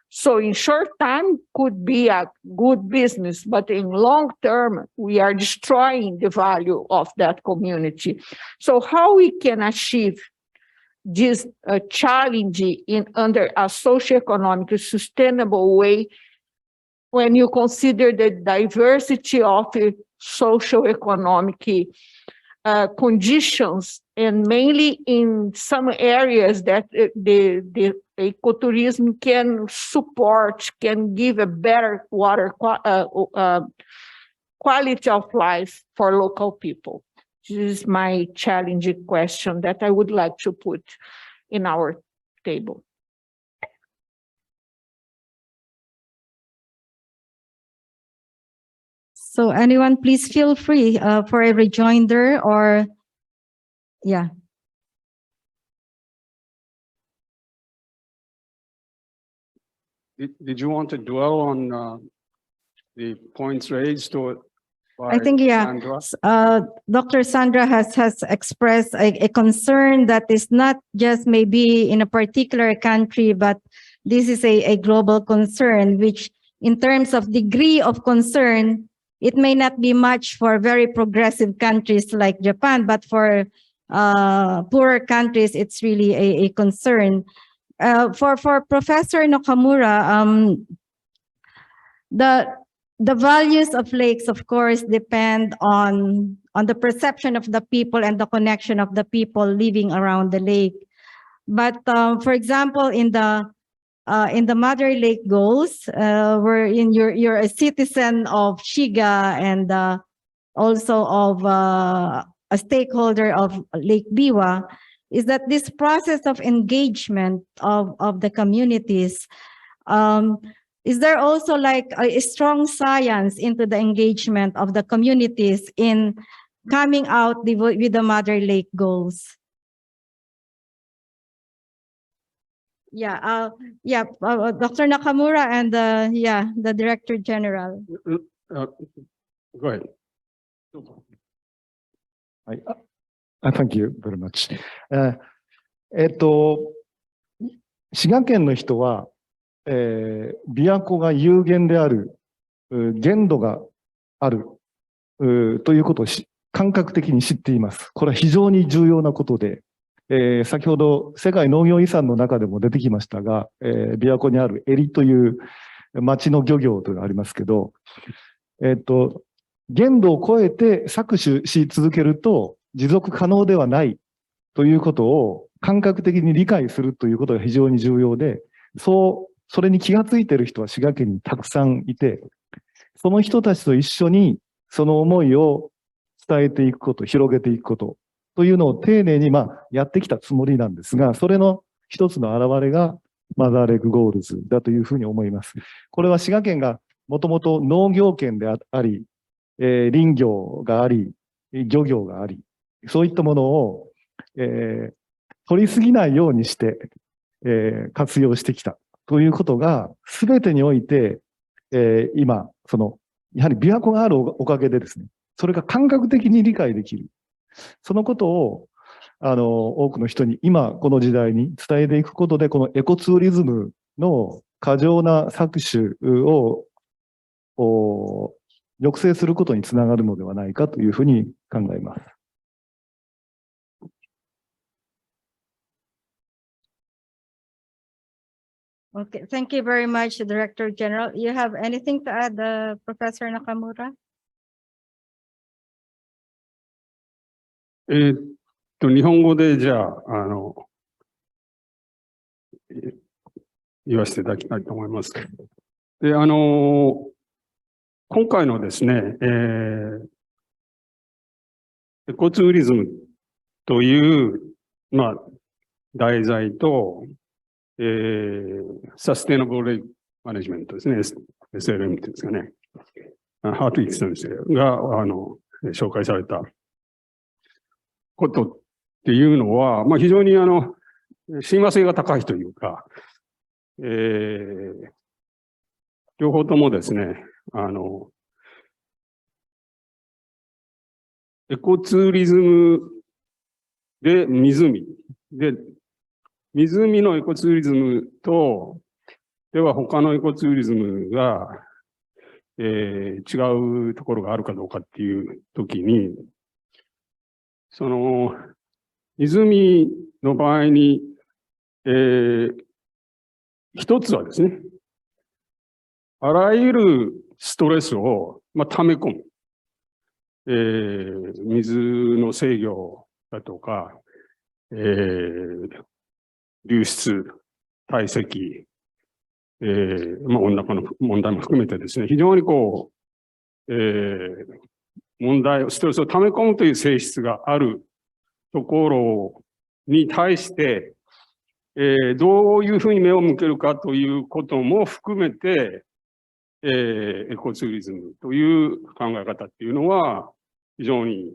So in short time could be a good business, but in long term, we are destroying the value of that community. So how we can achieve this challenge under a socioeconomic sustainable way when you consider the diversity of socioeconomic conditions, and mainly in some areas that the ecotourism can support, can give a better water quality of life for local people. This is my challenging question that I would like to put in our table. So anyone, please feel free for a rejoinder or, yeah. Did you want to dwell on the points raised to by I think, yeah, Sandra? Dr. Sandra has expressed a concern that is not just maybe in a particular country, but this is a global concern, which in terms of degree of concern, it may not be much for very progressive countries like Japan, but for poorer countries, it's really a concern. For Professor Nakamura, the values of lakes, of course, depend on the perception of the people and the connection of the people living around the lake. But for example, in the Mother Lake goals, wherein you're a citizen of Shiga and also of a stakeholder of Lake Biwa, is that this process of engagement of the communities, is there also like a strong science into the engagement of the communities in coming out with the Mother Lake goals? Yeah, Dr. Nakamura and the Director General. Go ahead. Thank you very much. 滋賀県の人は、琵琶湖が有限である、限度があるということを考感覚的に知っています。これは非常に重要なことで、先ほど世界農業遺産の中でも出てきましたが、琵琶湖にあるエリという町の漁業というのがありますけど、限度を超えて搾取し続けると持続可能ではないということを感覚的に理解するということが非常に重要で、それに気がついている人は滋賀県にたくさんいて、その人たちと一緒にその思いを伝えていくこと、広げていくことというのを丁寧にやってきたつもりなんですが、それの一つの表れがマザーレッグゴールズだというふうに思います。これは滋賀県がもともと農業県であり、林業があり、漁業があり、そういったものを、取りすぎないようにして、活用してきたということが、すべてにおいて、今、やはり琵琶湖があるおかげでですね、それが感覚的に理解できる。そのことを、多くの人に今、この時代に伝えていくことで、このエコツーリズムの過剰な搾取を抑制することにつながるのではないかというふうに考えます。Okay, thank you very much, Director General. You have anything to add, Professor Nakamura? 日本語でじゃあ、言わせていただきたいと思います。で、今回のですね、エコツーリズムという、題材と、サステナブルレイマネジメントですね、SLM っていうんですかね、ハートイック先生が紹介されたことっていうのは、非常に親和性が高いというか、両方ともですね、エコツーリズムで湖で、湖のエコツーリズムと、では他のエコツーリズムが、違うところがあるかどうかっていうときに、湖の場合に、一つはですね、あらゆるストレスを、溜め込む。水の制御だとか、流出、堆積、温暖化の問題も含めてですね、非常にストレスを溜め込むという性質があるところに対して、どういうふうに目を向けるかということも含めて、エコツーリズムという考え方っていうのは非常に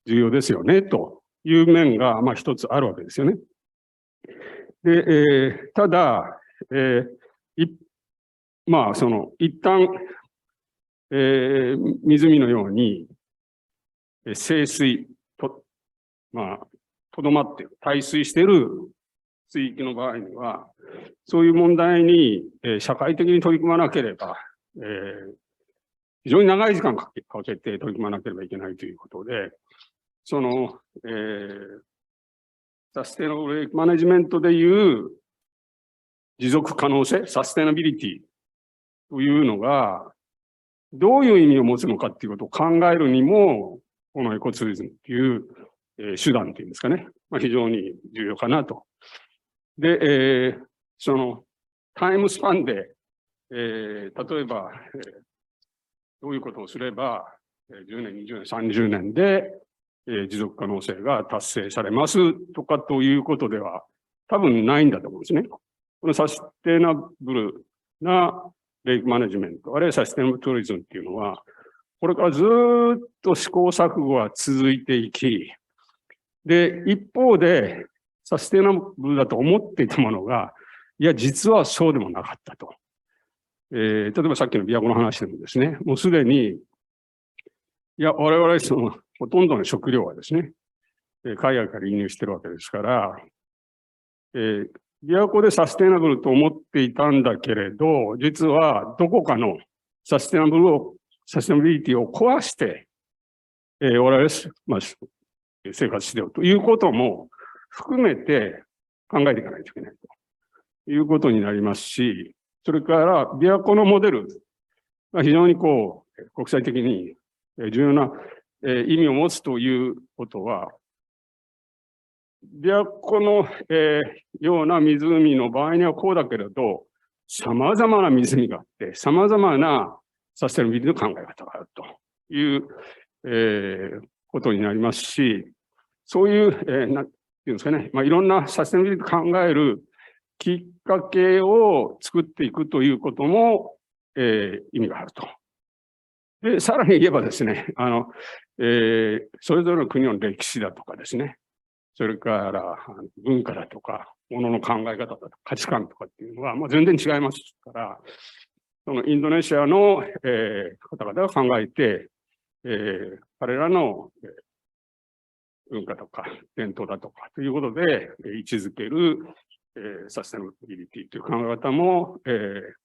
重要ですよねという面が一つあるわけですよね。で、ただ、一旦、湖のように静水と、とどまっている、滞水している水域の場合には、そういう問題に社会的に取り組まなければ、非常に長い時間かけて取り組まなければいけないということで、サステナブルマネジメントでいう持続可能性、サステナビリティというのが、どういう意味を持つのかっていうことを考えるにも、このエコツーリズムっていう手段っていうんですかね、非常に重要かなと。で、タイムスパンで、例えば、どういうことをすれば、10年、20年、30年で、持続可能性が達成されますとかということでは多分ないんだと思うんですね。このサステナブルなレイクマネジメント、あるいはサステナブルツーリズムっていうのは、これからずっと試行錯誤が続いていき、で、一方でサステナブルだと思っていたものが、いや、実はそうでもなかったと。例えばさっきの琵琶湖の話でもですね、もうすでに、いや、我々ほとんどの食料はですね、海外から輸入してるわけですから、琵琶湖でサステナブルと思っていたんだけれど、実はどこかのサステナビリティを壊して、我々、まあ、生活しているということも含めて考えていかないといけないということになりますし、それから琵琶湖のモデルが非常にこう国際的に重要な意味を持つということは、琵琶湖のような湖の場合にはこうだけれど、様々な湖があって、様々なサステナビリティの考え方があるという、ことになりますし、そういう、なんていうんですかね、まあ、いろんなサステナビリティを考えるきっかけを作っていくということも、意味があると。で、さらに言えばですね、それぞれの国の歴史だとかですね、それから文化だとか、ものの考え方だとか、価値観とかっていうのは、まあ、全然違いますから、そのインドネシアの、方々が考えて、彼らの文化とか伝統だとかということで位置づける、サステナビリティという考え方も、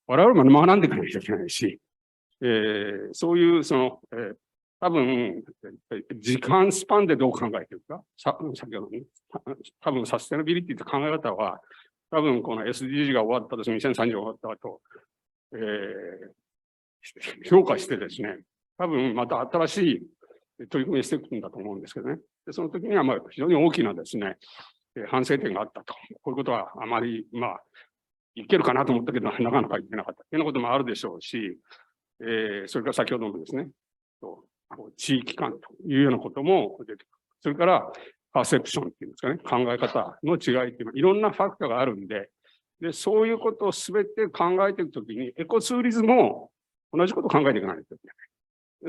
我々も学んでいかなきゃいけないし、そういうその、多分時間スパンでどう考えていくか、先ほどね、多分サステナビリティという考え方は、多分この SDG が終わったですね、2030終わった後、評価してですね、多分また新しい取り組みをしていくんだと思うんですけどね。でその時にはまあ非常に大きなですね、反省点があったと。こういうことはあまり、まあ、いけるかなと思ったけど、なかなかいけなかったというようなこともあるでしょうし、それから先ほどのですね、地域間というようなことも出てくる。それから、パーセプションっていうんですかね、考え方の違いっていうのは、いろんなファクターがあるんで、そういうことをすべて考えていくときに、エコツーリズムも同じことを考えていかないといけない。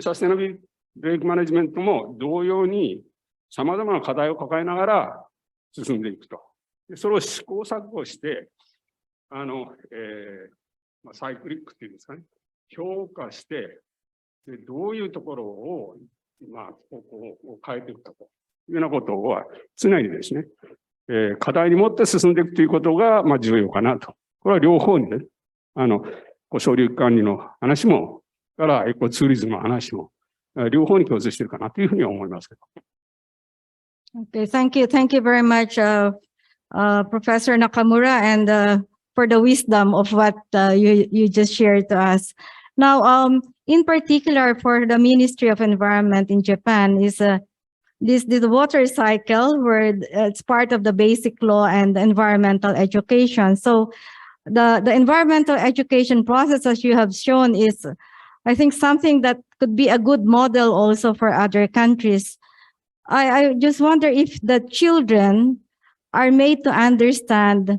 サステナビリティレイクマネジメントも同様に、様々な課題を抱えながら進んでいくと。それを試行錯誤して、サイクリックっていうんですかね、評価して、どういうところを、まあ、方向を変えていくかというようなことは、常にですね、課題に持って進んでいくということが、まあ、重要かなと。これは両方にね、省流管理の話も、からエコツーリズムの話も、両方に共通しているかなというふうには思いますけど。Okay, thank you. Thank you very much, Professor Nakamura, and for the wisdom of what you just shared to us. Now, in particular, for the Ministry of Environment in Japan, is this water cycle, where it's part of the basic law and environmental education. So, the environmental education process, as you have shown, is, I think, something that could be a good model also for other countries. I just wonder if the children are made to understand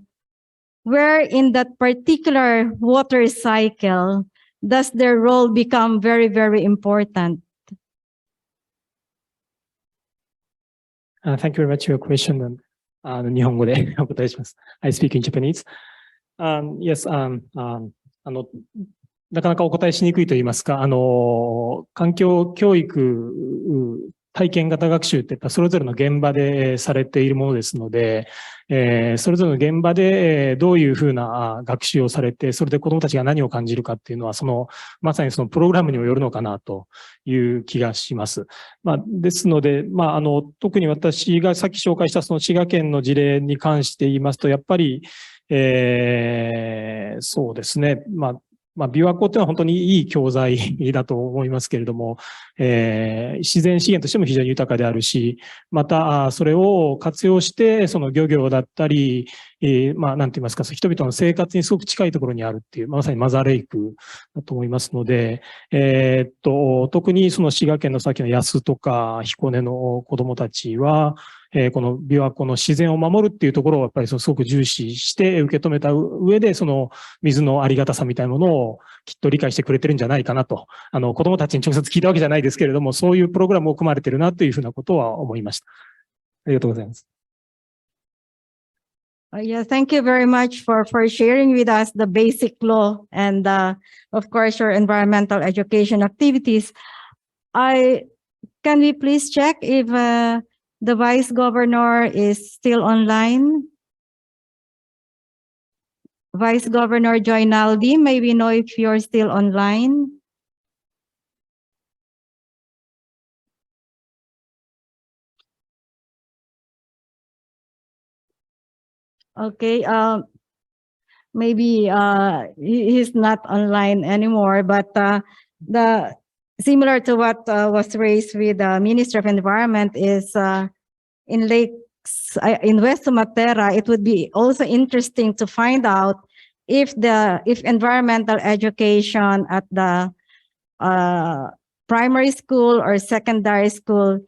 where in that particular water cycle does their role become very, very important. Thank you very much for your question. 日本語でお答えします。I speak in Japanese. Yes, なかなかお答えしにくいと言いますか、環境教育、体験型学習ってやっぱそれぞれの現場でされているものですので、それぞれの現場でどういうふうな学習をされて、それで子どもたちが何を感じるかっていうのは、まさにそのプログラムにもよるのかなという気がします。ですので、特に私がさっき紹介したその滋賀県の事例に関して言いますと、やっぱり、そうですね、琵琶湖っていうのは本当にいい教材だと思いますけれども、自然資源としても非常に豊かであるし、また、それを活用して、その漁業だったり、なんて言いますか、人々の生活にすごく近いところにあるっていう、まさにマザーレイクだと思いますので、特にその滋賀県のさっきの安とか彦根の子どもたちは、この琵琶湖の自然を守るっていうところをやっぱりすごく重視して受け止めた上で、その水のありがたさみたいなものをきっと理解してくれてるんじゃないかなと、子どもたちに直接聞いたわけじゃないですけれども、そういうプログラムを組まれてるなというふうなことは思いました。ありがとうございます。Yeah, thank you very much for sharing with us the basic law and, of course, your environmental education activities. Can we please check if the Vice Governor is still online? Vice Governor Joynaldi, may we know if you're still online? Okay. Maybe he's not online anymore, but the similar to what was raised with the Minister of Environment is in lakes in West Sumatera. It would be also interesting to find out if environmental education at the primary school or secondary school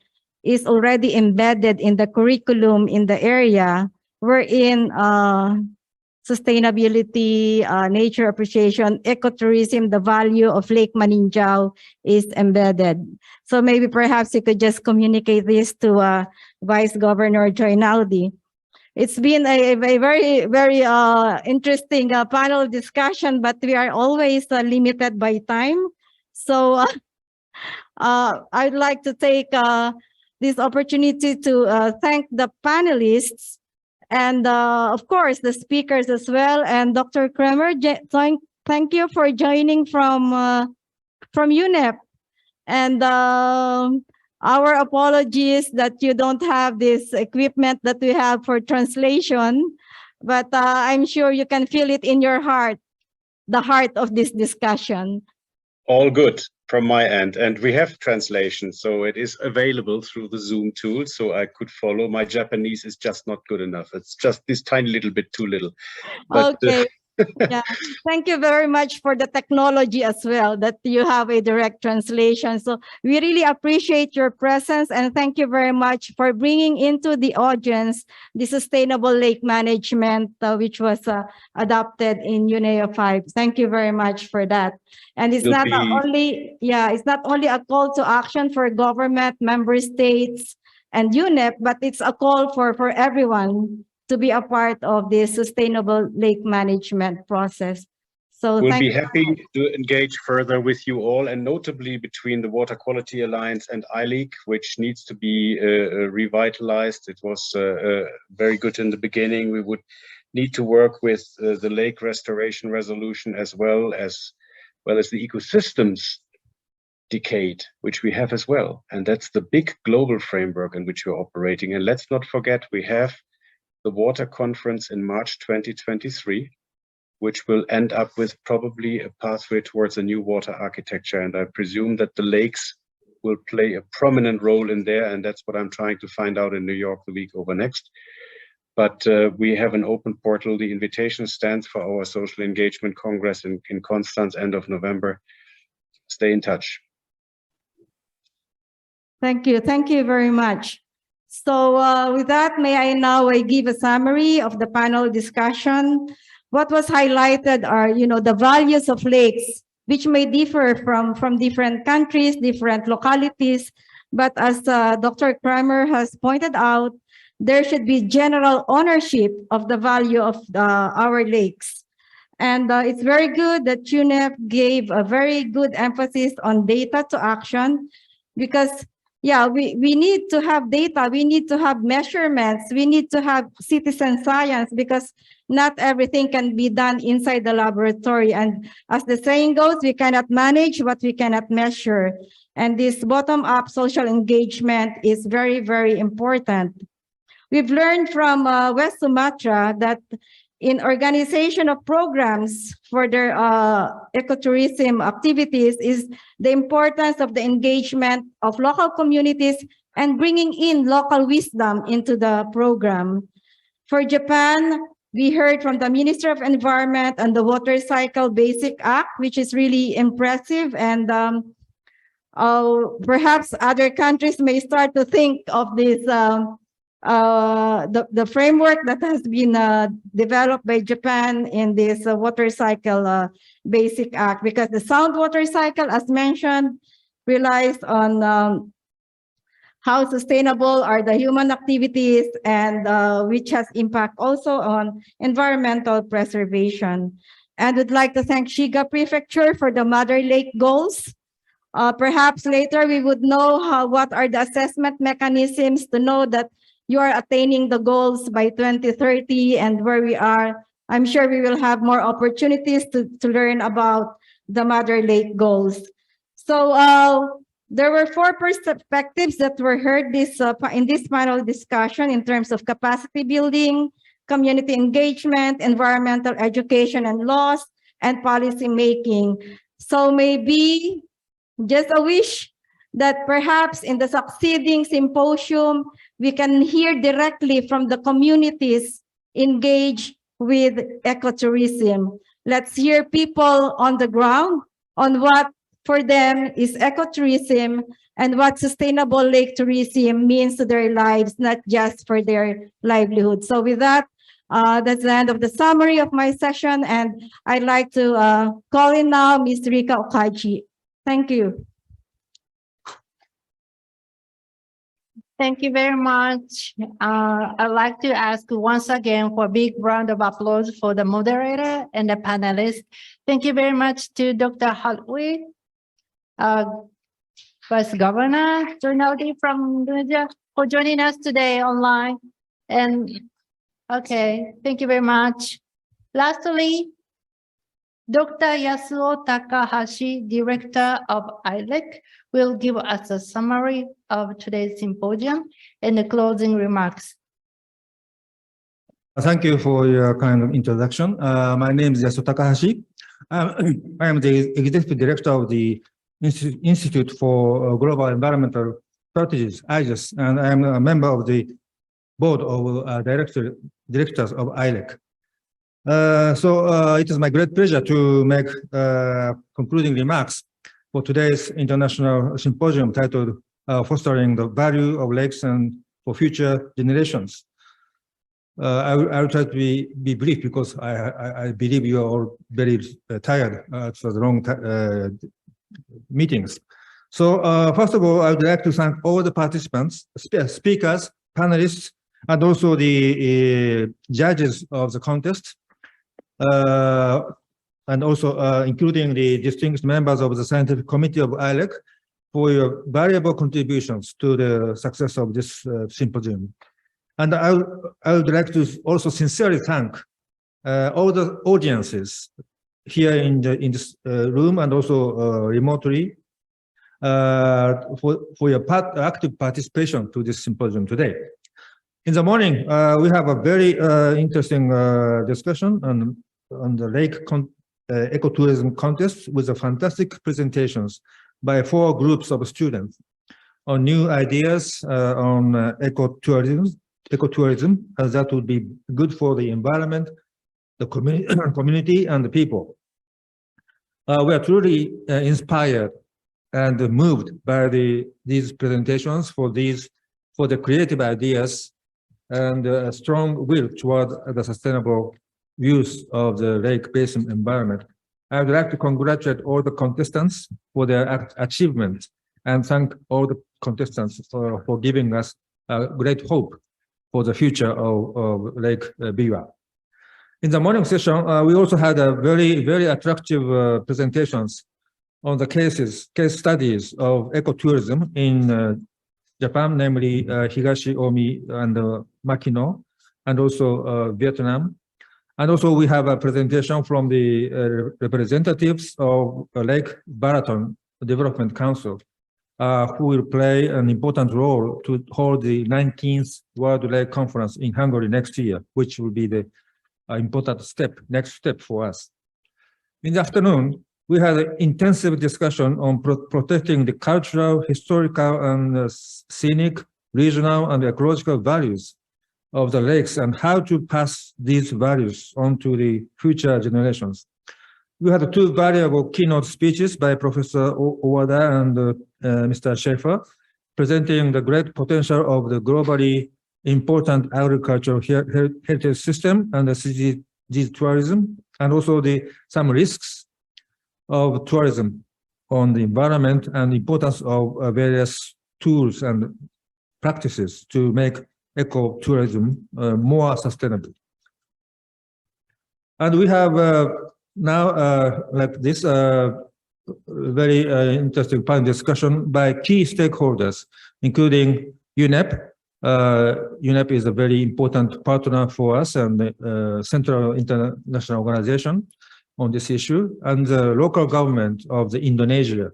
is already embedded in the curriculum in the area, wherein sustainability, nature appreciation, ecotourism, the value of Lake Maninjao is embedded. So maybe perhaps you could just communicate this to Vice Governor Joynaldi. It's been a very, very interesting panel discussion, but we are always limited by time. So I'd like to take this opportunity to thank the panelists and of course the speakers as well. And Dr. Kremer, thank you for joining from UNEP. And our apologies that you don't have this equipment that we have for translation, but I'm sure you can feel it in your heart, the heart of this discussion. All good from my end. And we have translation, so it is available through the Zoom tool, so I could follow. My Japanese is just not good enough. It's just this tiny little bit too little. But, okay. Yeah, thank you very much for the technology as well, that you have a direct translation. So we really appreciate your presence, and thank you very much for bringing into the audience the sustainable lake management, which was adopted in UNEA 5. Thank you very much for that. And it's not only a call to action for government, member states, and UNEP, but it's a call for everyone to be a part of this sustainable lake management process. So we'll be happy to engage further with you all, and notably between the Water Quality Alliance and ILEAC, which needs to be revitalized. It was very good in the beginning. We would need to work with the lake restoration resolution as well as the ecosystems decade, which we have as well. And that's the big global framework in which we're operating. And let's not forget, we have the water conference in March 2023, which will end up with probably a pathway towards a new water architecture. And I presume that the lakes will play a prominent role in there. And that's what I'm trying to find out in New York the week over next. But we have an open portal. The invitation stands for our Social Engagement Congress in Constance, end of November. Stay in touch. Thank you. Thank you very much. So with that, may I now give a summary of the panel discussion. What was highlighted are, the values of lakes, which may differ from different countries, different localities. But as Dr. Kramer has pointed out, there should be general ownership of the value of our lakes. And it's very good that UNEP gave a very good emphasis on data to action, because we need to have data, we need to have measurements, we need to have citizen science, because not everything can be done inside the laboratory. And as the saying goes, we cannot manage what we cannot measure. And this bottom-up social engagement is very, very important. We've learned from West Sumatra that in organization of programs for their ecotourism activities is the importance of the engagement of local communities and bringing in local wisdom into the program. For Japan, we heard from the Minister of Environment and the Water Cycle Basic Act, which is really impressive. And perhaps other countries may start to think of this the framework that has been developed by Japan in this Water Cycle Basic Act, because the sound water cycle, as mentioned, relies on how sustainable are the human activities, and which has impact also on environmental preservation. And would like to thank Shiga Prefecture for the Mother Lake goals. Perhaps later we would know what are the assessment mechanisms to know that you are attaining the goals by 2030 and where we are. I'm sure we will have more opportunities to learn about the Mother Lake goals. So there were 4 perspectives that were heard in this panel discussion in terms of capacity building, community engagement, environmental education and laws, and policy making. So maybe just a wish that perhaps in the succeeding symposium, we can hear directly from the communities engaged with ecotourism. Let's hear people on the ground on what for them is ecotourism and what sustainable lake tourism means to their lives, not just for their livelihood. So with that, that's the end of the summary of my session, and I'd like to call in now Ms. Rika Okaji. Thank you. Thank you very much. I'd like to ask once again for a big round of applause for the moderator and the panelists. Thank you very much to Dr. Halwi, Vice Governor Rinaldi from Indonesia, for joining us today online. And okay, thank you very much. Lastly, Dr. Yasuo Takahashi, Director of ILEC, will give us a summary of today's symposium and the closing remarks. Thank you for your kind introduction. My name is Yasuo Takahashi. I am the Executive Director of the Institute for Global Environmental Strategies, IGES, and I am a member of the Board of Directors of ILEC. So it is my great pleasure to make concluding remarks for today's international symposium titled Fostering the Value of Lakes and for Future Generations. I will try to be brief because I believe you are all very tired after the long meetings. So first of all, I would like to thank all the participants, speakers, panelists, and also the judges of the contest. And also including the distinguished members of the Scientific Committee of ILEC for your valuable contributions to the success of this symposium. And I would like to also sincerely thank all the audiences here in this room and also remotely for your active participation to this symposium today. In the morning, we have a very interesting discussion on the lake ecotourism contest with fantastic presentations by 4 groups of students on new ideas on ecotourism that would be good for the environment, the community, and the people. We are truly inspired and moved by these presentations for the creative ideas and a strong will toward the sustainable use of the lake basin environment. I would like to congratulate all the contestants for their achievement and thank all the contestants for giving us great hope for the future of Lake Biwa. In the morning session, we also had a very attractive presentations on the case studies of ecotourism in Japan, namely Higashi Omi and Makino, and also Vietnam. And also we have a presentation from the representatives of Lake Balaton Development Council, who will play an important role to hold the 19th World Lake Conference in Hungary next year, which will be the important next step for us. In the afternoon, we had an intensive discussion on protecting the cultural, historical, and scenic, regional, and ecological values of the lakes and how to pass these values on to the future generations. We had 2 valuable keynote speeches by Professor Owada and Mr. Schaefer, presenting the great potential of the globally important agricultural heritage system and the CG tourism, and also some risks of tourism on the environment and the importance of various tools and practices to make ecotourism more sustainable. And we have now like this very interesting panel discussion by key stakeholders, including UNEP. UNEP is a very important partner for us and the Central International Organization on this issue, and the local government of Indonesia.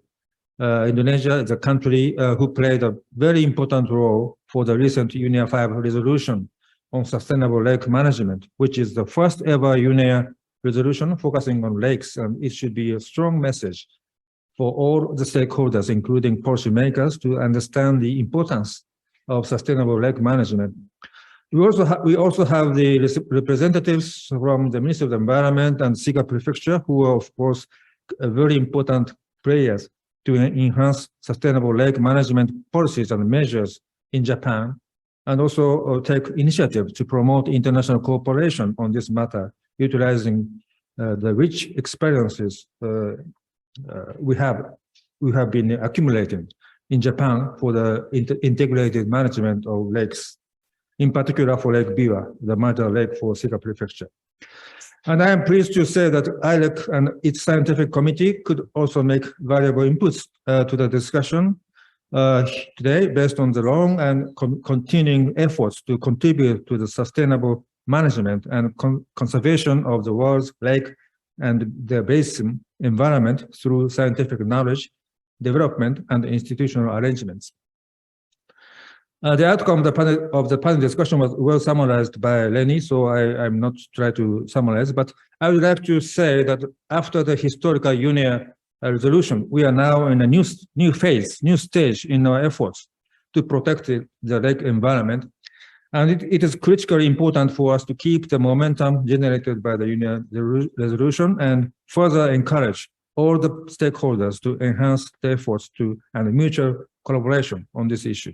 Indonesia is a country who played a very important role for the recent UNEA 5 resolution on Sustainable Lake Management, which is the first ever UNEA resolution focusing on lakes, and it should be a strong message for all the stakeholders, including policymakers, to understand the importance of sustainable lake management. We also have the representatives from the Ministry of the Environment and Shiga Prefecture, who are, of course, very important players to enhance sustainable lake management policies and measures in Japan, and also take initiative to promote international cooperation on this matter, utilizing the rich experiences we have been accumulating in Japan for the integrated management of lakes, in particular for Lake Biwa, the mother lake for Shiga Prefecture. And I am pleased to say that ILEC and its scientific committee could also make valuable inputs to the discussion today based on the long and continuing efforts to contribute to the sustainable management and conservation of the world's lake and their basin environment through scientific knowledge, development, and institutional arrangements. The outcome of the panel discussion was well summarized by Lenny, so I'm not trying to summarize, but I would like to say that after the historical UNEA resolution, we are now in a new phase, new stage in our efforts to protect the lake environment. And it is critically important for us to keep the momentum generated by the UNEA resolution and further encourage all the stakeholders to enhance their efforts and mutual collaboration on this issue.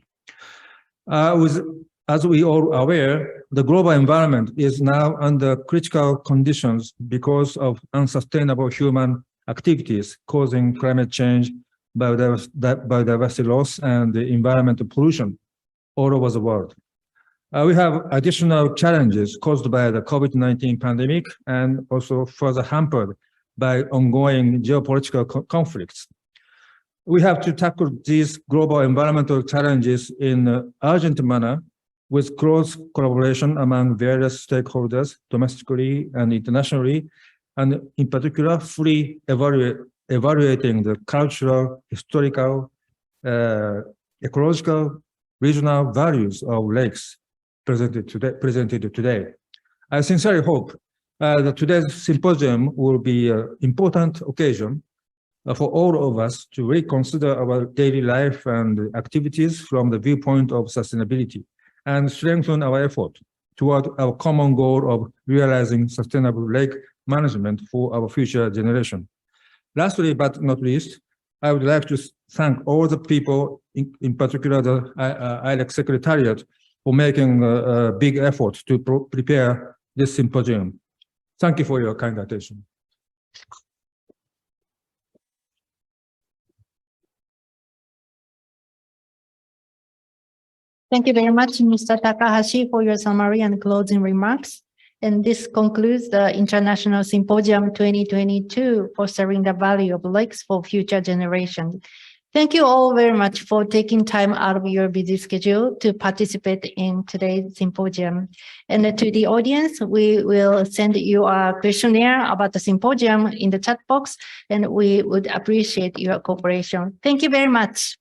As we all are aware, the global environment is now under critical conditions because of unsustainable human activities causing climate change, biodiversity loss, and the environmental pollution all over the world. We have additional challenges caused by the COVID-19 pandemic and also further hampered by ongoing geopolitical conflicts. We have to tackle these global environmental challenges in an urgent manner with close collaboration among various stakeholders domestically and internationally, and in particular, fully evaluating the cultural, historical, ecological, regional values of lakes presented today. I sincerely hope that today's symposium will be an important occasion for all of us to reconsider our daily life and activities from the viewpoint of sustainability and strengthen our effort toward our common goal of realizing sustainable lake management for our future generation. Lastly, but not least, I would like to thank all the people, in particular the ILEC Secretariat, for making a big effort to prepare this symposium. Thank you for your kind attention. Thank you very much, Mr. Takahashi, for your summary and closing remarks. And this concludes the International Symposium 2022, Fostering the Value of Lakes for Future Generations. Thank you all very much for taking time out of your busy schedule to participate in today's symposium. And to the audience, we will send you a questionnaire about the symposium in the chat box, and we would appreciate your cooperation. Thank you very much.